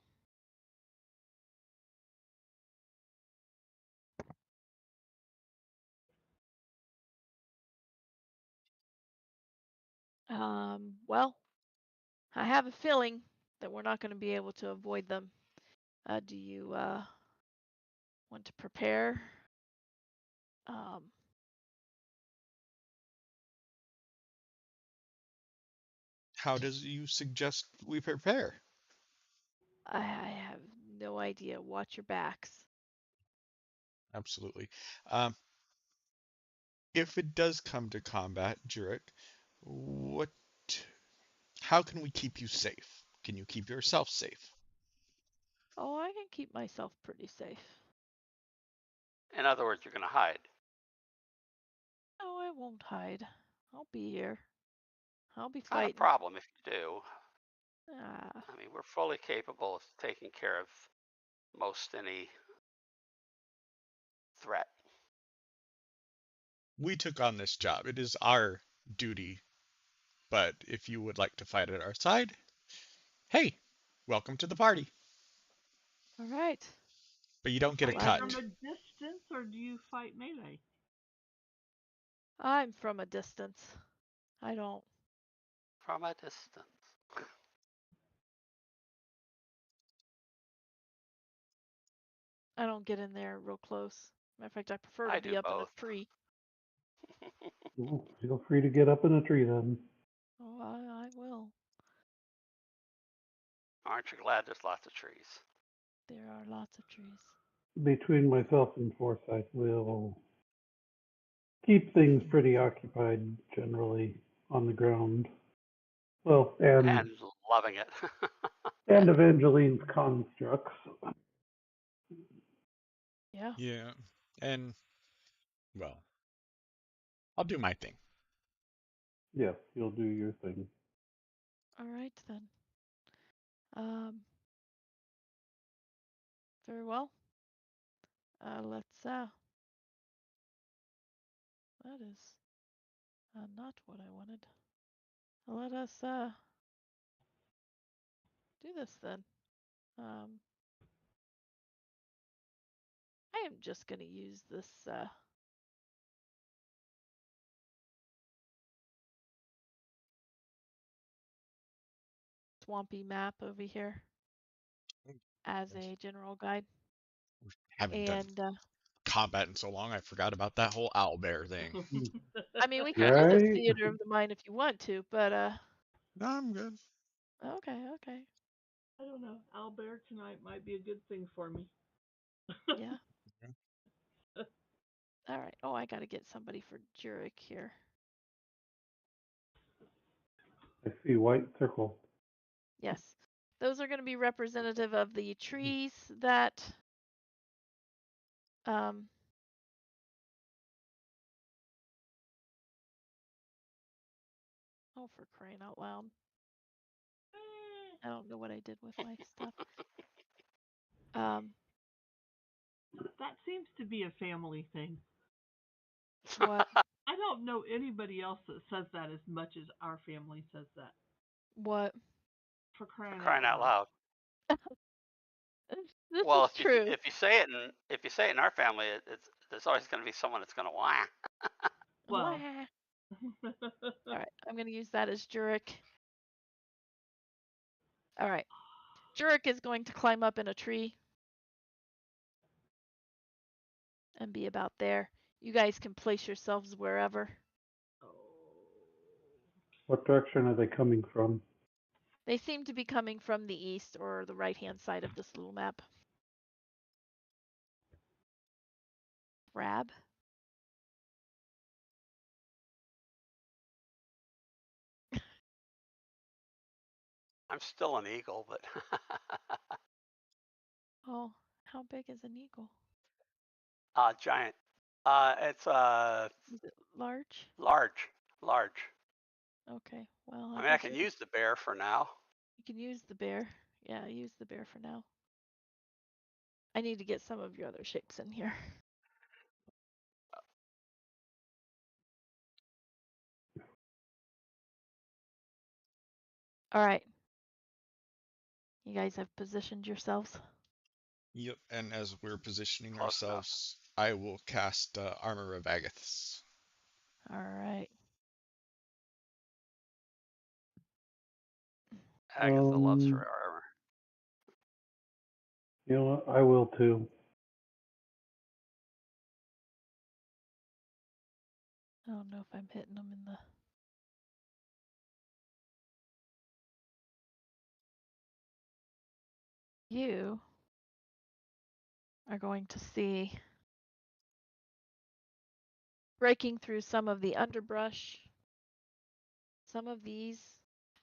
Well, I have a feeling that we're not going to be able to avoid them. Do you want to prepare? How does you suggest we prepare? I have no idea. Watch your backs. Absolutely. If it does come to combat, Jurek, how can we keep you safe? Can you keep yourself safe? Oh, I can keep myself pretty safe. In other words, you're going to hide. No, I won't hide. I'll be here. I'll be It's not fighting. a problem if you do. Ah. I mean, we're fully capable of taking care of most any threat. We took on this job. It is our duty. But if you would like to fight at our side, hey, welcome to the party. All right. But you don't get a cut. From a distance, or do you fight melee? I'm from a distance. I don't. From a distance. I don't get in there real close. Matter of fact, I prefer to be up in a tree. Well, feel free to get up in a tree then. Oh, I will. Aren't you glad there's lots of trees? There are lots of trees. Between myself and Forsyth, we'll keep things pretty occupied generally on the ground. Well, and loving it. And Evangeline's constructs. Yeah. Yeah. And, well, I'll do my thing. Yes, you'll do your thing. All right then. Very well. Let's that is not what I wanted. Let us do this then. I am just going to use this swampy map over here as a general guide. Haven't done And combat in so long, I forgot about that whole owlbear thing. I mean, we can do the Right? theater of the mind if you want to, but No, I'm good. okay. I don't know. Owlbear tonight might be a good thing for me. Yeah. All right. Oh, I got to get somebody for Jurek here. I see white circle. Yes. Those are going to be representative of the trees that oh, for crying out loud. I don't know what I did with my stuff. That seems to be a family thing. What? I don't know anybody else that says that as much as our family says that. What? For crying, Crying out loud. This Well, is true. if you say it in our family, there's always going to be someone that's going to wah. Well. All right, I'm going to use that as Jurek. All right. Jurek is going to climb up in a tree and be about there. You guys can place yourselves wherever. What direction are they coming from? They seem to be coming from the east or the right-hand side of this little map. Crab? I'm still an eagle, but Oh, how big is an eagle? giant. It's Is it large? large. Okay, well, I mean, I can use the bear for now. you can use the bear. Yeah, use the bear for now. I need to get some of your other shapes in here. All right. You guys have positioned yourselves. Yep, and as we're positioning Close enough. ourselves, I will cast Armor of Agathis. All right. Agatha loves her armor. You know what? I will too. I don't know if I'm hitting them in the... You are going to see breaking through some of the underbrush, some of these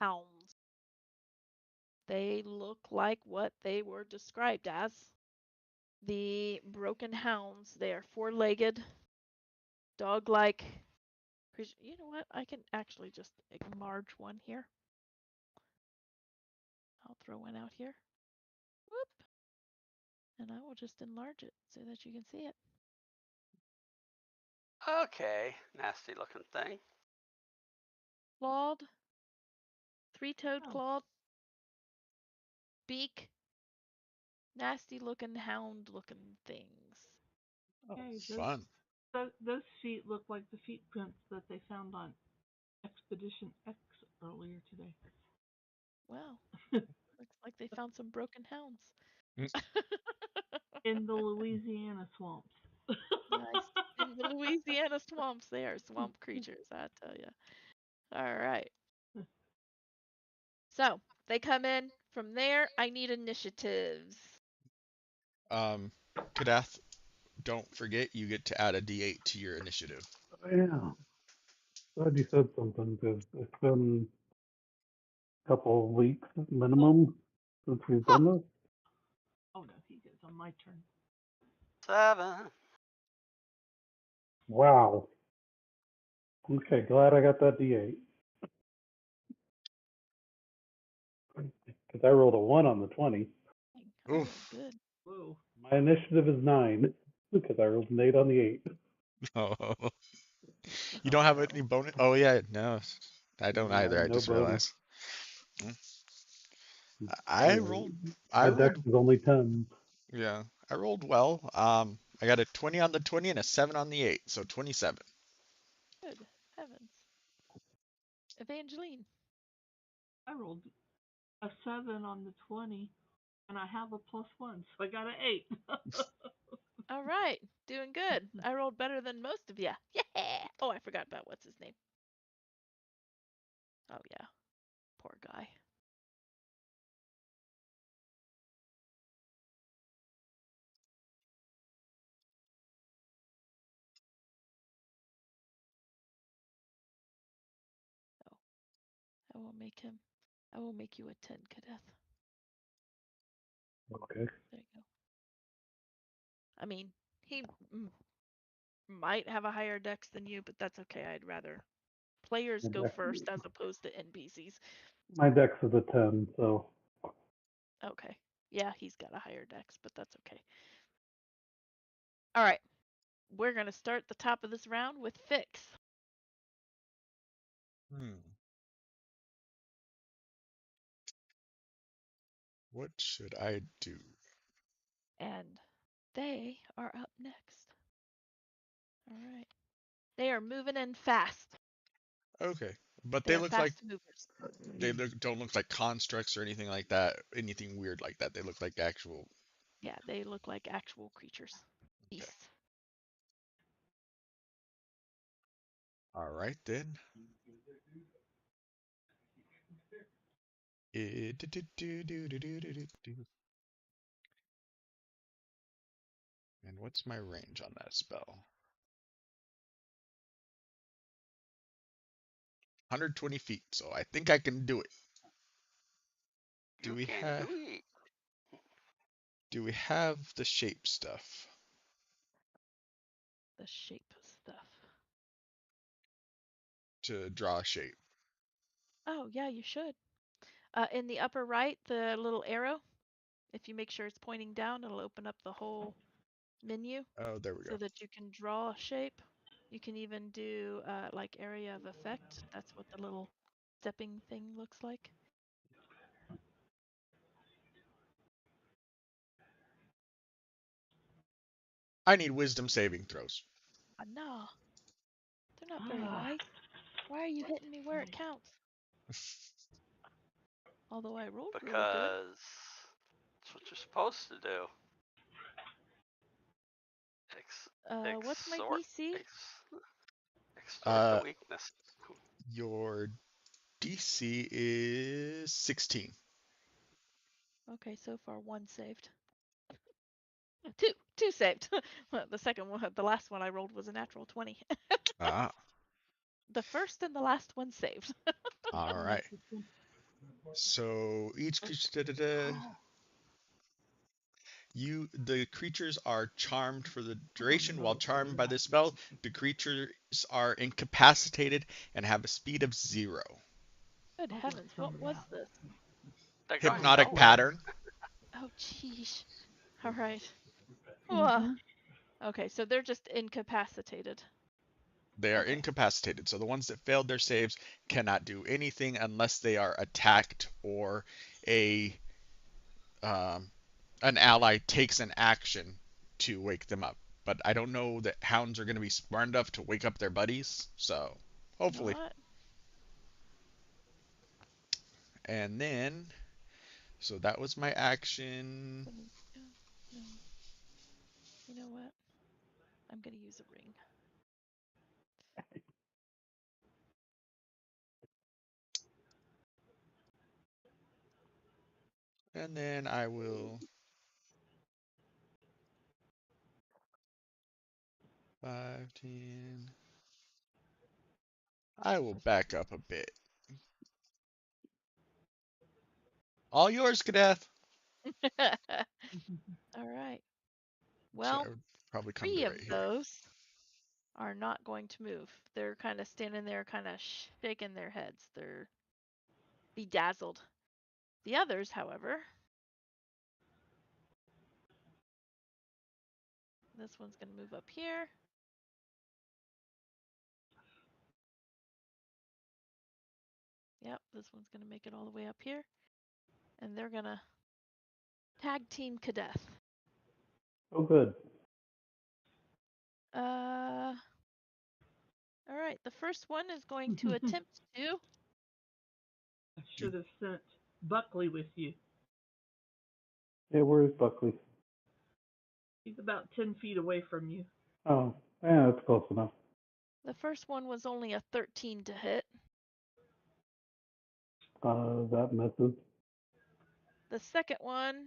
hounds. They look like what they were described as. The broken hounds. They are four-legged, dog-like creatures. You know what? I can actually just enlarge one here. I'll throw one out here. Whoop. And I will just enlarge it so that you can see it. Okay, nasty looking thing. Clawed, three-toed Oh. clawed, beak, nasty looking hound looking things. Oh, Okay, fun. Those feet look like the feet prints that they found on Expedition X earlier today. Wow. Looks like they found some broken hounds. In the Louisiana swamps. Nice. In the Louisiana swamps, they are swamp creatures, I tell you. All right. So they come in. From there, I need initiatives. Kadath, don't forget you get to add a D8 to your initiative. Yeah. Glad you said something because it's been a couple of weeks minimum since we've done this? Oh no, he gets on my turn. 7. Wow. Okay, glad I got that D8. Because I rolled a 1 on the 20. I rolled Oof. good. Whoa. My initiative is 9 because I rolled an 8 on the 8. Oh. You Oh don't have no. any bonus? Oh yeah, no, I don't No, I either. have I no just bonus. realized. I Anyway, rolled. I my dex rolled. is only 10. Yeah, I rolled well. I got a 20 on the 20 and a 7 on the 8, so 27. Good heavens. Evangeline. I rolled a 7 on the 20, and I have a +1, so I got an 8. All right, doing good. I rolled better than most of ya. Yeah. Oh, I forgot about what's his name. Oh yeah, poor guy. Oh, I will make him. I will make you a 10, Kadeth. Okay. There you go. I mean, he might have a higher dex than you, but that's okay. I'd rather players My go dex, first as opposed to NPCs. my dex is a 10, so Okay. Yeah, he's got a higher dex, but that's okay. All right. We're going to start the top of this round with Fix. What should I do? And they are up next. All right. They are moving in fast. Okay, but They they are look like fast movers. don't look like constructs or anything like that. Anything weird like that. They look like actual. Yeah, they look like actual creatures. Okay. Beasts. All right then. And what's my range on that spell? 120 feet, so I think I can do it. Do You we can have do it. the shape stuff The shape stuff. to draw a shape? Oh, yeah, you should. In the upper right, the little arrow, if you make sure it's pointing down, it'll open up the whole menu Oh, there we go. so that you can draw a shape. You can even do like area of effect. That's what the little stepping thing looks like. I need wisdom saving throws. No, they're not very wise. Why are you hitting me where it counts? Although I rolled really good. Because that's what you're supposed to do. What's my Extort, DC? extort the weakness. Your DC is 16. Okay, so far one saved. Two saved. The second one, the last one I rolled was a natural 20. Ah, The first and the last one saved. all right. So each creature, the creatures are charmed for the duration. While charmed by this spell, the creatures are incapacitated and have a speed of 0. Good heavens, what was this? They're going Hypnotic nowhere. pattern. Oh, jeez. All right. Whoa. Okay, so they're just incapacitated. They are Okay. incapacitated. So the ones that failed their saves cannot do anything unless they are attacked or a an ally takes an action to wake them up. But I don't know that hounds are going to be smart enough to wake up their buddies. So hopefully. Not. And then, so that was my action. No, no. You know what? I'm gonna use a ring. And then I will 5, 10. I will back up a bit. All yours, Kadeth. All right. So Well, I would probably come to 3 of right here. those are not going to move. They're kind of standing there, kind of shaking their heads. They're bedazzled. The others, however, this one's going to move up here. Yep, this one's going to make it all the way up here. And they're going to tag team Kadeth. Oh, good. All right, the first one is going to attempt to. I should have sent Buckley with you. Yeah, where's Buckley? He's about 10 feet away from you. Oh, yeah, that's close enough. The first one was only a 13 to hit. That misses. The second one,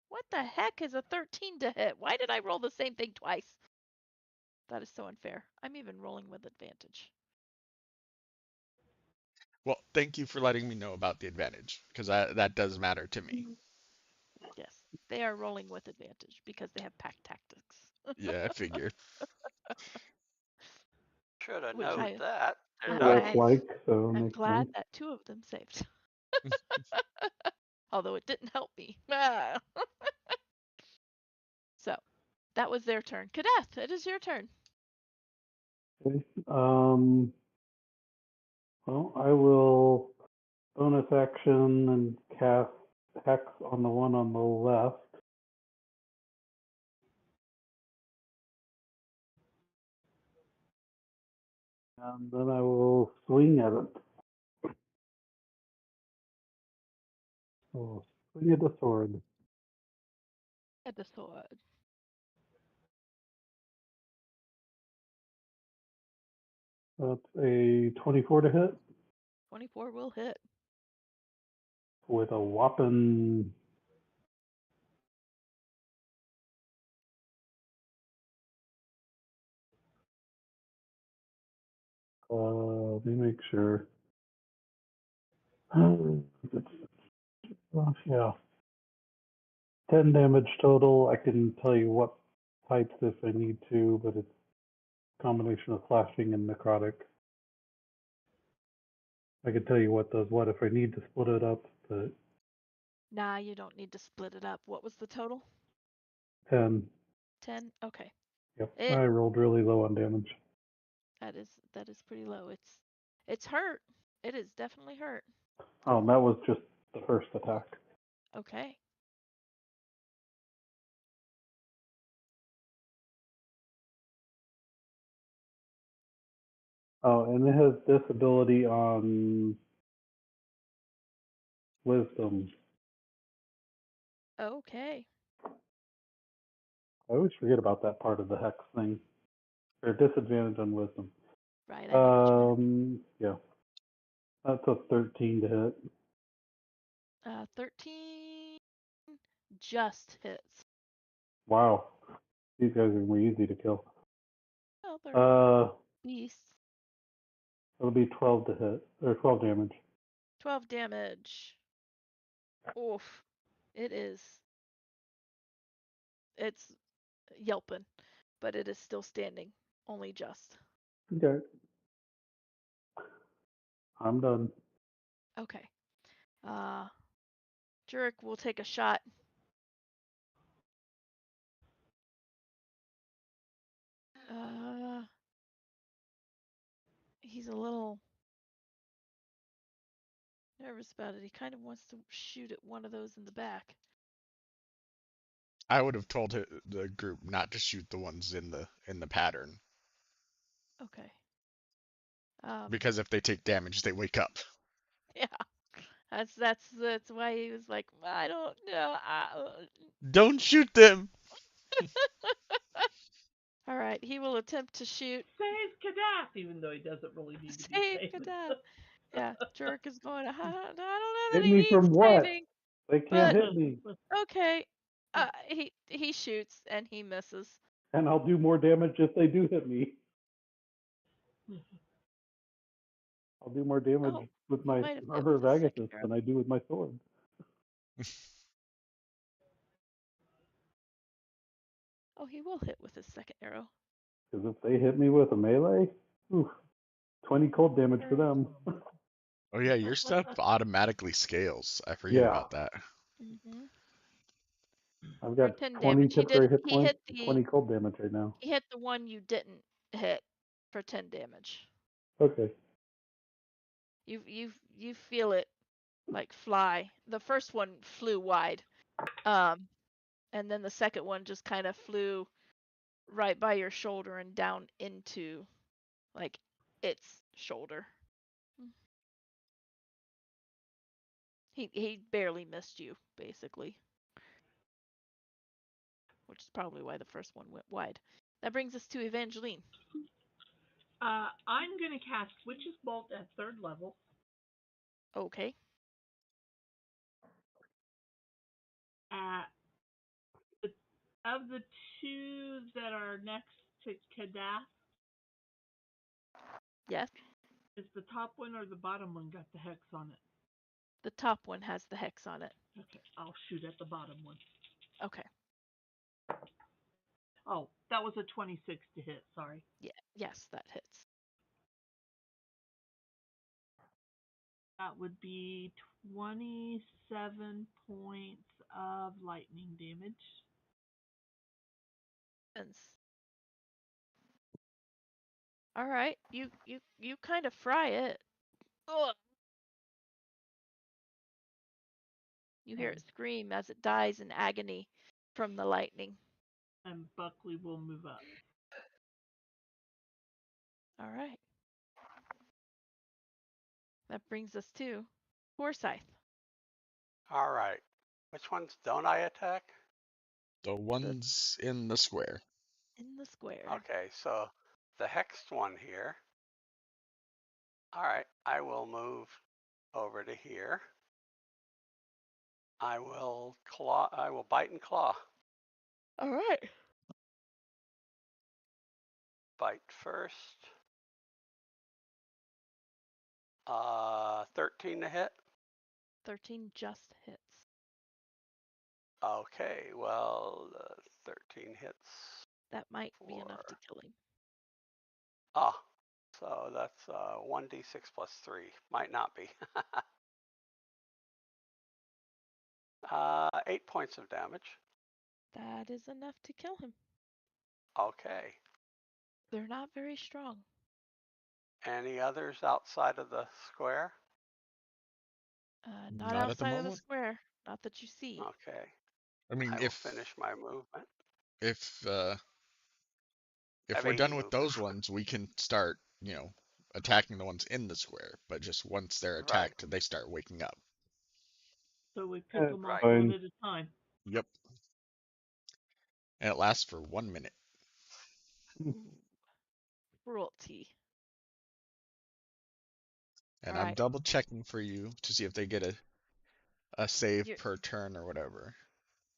what the heck is a 13 to hit? Why did I roll the same thing twice? That is so unfair. I'm even rolling with advantage. Well, thank you for letting me know about the advantage, because that does matter to me. Yes, they are rolling with advantage because they have pack tactics. Yeah, I figured. Should have Which noted that. They're Wolf dice. like, so I'm makes glad sense. that 2 of them saved. Although it didn't help me. Ah. So, that was their turn. Kadeth, it is your turn. Okay. Well, I will bonus action and cast Hex on the one on the left. And then I will swing at it. Oh, swing at the sword. At the sword. That's a 24 to hit 24 will hit. with a whopping. Let me make sure. Yeah. 10 damage total. I can tell you what types if I need to, but it's a combination of slashing and necrotic. I can tell you what does what if I need to split it up, but Nah, you don't need to split it up. What was the total? 10. 10? Okay. Yep. It I rolled really low on damage. that is pretty low. It's hurt. It is definitely hurt. Oh, and that was just the first attack. Okay. Oh, and it has disability on wisdom. Okay. I always forget about that part of the hex thing. Or disadvantage on wisdom. Right, I know what you meant. Yeah. That's a 13 to hit. 13 just hits. Wow. These guys are really easy to kill. Well, they're Uh, beasts. it'll be 12 to hit, or 12 damage. 12 damage. Oof. It is. It's yelping, but it is still standing. Only just. Okay. I'm done. Okay. Jurek will take a shot. He's a little nervous about it. He kind of wants to shoot at one of those in the back. I would have told the group not to shoot the ones in the pattern, Okay. because if they take damage, they wake up. Yeah. That's why he was like, I don't know. Don't shoot them. All right, he will attempt to shoot. Save Kadath, even though he doesn't really need to be Save saved. Kadeth. Yeah, Jurek is going. I don't know that Hit he me needs from what? saving, They can't but hit me. okay. He shoots and he misses. And I'll do more damage if they do hit me. I'll do more damage Oh, with he my might have hit Arbor with of his second Agathis arrow. than I do with my sword. Oh, he will hit with his second arrow. Because if they hit me with a melee, oof, 20 cold damage for them. Oh yeah, your stuff automatically scales. I forget Yeah, about that. Mm-hmm. I've For got 10 20 damage. temporary hit He points hit and the 20 cold damage right now. he hit the one you didn't hit for 10 damage. Okay. You feel it like fly. The first one flew wide. Um and then the second one just kind of flew right by your shoulder and down into like its shoulder. He barely missed you, basically. Which is probably why the first one went wide. That brings us to Evangeline. I'm going to cast Witch's Bolt at 3rd level. Okay. Of the two that are next to Kadath, Yes. is the top one or the bottom one got the hex on it? The top one has the hex on it. Okay, I'll shoot at the bottom one. Okay. Oh, that was a 26 to hit, sorry. Yeah. Yes, that hits. That would be 27 points of lightning damage. All right. You kind of fry it. Ugh. You hear it scream as it dies in agony from the lightning. And Buckley will move up. All right. That brings us to Forsyth. All right. Which ones don't I attack? The ones in the square. In the square. Okay, so the hexed one here. All right, I will move over to here. I will claw. I will bite and claw. All right. Bite first. 13 to hit. 13 just hits. Okay, well, 13 hits. That might be enough to kill him. Ah, so that's 1d6 plus 3. Might not be. 8 points of damage. That is enough to kill him. Okay. They're not very strong. Any others outside of the square? Not Not at the outside of the moment. square. Not that you see. Okay. I mean, I will finish my movement. if I have we're 80 done with those movement. ones, we can start, attacking the ones in the square. But just once they're Right. attacked, they start waking up. So we pick them off Right. one at a time. Yep. And it lasts for 1 minute. Ooh. Cruelty. And All I'm right. double checking for you to see if they get a save You're- per turn or whatever.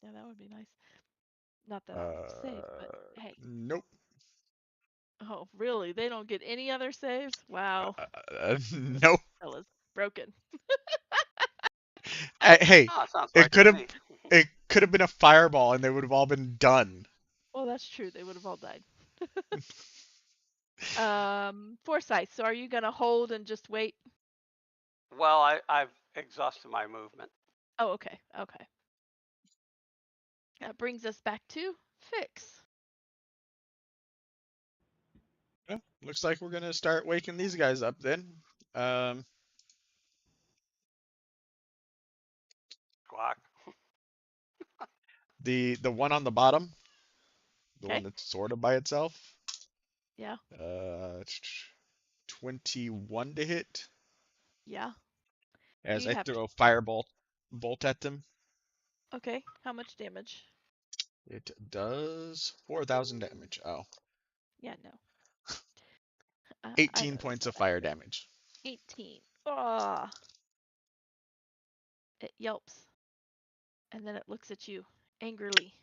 Yeah, that would be nice. Not that I'll save, but hey. Nope. Oh, really? They don't get any other saves? Wow. Nope. Fella's broken. Hey, Oh, sounds it like could have me. it could have been a fireball and they would have all been done. Well, that's true. They would have all died. Forsyth, so are you going to hold and just wait? Well, I've exhausted my movement. Oh, okay. Okay. That brings us back to Fix. Yeah, looks like we're gonna start waking these guys up then. Um, Squawk. the one on the bottom, the Okay. one that's sort of by itself. Yeah. 21 to hit. Yeah. As You I have to. throw a firebolt bolt at them. Okay. How much damage? It does 4,000 damage. Oh. Yeah, no. I 18 noticed points that of fire accident. damage. 18. Oh. It yelps. And then it looks at you angrily.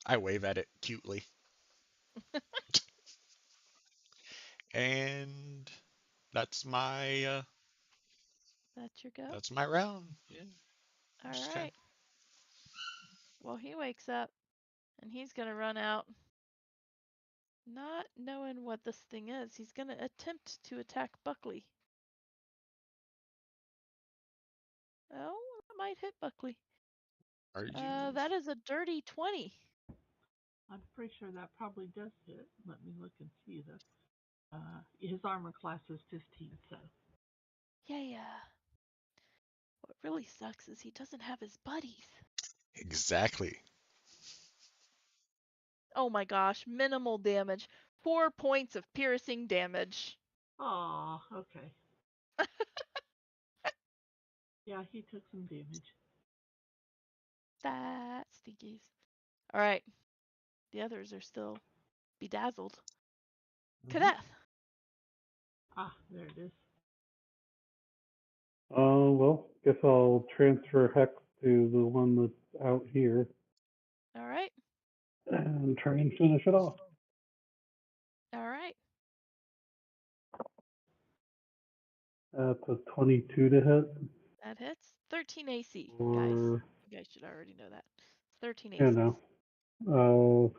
I wave at it cutely. And that's my That's your go? that's my round. Yeah. All Just right. Well, he wakes up And he's going to run out, not knowing what this thing is. He's going to attempt to attack Buckley. Oh, that might hit Buckley. Are you? That is a dirty 20. I'm pretty sure that probably does hit. Let me look and see though. His armor class is 15, so. Yeah. What really sucks is he doesn't have his buddies. Exactly. Oh my gosh, minimal damage. 4 points of piercing damage. Aw, okay. Yeah, he took some damage. That stinkies. All right. The others are still bedazzled. Kadeth. Ah, there it is. Well, guess I'll transfer Hex to the one that's out here All right. and try and finish it off. All right. That's a 22 to hit. That hits. 13 AC, guys. Or, You guys should already know that. 13 AC. yeah, no.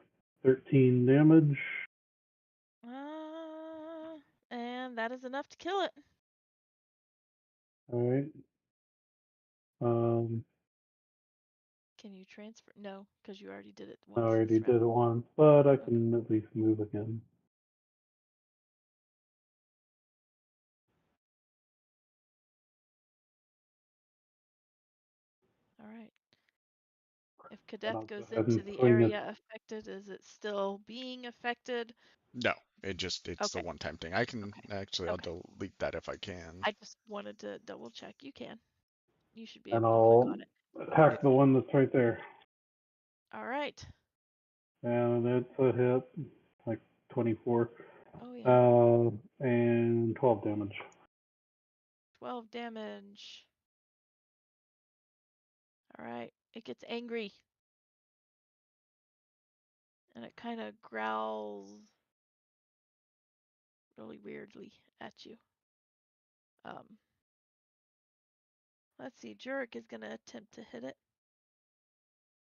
13 damage. And that is enough to kill it. All right. Can you transfer? No, because you already did it I once already this round. did it once, but I can at least move again. All right. If And I'll Kadeth go goes ahead into and the swing it. area affected, is it still being affected? No, it's the Okay. one-time thing. I can actually, I'll Okay. delete that if I can. I just wanted to double check. You can. You should be And able to click I'll on it. attack the one that's right there. All right. And it's a hit, like 24. Oh, yeah. And 12 damage. 12 damage. All right. It gets angry. And it kind of growls really weirdly at you. Let's see. Jurek is going to attempt to hit it.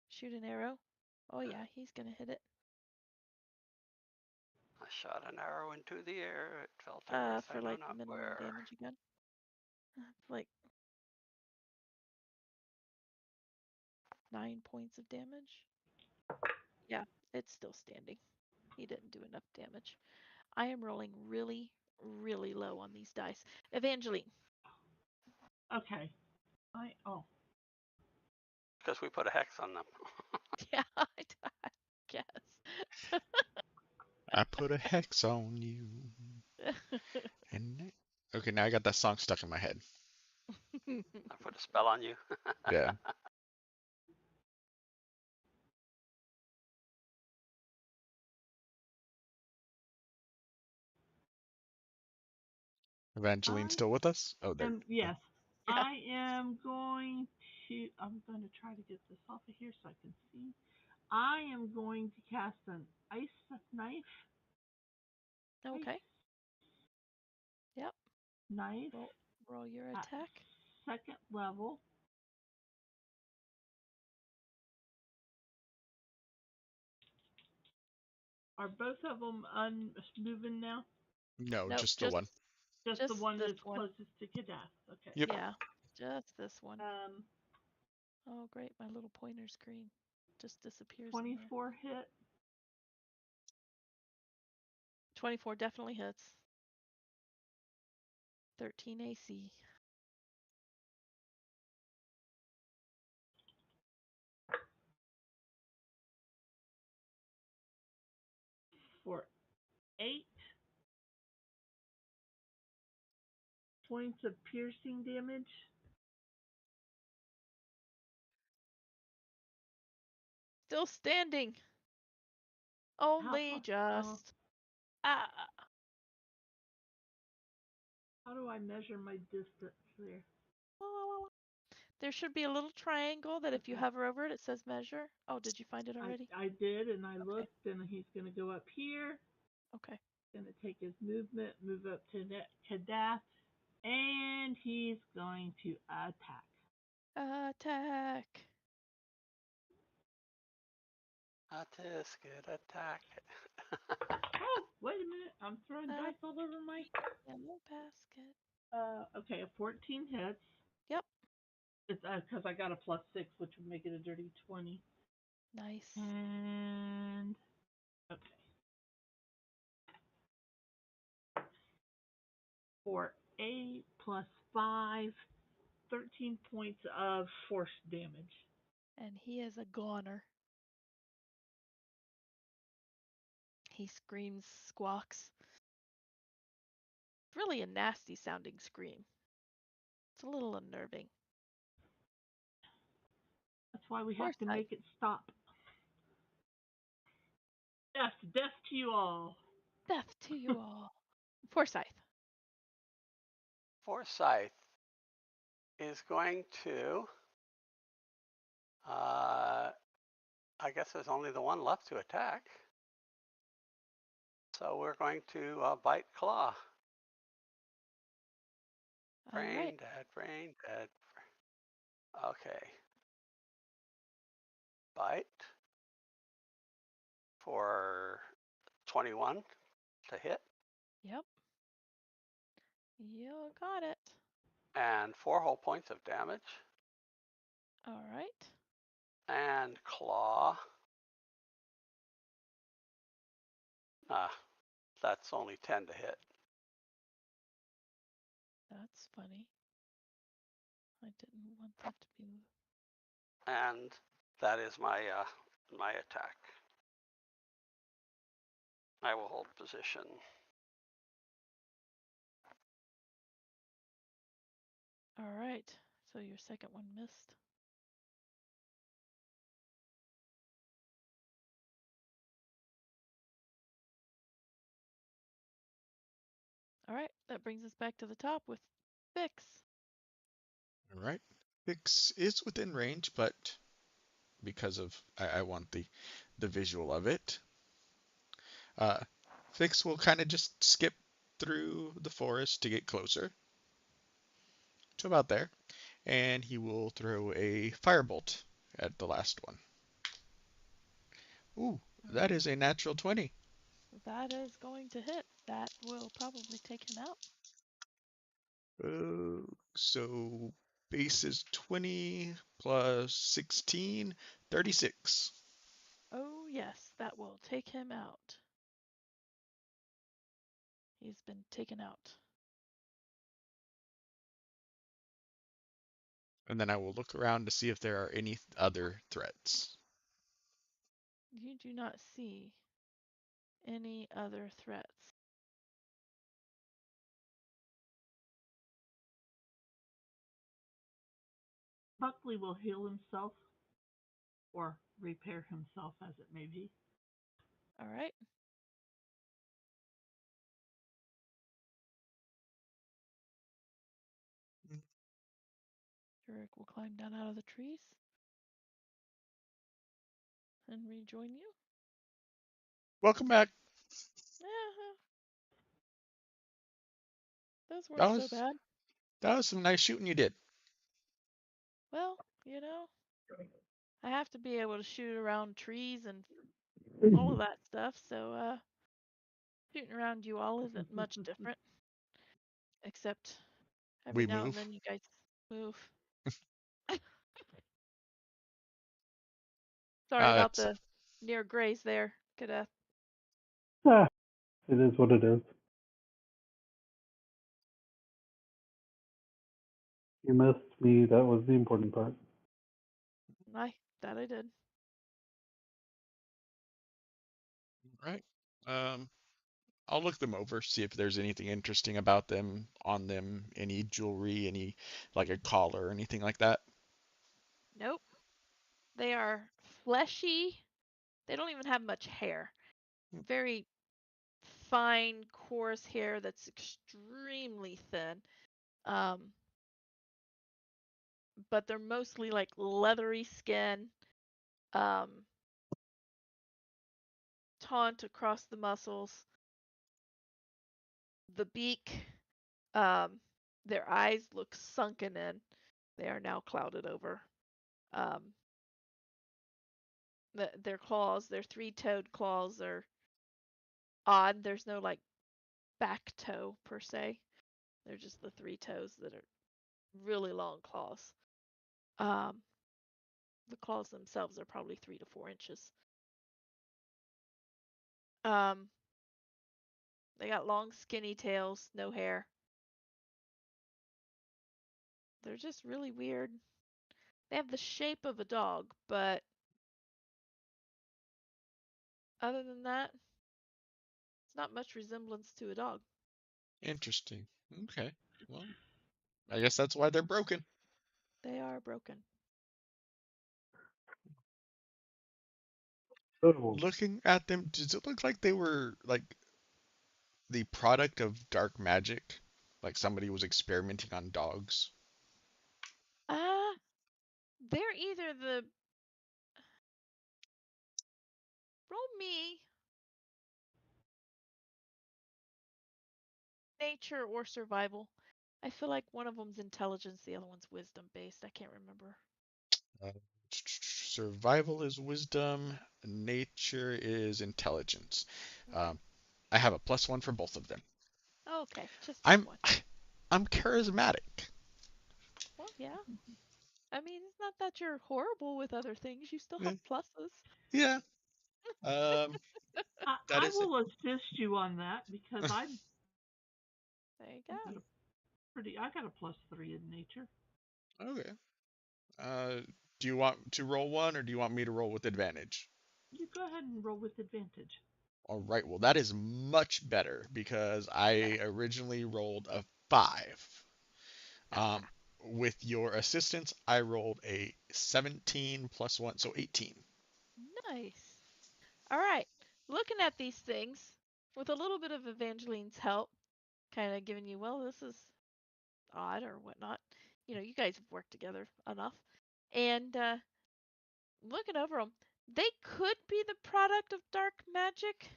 Shoot an arrow. Oh, yeah. He's going to hit it. I shot an arrow into the air. It fell to earth. For I know like not minimum where. damage again. Like 9 points of damage. Yeah, it's still standing. He didn't do enough damage. I am rolling really, really low on these dice. Evangeline. Okay. Because we put a hex on them. Yeah, I guess. I put a hex on you. And okay, now I got that song stuck in my head. I put a spell on you. Yeah. Evangeline still with us? Oh, there. Yes. Yeah. I am going to. I'm going to try to get this off of here so I can see. I am going to cast an ice knife. Okay. Ice Yep. knife. Roll your attack. Second level. Are both of them moving now? No, Nope, just the one. Just the one this that's one. closest to Kadeth. Okay. Yep. Yeah, just this one. Um, Oh, great. My little pointer screen just disappears. 24 hit. 24 definitely hits. 13 AC. For 8 points of piercing damage. Still standing. Only just. Ah. How do I measure my distance there? There should be a little triangle that if you hover over it, it says measure. Oh, did you find it already? I did, and I looked, and he's going to go up here. Okay. Going to take his movement, move up to Kadeth, and he's going to attack. Attack. Tisket attack. Oh, wait a minute. I'm throwing dice all over my. Yellow basket. Okay, a 14 hits. Yep. It's because I got a +6, which would make it a dirty 20. Nice. And okay. For 8 plus 5, 13 points of force damage. And he is a goner. He screams, squawks. It's really a nasty sounding scream. It's a little unnerving. That's why we have to Forsyth. make it stop. Death to you all. Death to you all. Forsyth. Forsyth is going to. I guess there's only the one left to attack. So we're going to bite claw. All Brain right. dead, brain dead. Okay. Bite for 21 to hit. Yep. You got it. And 4 whole points of damage. All right. And claw. That's only 10 to hit. That's funny. I didn't want that to be. And that is my my attack. I will hold position. All right. So your second one missed. All right. That brings us back to the top with Fix. All right. Fix is within range, but because of I want the visual of it, Fix will kind of just skip through the forest to get closer to about there, and he will throw a firebolt at the last one. Ooh, that is a natural 20. That is going to hit. That will probably take him out. So base is 20 plus 16, 36. Oh, yes, that will take him out. He's been taken out. And then I will look around to see if there are any other threats. You do not see any other threats. Buckley will heal himself or repair himself, as it may be. All right. Jurek will climb down out of the trees and rejoin you. Welcome back. Those That weren't so was bad. that was some nice shooting you did. Well, I have to be able to shoot around trees and all of that stuff, so shooting around you all isn't much different. Except every We now and move. then you guys move. Sorry about That's the near graze there, Kadeth. Ah, it is what it is. You missed me. That was the important part. That I did. right. I'll look them over, see if there's anything interesting about them, on them, any jewelry, any like a collar or anything like that. Nope. They are fleshy. They don't even have much hair. Very fine, coarse hair that's extremely thin. But they're mostly like leathery skin, taunt across the muscles. The beak, their eyes look sunken in. They are now clouded over. Um, Their claws, their three-toed claws are odd. There's no like back toe per se. They're just the three toes that are really long claws. Um, the claws themselves are probably 3 to 4 inches. Um, they got long, skinny tails, no hair. They're just really weird. They have the shape of a dog, but other than that, it's not much resemblance to a dog. Interesting. Okay. Well, I guess that's why they're broken. They are broken. So, Looking at them, does it look like they were like the product of dark magic? Like somebody was experimenting on dogs? Uh, they're either the roll me nature or survival. I feel like one of them's intelligence, the other one's wisdom based. I can't remember. Uh, Survival is wisdom, nature is intelligence. Okay. Um, I have a +1 for both of them. Okay, just I'm one. I'm charismatic. Well, yeah. I mean, it's not that you're horrible with other things. You still have Eh, pluses. Yeah. Um, that I is it. will assist you on that because There you I go. got a I got a +3 in nature. Okay. Uh, do you want to roll one or do you want me to roll with advantage? You go ahead and roll with advantage. All right. Well, that is much better because I originally rolled a 5. Um, with your assistance, I rolled a 17 +1, so 18. Nice. All right. Looking at these things with a little bit of Evangeline's help, kind of giving you, well, this is odd or whatnot. You know, you guys have worked together enough. And looking over them, they could be the product of dark magic,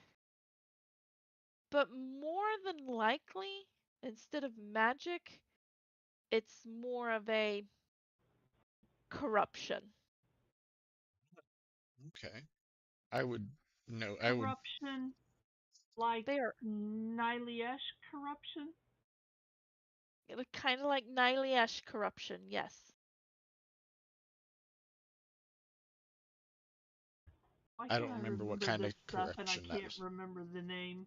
but more than likely, instead of magic, it's more of a corruption. Okay. I would no, I would Corruption, like They are Nyliesh corruption. kind of like Nyliesh corruption, yes. Why I can't don't I remember what remember kind of this stuff and I corruption that can't is. remember the name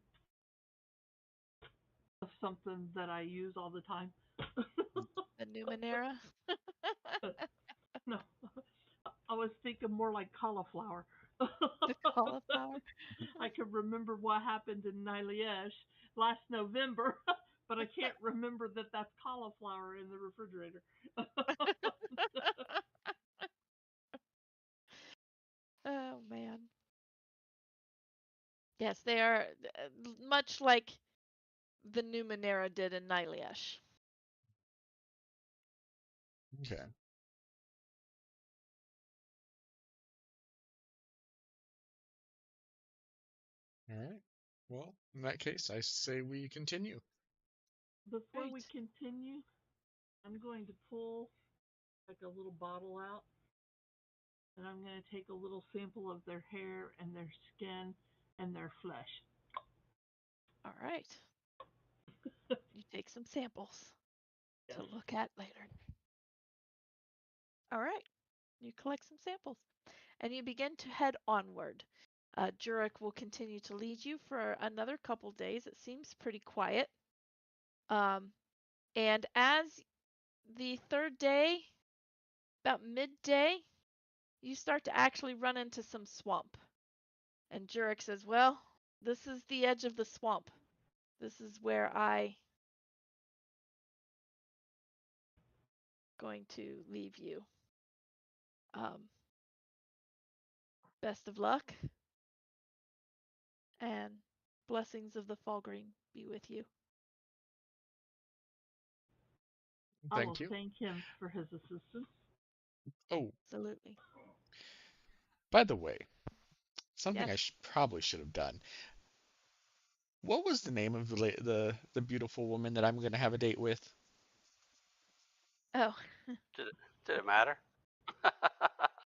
of something that I use all the time? The Numenera. No, I was thinking more like cauliflower. The cauliflower. I can remember what happened in Nyliesh last November, but I can't remember that that's cauliflower in the refrigerator. Oh man. Yes, they are much like the Numenera did in Nyliesh. Okay. All right. Well, in that case, I say we continue. Before we Right. continue, I'm going to pull like a little bottle out and I'm going to take a little sample of their hair and their skin and their flesh. All right. You take some samples Yes. to look at later. All right. You collect some samples and you begin to head onward. Jurek will continue to lead you for another couple days. It seems pretty quiet. And as the third day, about midday, you start to actually run into some swamp. And Jurek says, well, this is the edge of the swamp. This is where I going to leave you. Um, best of luck and blessings of the Fallgreen be with you. I will Thank you. thank him for his assistance. Oh, Absolutely. by the way, something I Yes. probably should have done. What was the name of the beautiful woman that I'm going to have a date with? Oh, Did it matter?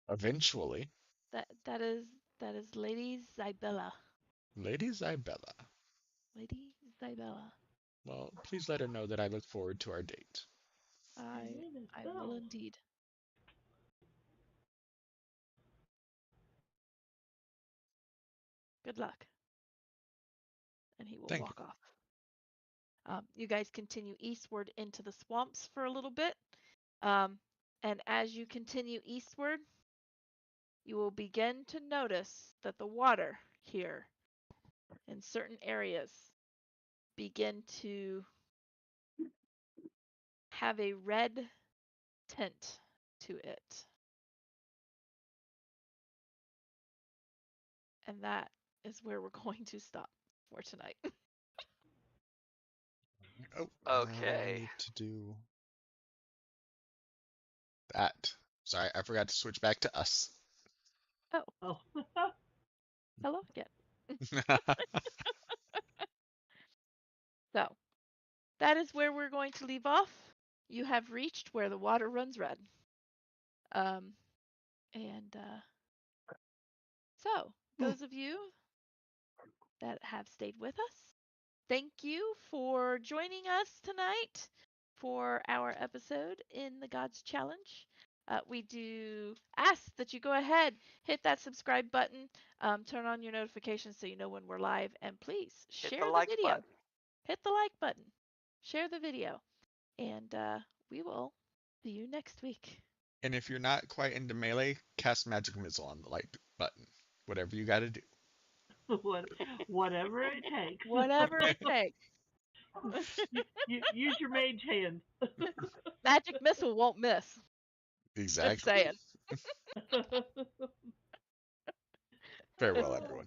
Eventually. That is Lady Zybella. Lady Zybella. Lady Zybella. Well, please let her know that I look forward to our date. I will indeed. Good luck. And he will Thank walk off. You guys continue eastward into the swamps for a little bit. And as you continue eastward, you will begin to notice that the water here in certain areas begin to have a red tint to it. And that is where we're going to stop for tonight. Oh, Okay. I need to do that. Sorry, I forgot to switch back to us. Oh. Hello again. So, that is where we're going to leave off. You have reached where the water runs red. So, those of you that have stayed with us, thank you for joining us tonight for our episode in the Gods Challenge. We do ask that you go ahead, hit that subscribe button, turn on your notifications so you know when we're live, and please Hit share the the like video. button. Hit the like button. Share the video. And we will see you next week. And if you're not quite into melee, cast magic missile on the like button. Whatever you got to do. Whatever it takes. Whatever it takes. Use your mage hand. Magic missile won't miss. Exactly. Just saying. Farewell, everyone.